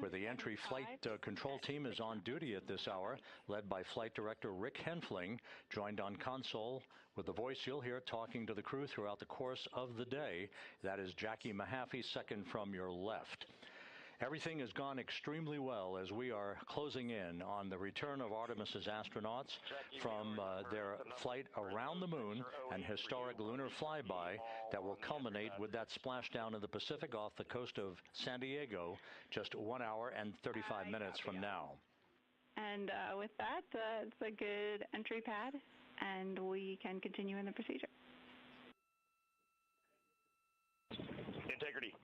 [SPEAKER 26] where the entry flight control team is on duty at this hour, led by Flight Director Rick Henfling, joined on console with the voice you'll hear talking to the crew throughout the course of the day. That is Jackie Mahaffey, second from your left. Everything has gone extremely well as we are closing in on the return of Artemis's astronauts from their flight around the moon and historic lunar flyby that will culminate with that splashdown in the Pacific off the coast of San Diego just 1 hour and 35 minutes from now.
[SPEAKER 27] And with that, it's a good entry pad, and we can continue in the procedure.
[SPEAKER 26] Integrity.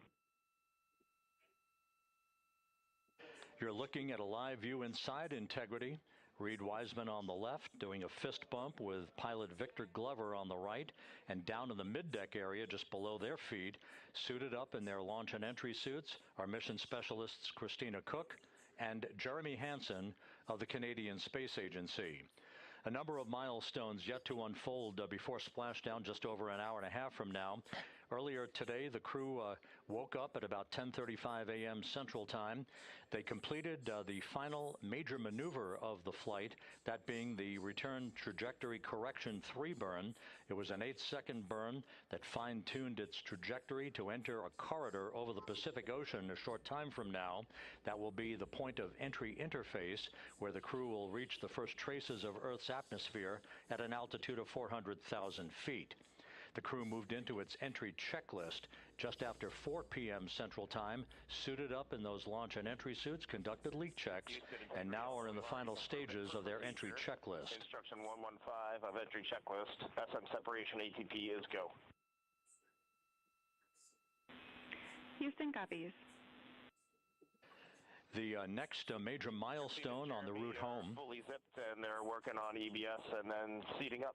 [SPEAKER 26] You're looking at a live view inside Integrity. Reed Wiseman on the left doing a fist bump with pilot Victor Glover on the right, and down in the middeck area just below their feet, suited up in their launch and entry suits, are mission specialists Christina Cook and Jeremy Hansen of the Canadian Space Agency. A number of milestones yet to unfold before splashdown just over an hour and a half from now. Earlier today, the crew woke up at about 10:35 a.m. Central Time. They completed the final major maneuver of the flight, that being the return trajectory correction 3 burn. It was an 8-second burn that fine-tuned its trajectory to enter a corridor over the Pacific Ocean a short time from now. That will be the point of entry interface, where the crew will reach the first traces of Earth's atmosphere at an altitude of 400,000 feet. The crew moved into its entry checklist just after 4 p.m. Central Time, suited up in those launch and entry suits, conducted leak checks, and now are in the final stages of their entry checklist.
[SPEAKER 23] Instruction 115 of entry checklist. SM separation ATP is go.
[SPEAKER 27] Houston copies.
[SPEAKER 26] The next major milestone on the route home.
[SPEAKER 23] Fully zipped, and they're working on EBS and then seating up.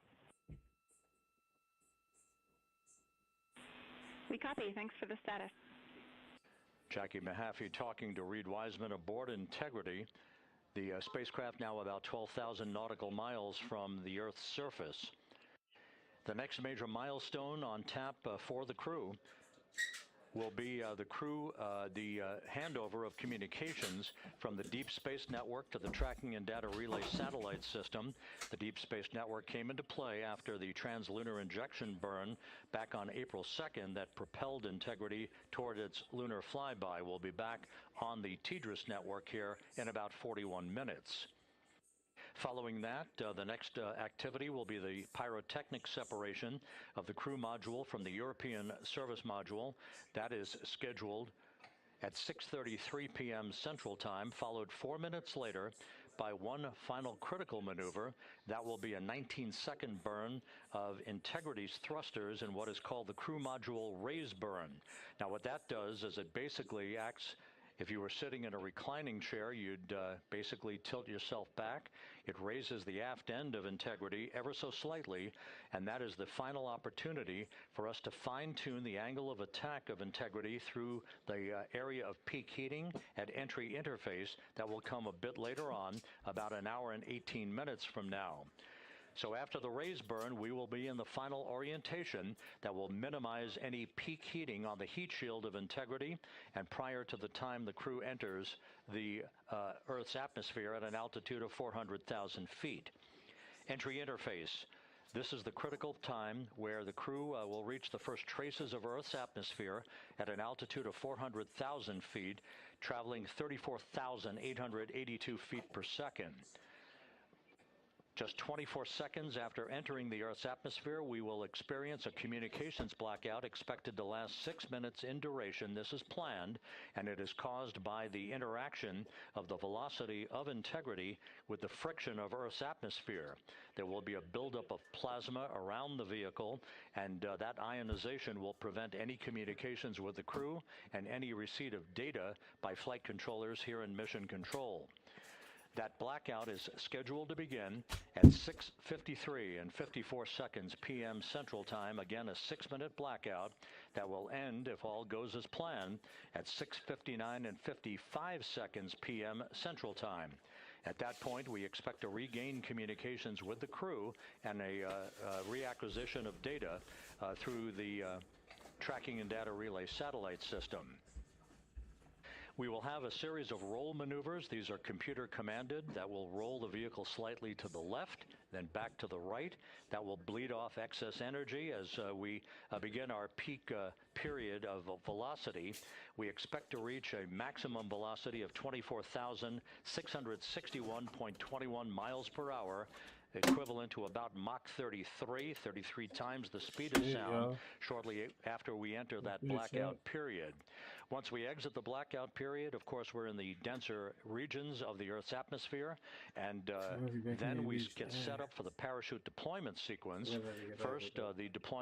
[SPEAKER 27] We copy. Thanks for the status.
[SPEAKER 26] Jackie Mahaffey talking to Reed Wiseman aboard Integrity. The spacecraft now about 12,000 nautical miles from the Earth's surface. The next major milestone on tap for the crew will be the handover of communications from the Deep Space Network to the Tracking and Data Relay Satellite System. The Deep Space Network came into play after the translunar injection burn back on April 2nd that propelled Integrity toward its lunar flyby. We'll be back on the TDRS network here in about 41 minutes. Following that, the next activity will be the pyrotechnic separation of the crew module from the European service module. That is scheduled at 6:33 p.m. Central Time, followed 4 minutes later by one final critical maneuver. That will be a 19-second burn of Integrity's thrusters in what is called the crew module raise burn. Now, what that does is it basically acts If you were sitting in a reclining chair, you'd basically tilt yourself back. It raises the aft end of Integrity ever so slightly, and that is the final opportunity for us to fine-tune the angle of attack of Integrity through the area of peak heating at entry interface that will come a bit later on, about an hour and 18 minutes from now. So after the raise burn, we will be in the final orientation that will minimize any peak heating on the heat shield of Integrity, and prior to the time the crew enters the Earth's atmosphere at an altitude of 400,000 feet. Entry interface. This is the critical time where the crew will reach the first traces of Earth's atmosphere at an altitude of 400,000 feet, traveling 34,882 feet per second. Just 24 seconds after entering the Earth's atmosphere, we will experience a communications blackout expected to last 6 minutes in duration. This is planned, and it is caused by the interaction of the velocity of Integrity with the friction of Earth's atmosphere. There will be a buildup of plasma around the vehicle, and that ionization will prevent any communications with the crew and any receipt of data by flight controllers here in Mission Control. That blackout is scheduled to begin at 6:53 and 54 seconds p.m. Central Time. Again, a 6-minute blackout that will end, if all goes as planned, at 6:59 and 55 seconds p.m. Central Time. At that point, we expect to regain communications with the crew and a reacquisition of data through the Tracking and Data Relay satellite system. We will have a series of roll maneuvers. These are computer commanded that will roll the vehicle slightly to the left, then back to the right. That will bleed off excess energy as we begin our peak period of velocity. We expect to reach a maximum velocity of 24,661.21 miles per hour, equivalent to about Mach 33 times the speed of sound, shortly after we enter that blackout period. Once we exit the blackout period, of course, we're in the denser regions of the Earth's atmosphere, and then we get set up for the parachute deployment sequence. First, the deployment